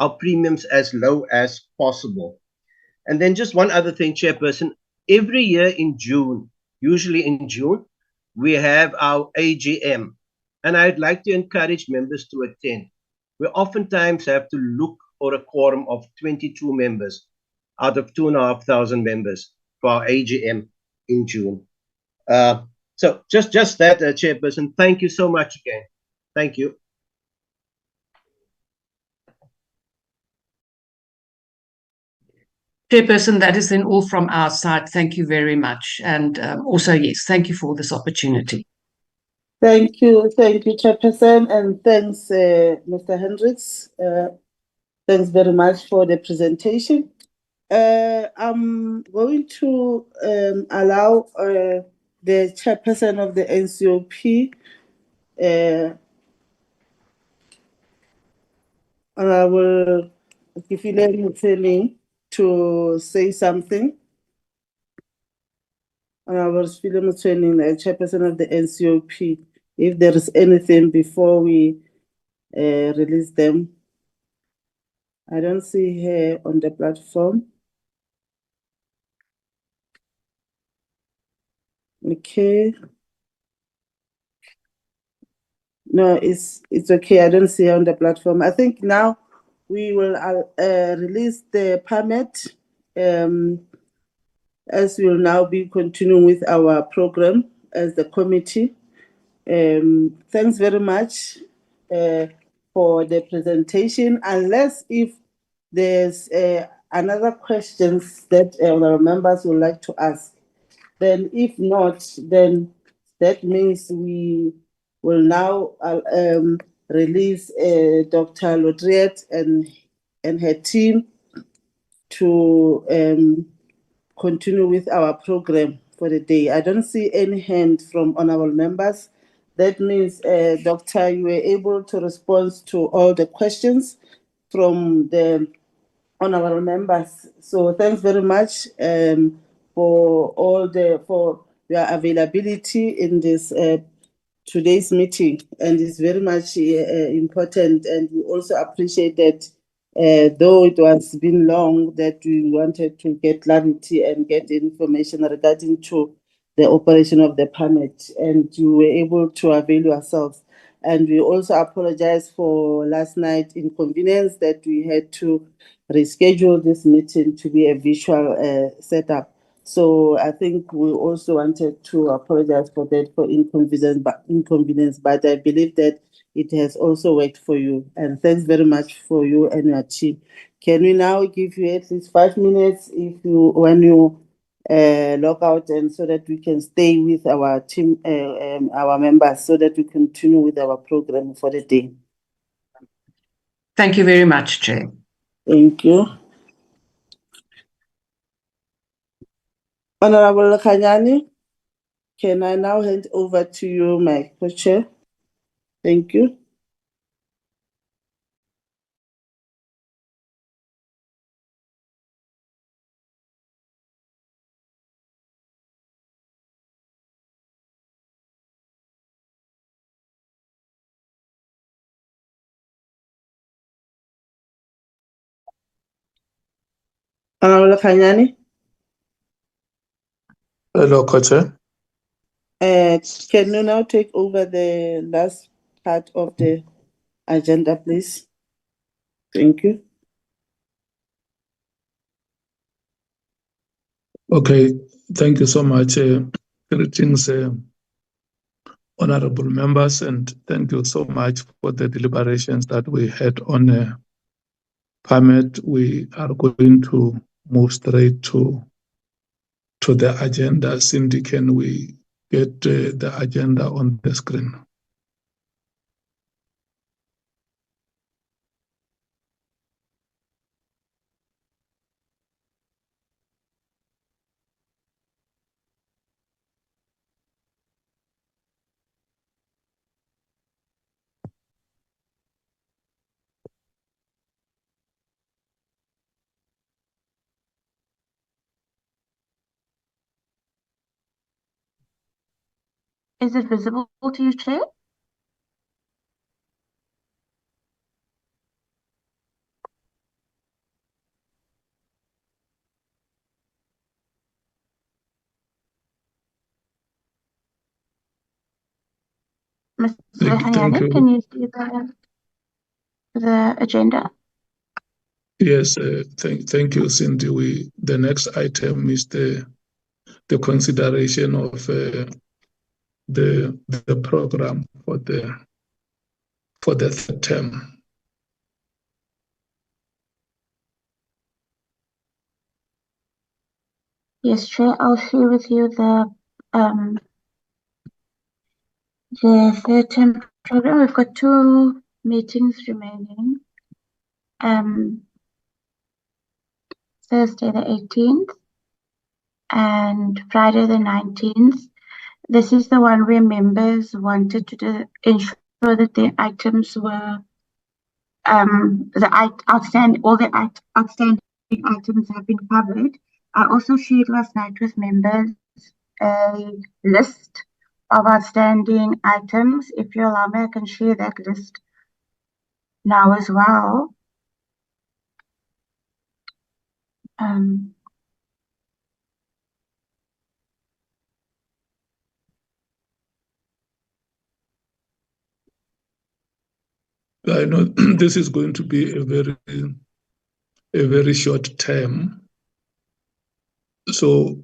our premiums as low as possible. And then just one other thing, Chairperson, every year in June, usually in June, we have our AGM. And I'd like to encourage members to attend. We oftentimes have to look for a quorum of 22 members out of 2,500 members for our AGM in June. So just that, Chairperson. Thank you so much again. Thank you. Chairperson, that is then all from our side. Thank you very much. And also, yes, thank you for this opportunity. Thank you, Chairperson, and thanks, Mr. Hendricks. Thanks very much for the presentation. I'm going to allow the Chairperson of the NCOP, Honorable Kifile Mutseling, to say something. Honorable Kifile Mutseling, the Chairperson of the NCOP, if there is anything before we release them. I don't see her on the platform. Okay. No, it's okay. I don't see her on the platform. I think now we will release the permit, as we will now be continuing with our program as the committee. Thanks very much for the presentation. Unless if there's another questions that our members would like to ask, then if not, then that means we will now release Dr. Lodriette and her team to continue with our program for the day. I don't see any hand from honorable members. That means, Doctor, you were able to respond to all the questions from the honorable members. So thanks very much for your availability in this today's meeting, and it's very much important. And we also appreciate that, though it was been long, that we wanted to get clarity and get information regarding to the operation of the permit, and you were able to avail yourselves. And we also apologize for last night inconvenience that we had to reschedule this meeting to be a visual setup. So I think we also wanted to apologize for that, for inconvenience, but I believe that it has also worked for you. And thanks very much for you and your team. Can we now give you at least 5 minutes when you log out, and so that we can stay with our team, our members, so that we continue with our program for the day. Thank you very much, Chair. Thank you. Honorable Kanyani, can I now hand over to you, my co-chair? Thank you. Honorable Kanyani. Hello, co-chair. Can you now take over the last part of the agenda, please? Thank you. Okay, thank you so much. Greetings, honorable members, and thank you so much for the deliberations that we had on Parmed. We are going to move straight to the agenda. Cindy, can we get the agenda on the screen? Is it visible to you, Chair? Mr. Thank Hanyane, you. can you see the agenda? Yes, thank you, Cindy. The next item is the consideration of the program for the third term. Yes, Chair, I'll share with you the third term program. We've got 2 meetings remaining. Thursday the 18th and Friday the 19th. This is the one where members wanted to ensure that their items were all the outstanding items have been covered. I also shared last night with members a list of outstanding items. If you allow me, I can share that list now as well. I know this is going to be a very short term. So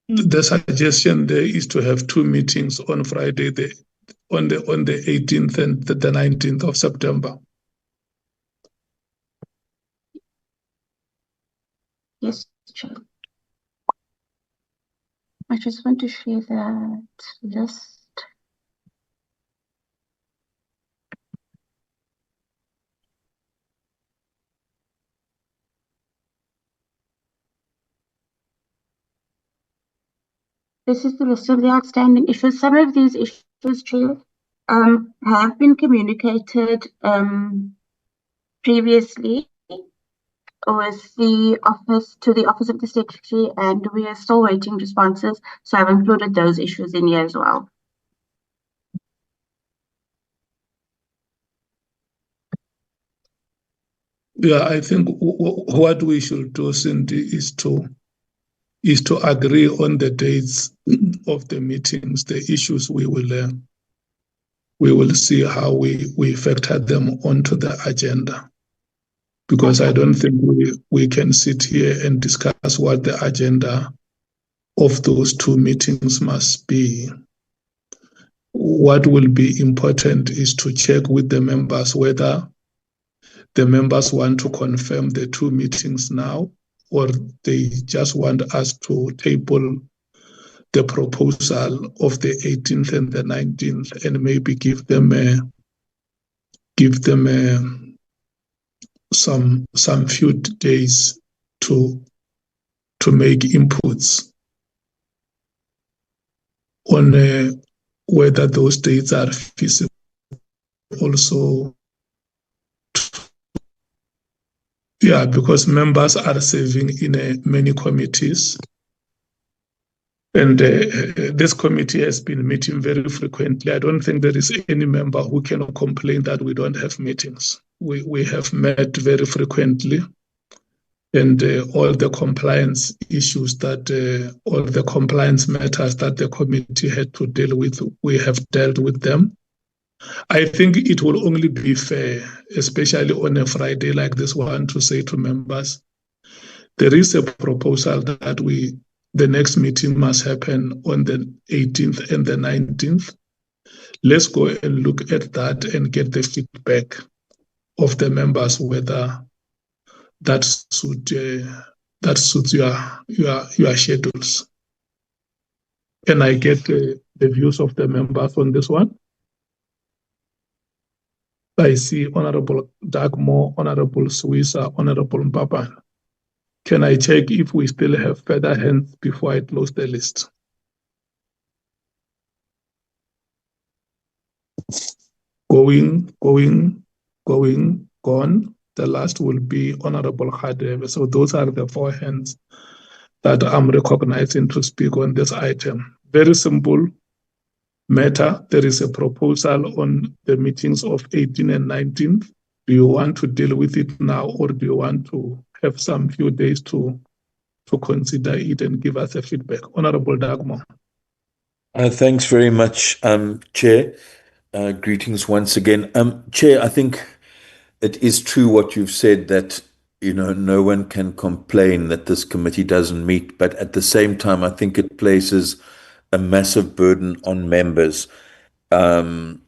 the suggestion there is to have 2 meetings on Friday, on the 18th and the 19th of September. Yes, Chair. I just want to share that list. This is the list of the outstanding issues. Some of these issues, Chair, have been communicated previously with the office of the Secretary, and we are still waiting responses. So I've included those issues in here as well. Yeah, I think what we should do, Cindy, is to agree on the dates of the meetings, the issues we will see how we factor them onto the agenda. Because I don't think we can sit here and discuss what the agenda of those 2 meetings must be. What will be important is to check with the members whether the members want to confirm the 2 meetings now, or they just want us to table the proposal of the 18th and the 19th and maybe give them some few days to make inputs on whether those dates are feasible. Also, yeah, because members are serving in many committees, and this committee has been meeting very frequently. I don't think there is any member who can complain that we don't have meetings. We have met very frequently, and all the compliance issues all the compliance matters that the committee had to deal with, we have dealt with them. I think it will only be fair, especially on a Friday like this one, to say to members, there is a proposal that we the next meeting must happen on the 18th and the 19th. Let's go and look at that and get the feedback of the members whether that suits your schedules. Can I get the views of the members on this one? I see Honorable Dagmo, Honorable Suisa, Honorable Mbaba. Can I check if we still have further hands before I close the list? Going, gone. The last will be Honorable Khadebe. So those are the 4 hands that I'm recognizing to speak on this item. Very simple matter. There is a proposal on the meetings of 18 and 19. Do you want to deal with it now, or do you want to have some few days to consider it and give us a feedback? Honorable Dagmo. Thanks very much, Chair. Greetings once again. Chair, I think it is true what you've said, that no one can complain that this committee doesn't meet, but at the same time, I think it places a massive burden on members. And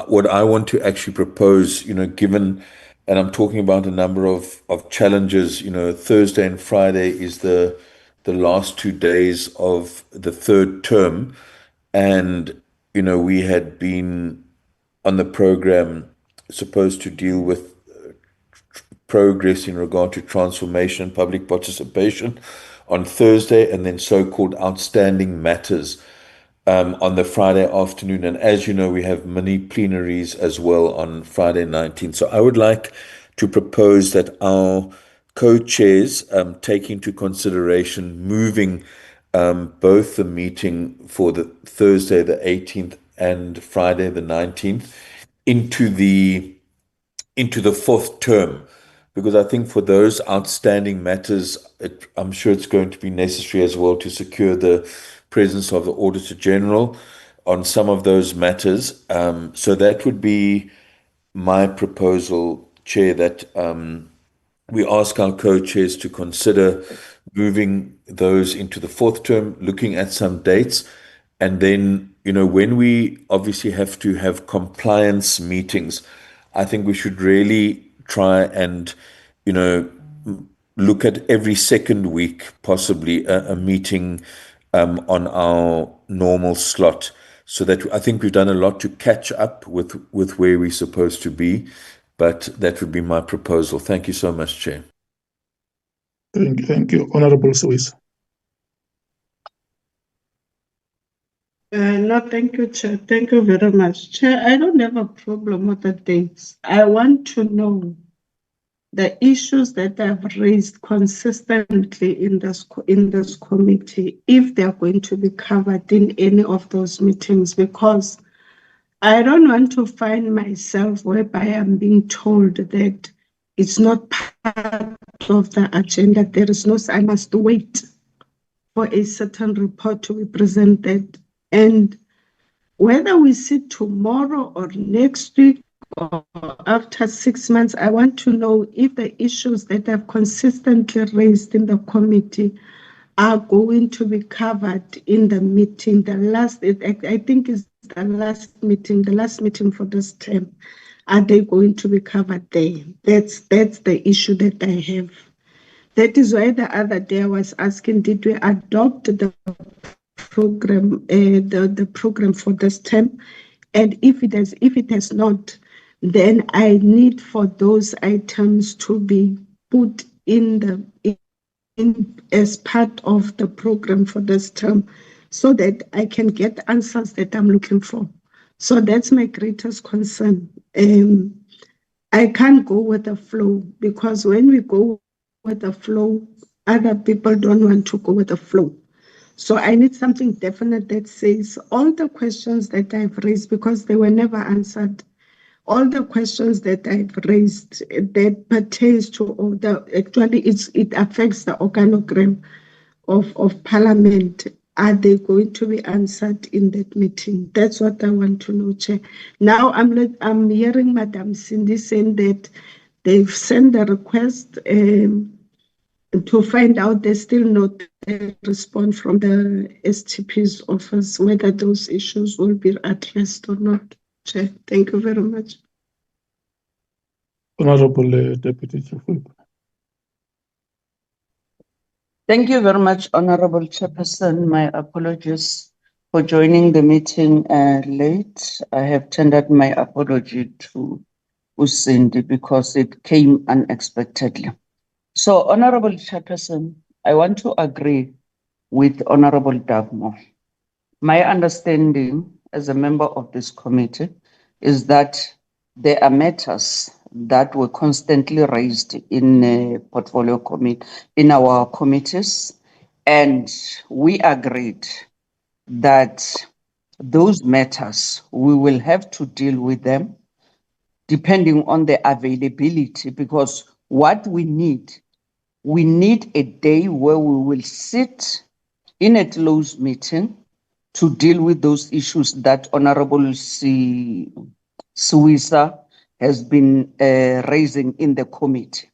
what I want to actually propose, given, and I'm talking about a number of challenges, Thursday and Friday is the last 2 days of the 3rd term. And, we had been on the program supposed to deal with progress in regard to transformation, public participation on Thursday, and then so-called outstanding matters on the Friday afternoon. And as you know, we have mini plenaries as well on Friday 19th. So I would like to propose that our co-chairs take into consideration moving both the meeting for the Thursday the 18th and Friday the 19th into the 4th term, because I think for those outstanding matters, I'm sure it's going to be necessary as well to secure the presence of the Auditor General on some of those matters. So that would be my proposal, Chair, that we ask our co-chairs to consider moving those into the 4th term, looking at some dates. And then, when we obviously have to have compliance meetings, I think we should really try and, look at every second week, possibly a meeting on our normal slot, so that I think we've done a lot to catch up with where we're supposed to be. But that would be my proposal. Thank you so much, Chair. Thank you. Honorable Swiss. No, thank you, Chair. Thank you very much. Chair, I don't have a problem with the dates. I want to know the issues that I've raised consistently in this committee, if they're going to be covered in any of those meetings, because I don't want to find myself whereby I'm being told that it's not part of the agenda. There is no, I must wait for a certain report to be presented. And whether we sit tomorrow or next week or after 6 months, I want to know if the issues that I've consistently raised in the committee are going to be covered in the meeting. The last, I think is the last meeting for this term. Are they going to be covered there? That's the issue that I have. That is why the other day I was asking, did we adopt the program, the program for this term? And if it has not, then I need for those items to be put in as part of the program for this term, so that I can get answers that I'm looking for. So that's my greatest concern. I can't go with the flow, because when we go with the flow, other people don't want to go with the flow. So I need something definite that says all the questions that I've raised, because they were never answered, all the questions that I've raised that pertains to actually it affects the organogram of Parliament. Are they going to be answered in that meeting? That's what I want to know, Chair. Now I'm hearing Madam Cindy saying that they've sent the request to find out there's still not a response from the STP's office whether those issues will be addressed or not. Chair, thank you very much. Honorable Deputy Chief Whip. Thank you very much, Honorable Chairperson. My apologies for joining the meeting late. I have tendered my apology to Usindi because it came unexpectedly. So, Honorable Chairperson, I want to agree with Honorable Dagmo. My understanding as a member of this committee is that there are matters that were constantly raised in portfolio committee, in our committees, and we agreed that those matters, we will have to deal with them depending on the availability, because what we need a day where we will sit in a closed meeting to deal with those issues that Honorable Suisa has been raising in the committee.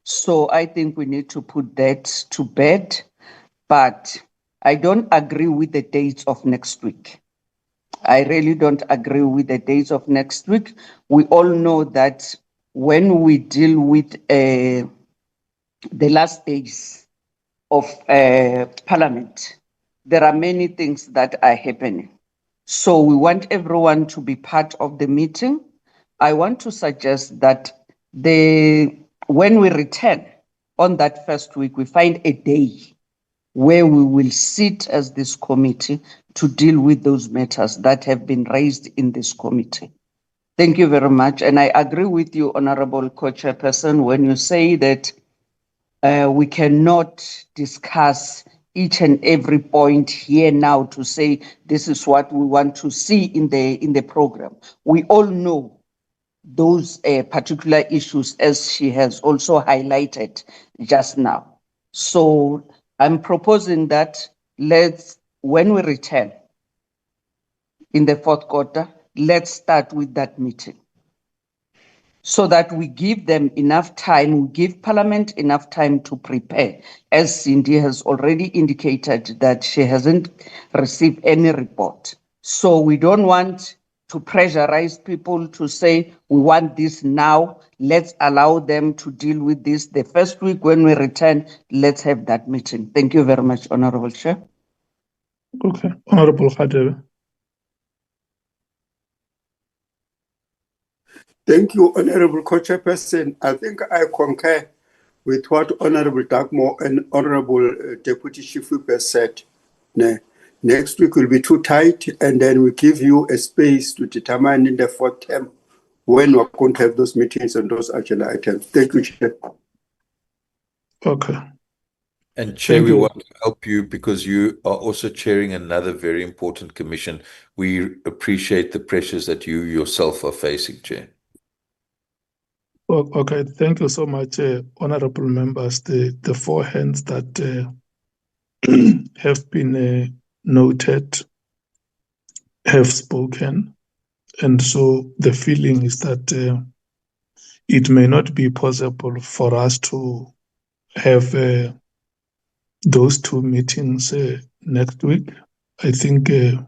So I think we need to put that to bed, but I don't agree with the dates of next week. I really don't agree with the dates of next week. We all know that when we deal with the last days of Parliament, there are many things that are happening. So we want everyone to be part of the meeting. I want to suggest that when we return on that first week, we find a day where we will sit as this committee to deal with those matters that have been raised in this committee. Thank you very much. And I agree with you, Honorable Co-Chairperson, when you say that we cannot discuss each and every point here now to say this is what we want to see in the program. We all know those particular issues, as she has also highlighted just now. So I'm proposing that when we return in the fourth quarter, let's start with that meeting, so that we give them enough time, we give Parliament enough time to prepare, as Cindy has already indicated that she hasn't received any report. So we don't want to pressurize people to say, we want this now, let's allow them to deal with this. The first week when we return, let's have that meeting. Thank you very much, Honorable Chair. Okay, Honorable Khadebe. Thank you, Honorable Co-Chairperson. I think I concur with what Honorable Dagmo and Honorable Deputy Chief Whip has said. Next week will be too tight, and then we give you a space to determine in the fourth term when we're going to have those meetings and those agenda items. Thank you, Chair. Okay. And Chair, we want to help you because you are also chairing another very important commission. We appreciate the pressures that you yourself are facing, Chair. Okay, thank you so much, honorable members. The four hands that have been noted have spoken. And so the feeling is that it may not be possible for us to have those two meetings next week. I think the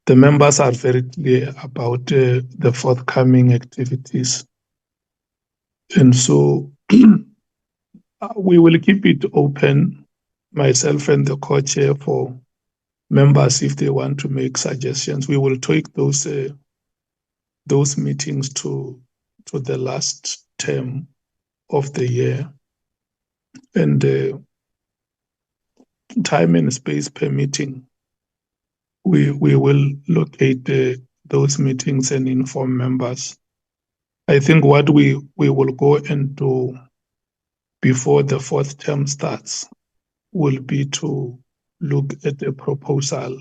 members are very clear about the forthcoming activities. And so we will keep it open, myself and the co-chair, for members if they want to make suggestions. We will take those meetings to the last term of the year. And time and space permitting, we will locate those meetings and inform members. I think what we will go and do before the fourth term starts will be to look at the proposal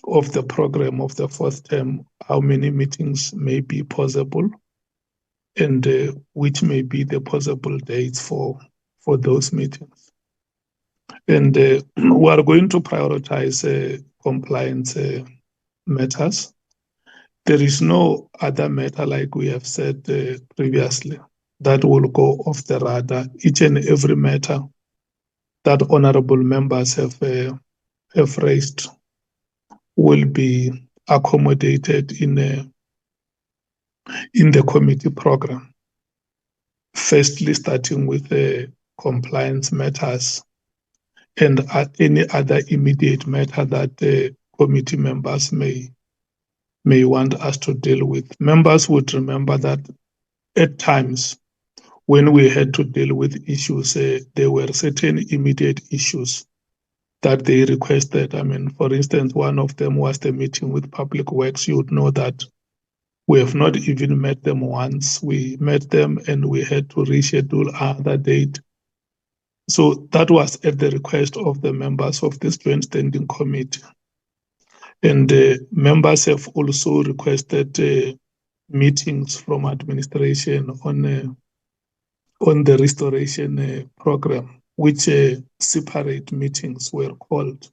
of the program of the fourth term, how many meetings may be possible, and which may be the possible dates for those meetings. And we are going to prioritize compliance matters. There is no other matter, like we have said previously, that will go off the radar. Each and every matter that honourable members have raised will be accommodated in the committee program. Firstly, starting with the compliance matters and any other immediate matter that the committee members may want us to deal with. Members would remember that at times when we had to deal with issues, there were certain immediate issues that they requested. I mean, for instance, one of them was the meeting with Public Works. You would know that we have not even met them once. We met them and we had to reschedule another date. So that was at the request of the members of this Joint Standing Committee. And members have also requested meetings from administration on the restoration program, which separate meetings were called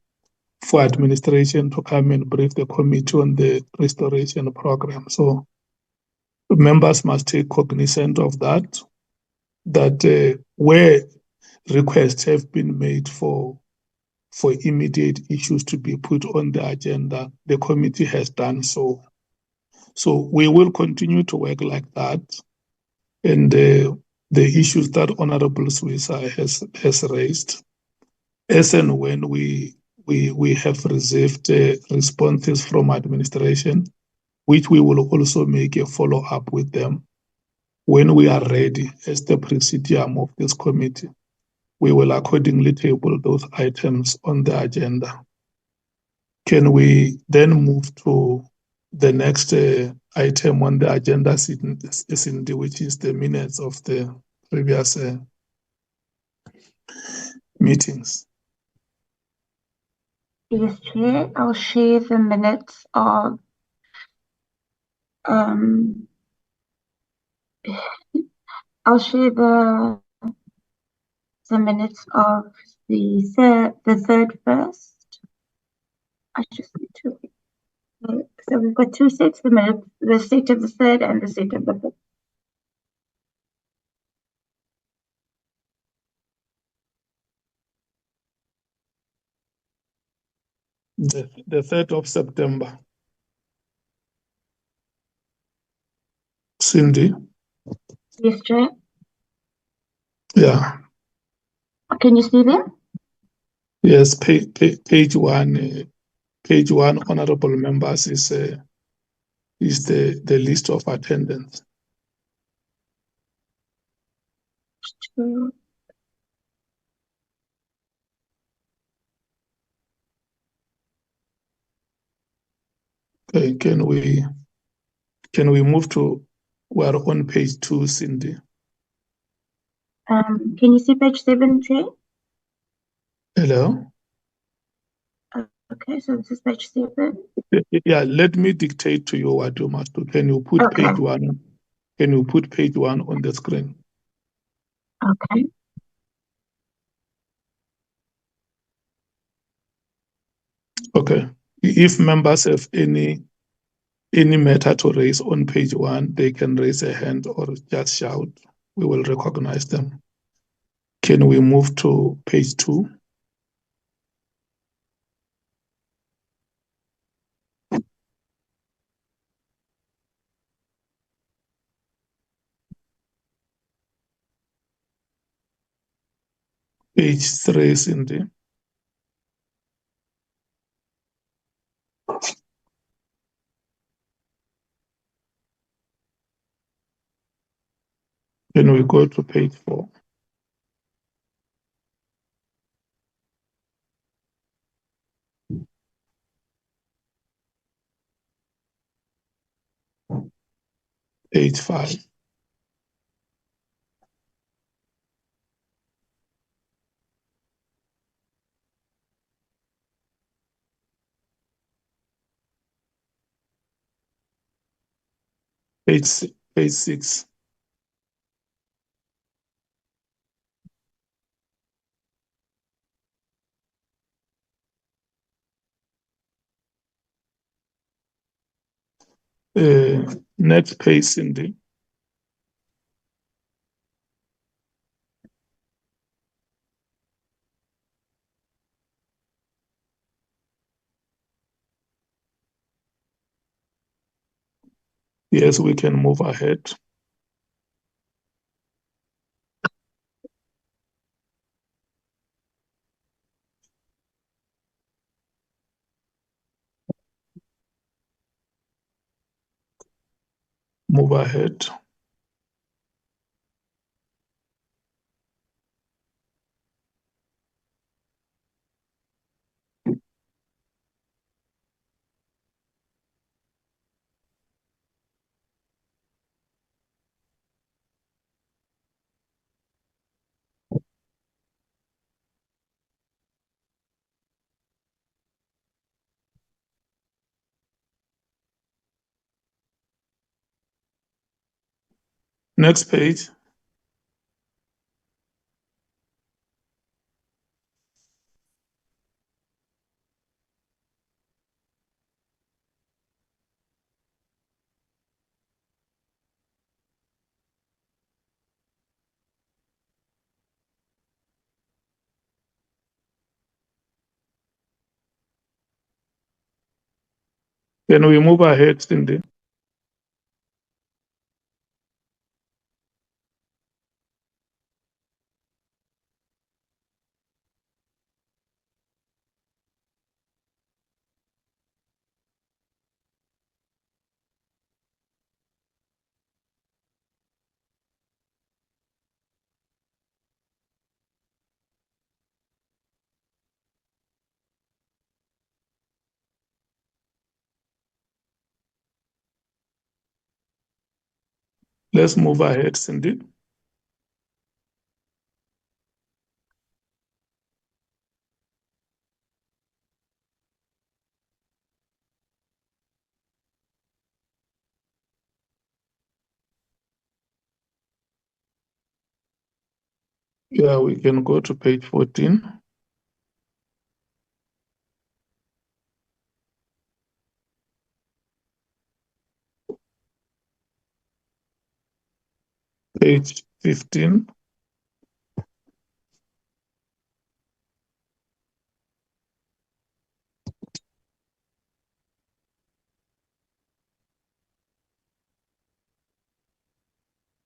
for administration to come and brief the committee on the restoration program. So members must take cognizance of that where requests have been made for immediate issues to be put on the agenda, the committee has done so. So we will continue to work like that. And the issues that Honorable Swisa has raised, as and when we have received responses from administration, which we will also make a follow-up with them when we are ready as the presidium of this committee. We will accordingly table those items on the agenda. Can we then move to the next item on the agenda, Cindy, which is the minutes of the previous meetings? Yes, Chair. I'll share the minutes of I'll share the minutes of the third first. I just need to. So we've got two sets of minutes: the set of the third and the set of the fifth. The 3rd of September. Cindy? Yes, Chair. Yeah. Can you see them? Yes, page one. Page one, honourable members, is the list of attendance. True. Okay, can we move to, we're on page 2, Cindy. Can you see page 7, Chair? Hello? Okay, so this is page 7. Yeah, let me dictate to you what you must do. Can you put page 1? Can you put page 1 on the screen? Okay. Okay. If members have any matter to raise on page 1, they can raise a hand or just shout. We will recognize them. Can we move to page 2? Page 3, Cindy. Then we go to page 4. Page 5. Page 6. Next page, Cindy. Yes, we can move ahead. Move ahead. Next page. Can we move ahead, Cindy? Let's move ahead, Cindy. Yeah, we can go to page 14. Page 15.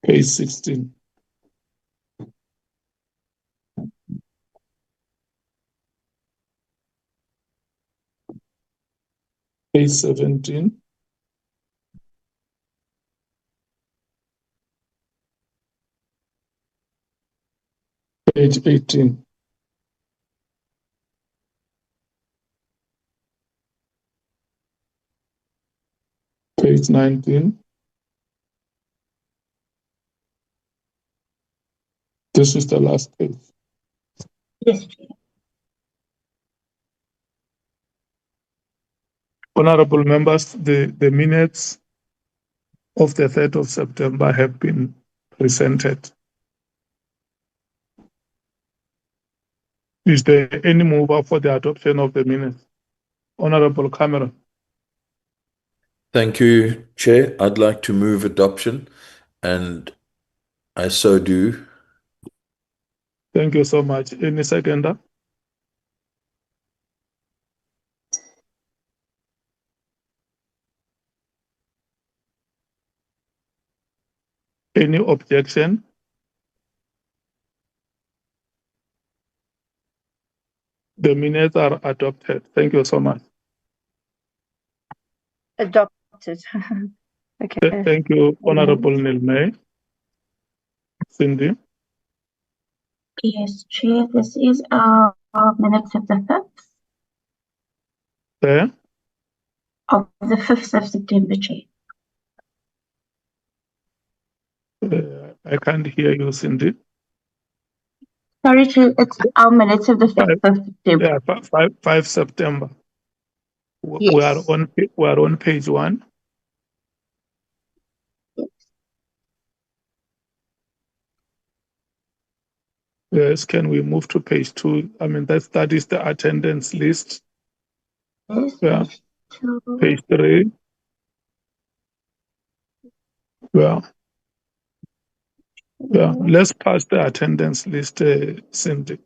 Page 16. Page 17. Page 18. Page 19. This is the last page. Yes, Chair. Honorable members, the minutes of the 3rd of September have been presented. Is there any mover for the adoption of the minutes? Honorable Cameron. Thank you, Chair. I'd like to move adoption, and I so do. Thank you so much. Any seconder? Any objection? The minutes are adopted. Thank you so much. Adopted. Okay. Thank you, Honorable Nilmay. Cindy? Yes, Chair. This is our minutes of the 5th. There? Of the 5th of September, Chair. I can't hear you, Cindy. Sorry, Chair. It's our minutes of the 5th of September. Yeah, 5 September. Yes. We are on page 1. Yes, can we move to page 2? I mean, that is the attendance list. Yes, Yeah. page 2. Page 3. Yeah. Yeah. Let's pass the attendance list, Cindy.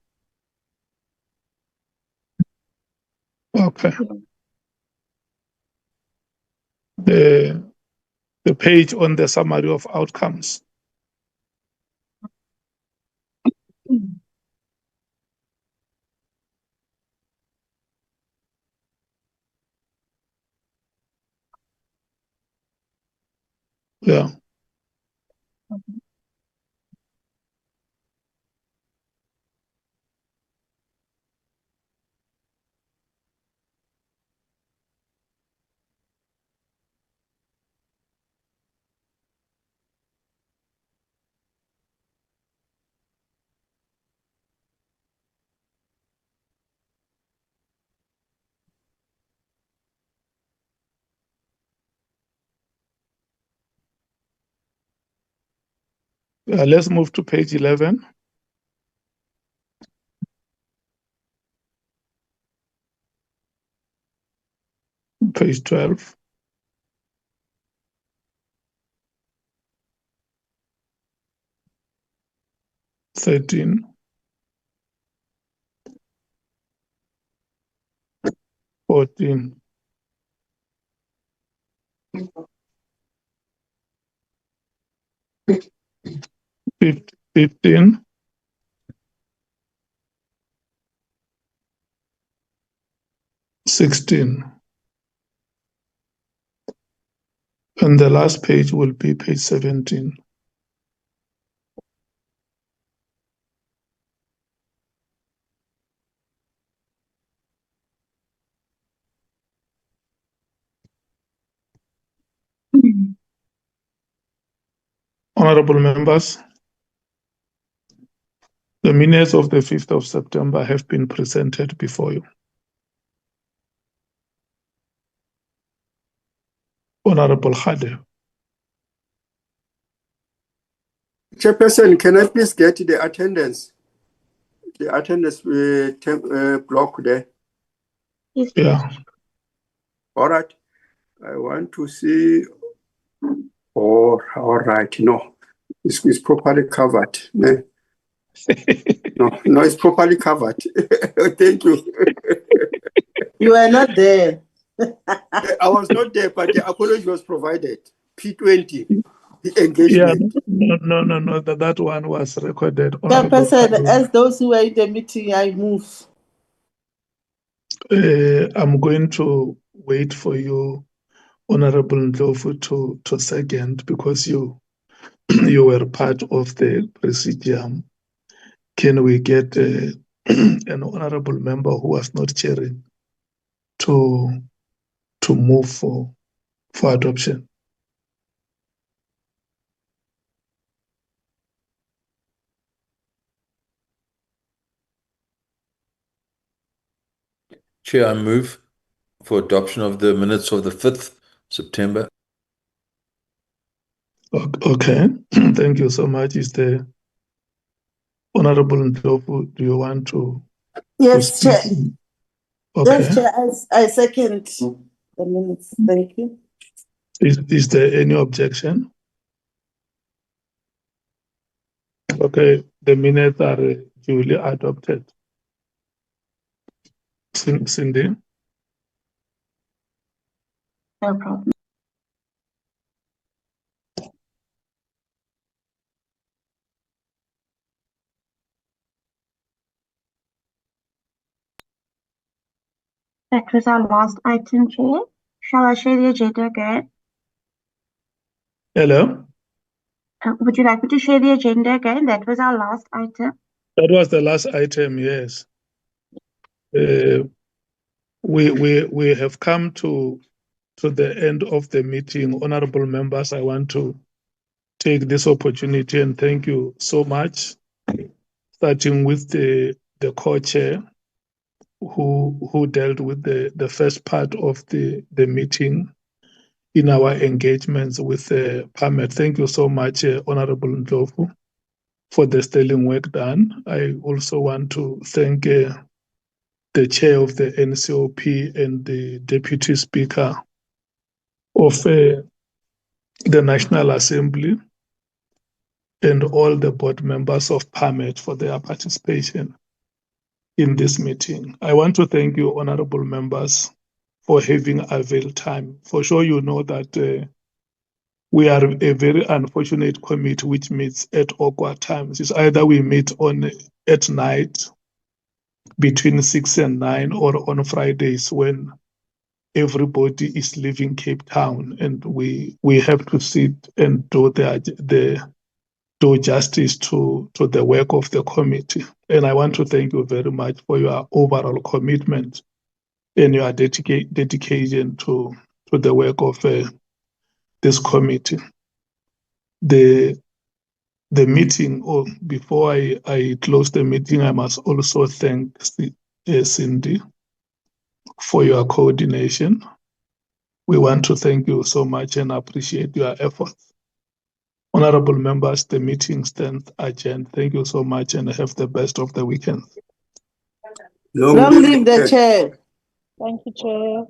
Okay. The the page on the summary of outcomes. Yeah. Let's move to page 11. Page 12. Thirteen, 14, 15, 16. And the last page will be page 17. Honorable members, the minutes of the 5th of September have been presented before you. Honorable Khade. Chairperson, can I please get the attendance? The attendance block there. Yeah. All right. I want to see. Oh, all right. No, it's properly covered. No, it's properly covered. Thank you. You are not there. I was not there, but the apology was provided. P20, the engagement. Yeah, no. That one was recorded. Chairperson, as those who are in the meeting, I move. I'm going to wait for you, Honorable Ndlovu, to second, because you were part of the presidium. Can we get an honorable member who was not chairing to move for adoption? Chair, I move for adoption of the minutes of the 5th September. Okay, thank you so much. Is the Honorable Ndlovu, do you want to? Yes, Chair. Okay. Yes, Chair, I second the minutes. Thank you. Is there any objection? Okay, the minutes are duly adopted. Cindy? No problem. That was our last item, Chair. Shall I share the agenda again? Hello? Would you like me to share the agenda again? That was our last item. That was the last item, yes. We have come to the end of the meeting. Honorable members, I want to take this opportunity and thank you so much, starting with the co-chair who dealt with the first part of the meeting in our engagements with Parmed. Thank you so much, Honorable Ndlovu, for the sterling work done. I also want to thank the chair of the NCOP and the deputy speaker of the National Assembly and all the board members of Parmed for their participation in this meeting. I want to thank you, honorable members, for having availed time. For sure, you know that we are a very unfortunate committee which meets at awkward times. It's either we meet at night between 6 and 9 or on Fridays when everybody is leaving Cape Town, and we have to sit and do justice to the work of the committee. And I want to thank you very much for your overall commitment and your dedication to the work of this committee. The meeting, or before I close the meeting, I must also thank Cindy for your coordination. We want to thank you so much and appreciate your efforts. Honorable members, the meeting stands adjourned. Thank you so much and have the best of the weekend. Long live the chair. Thank you, Chair.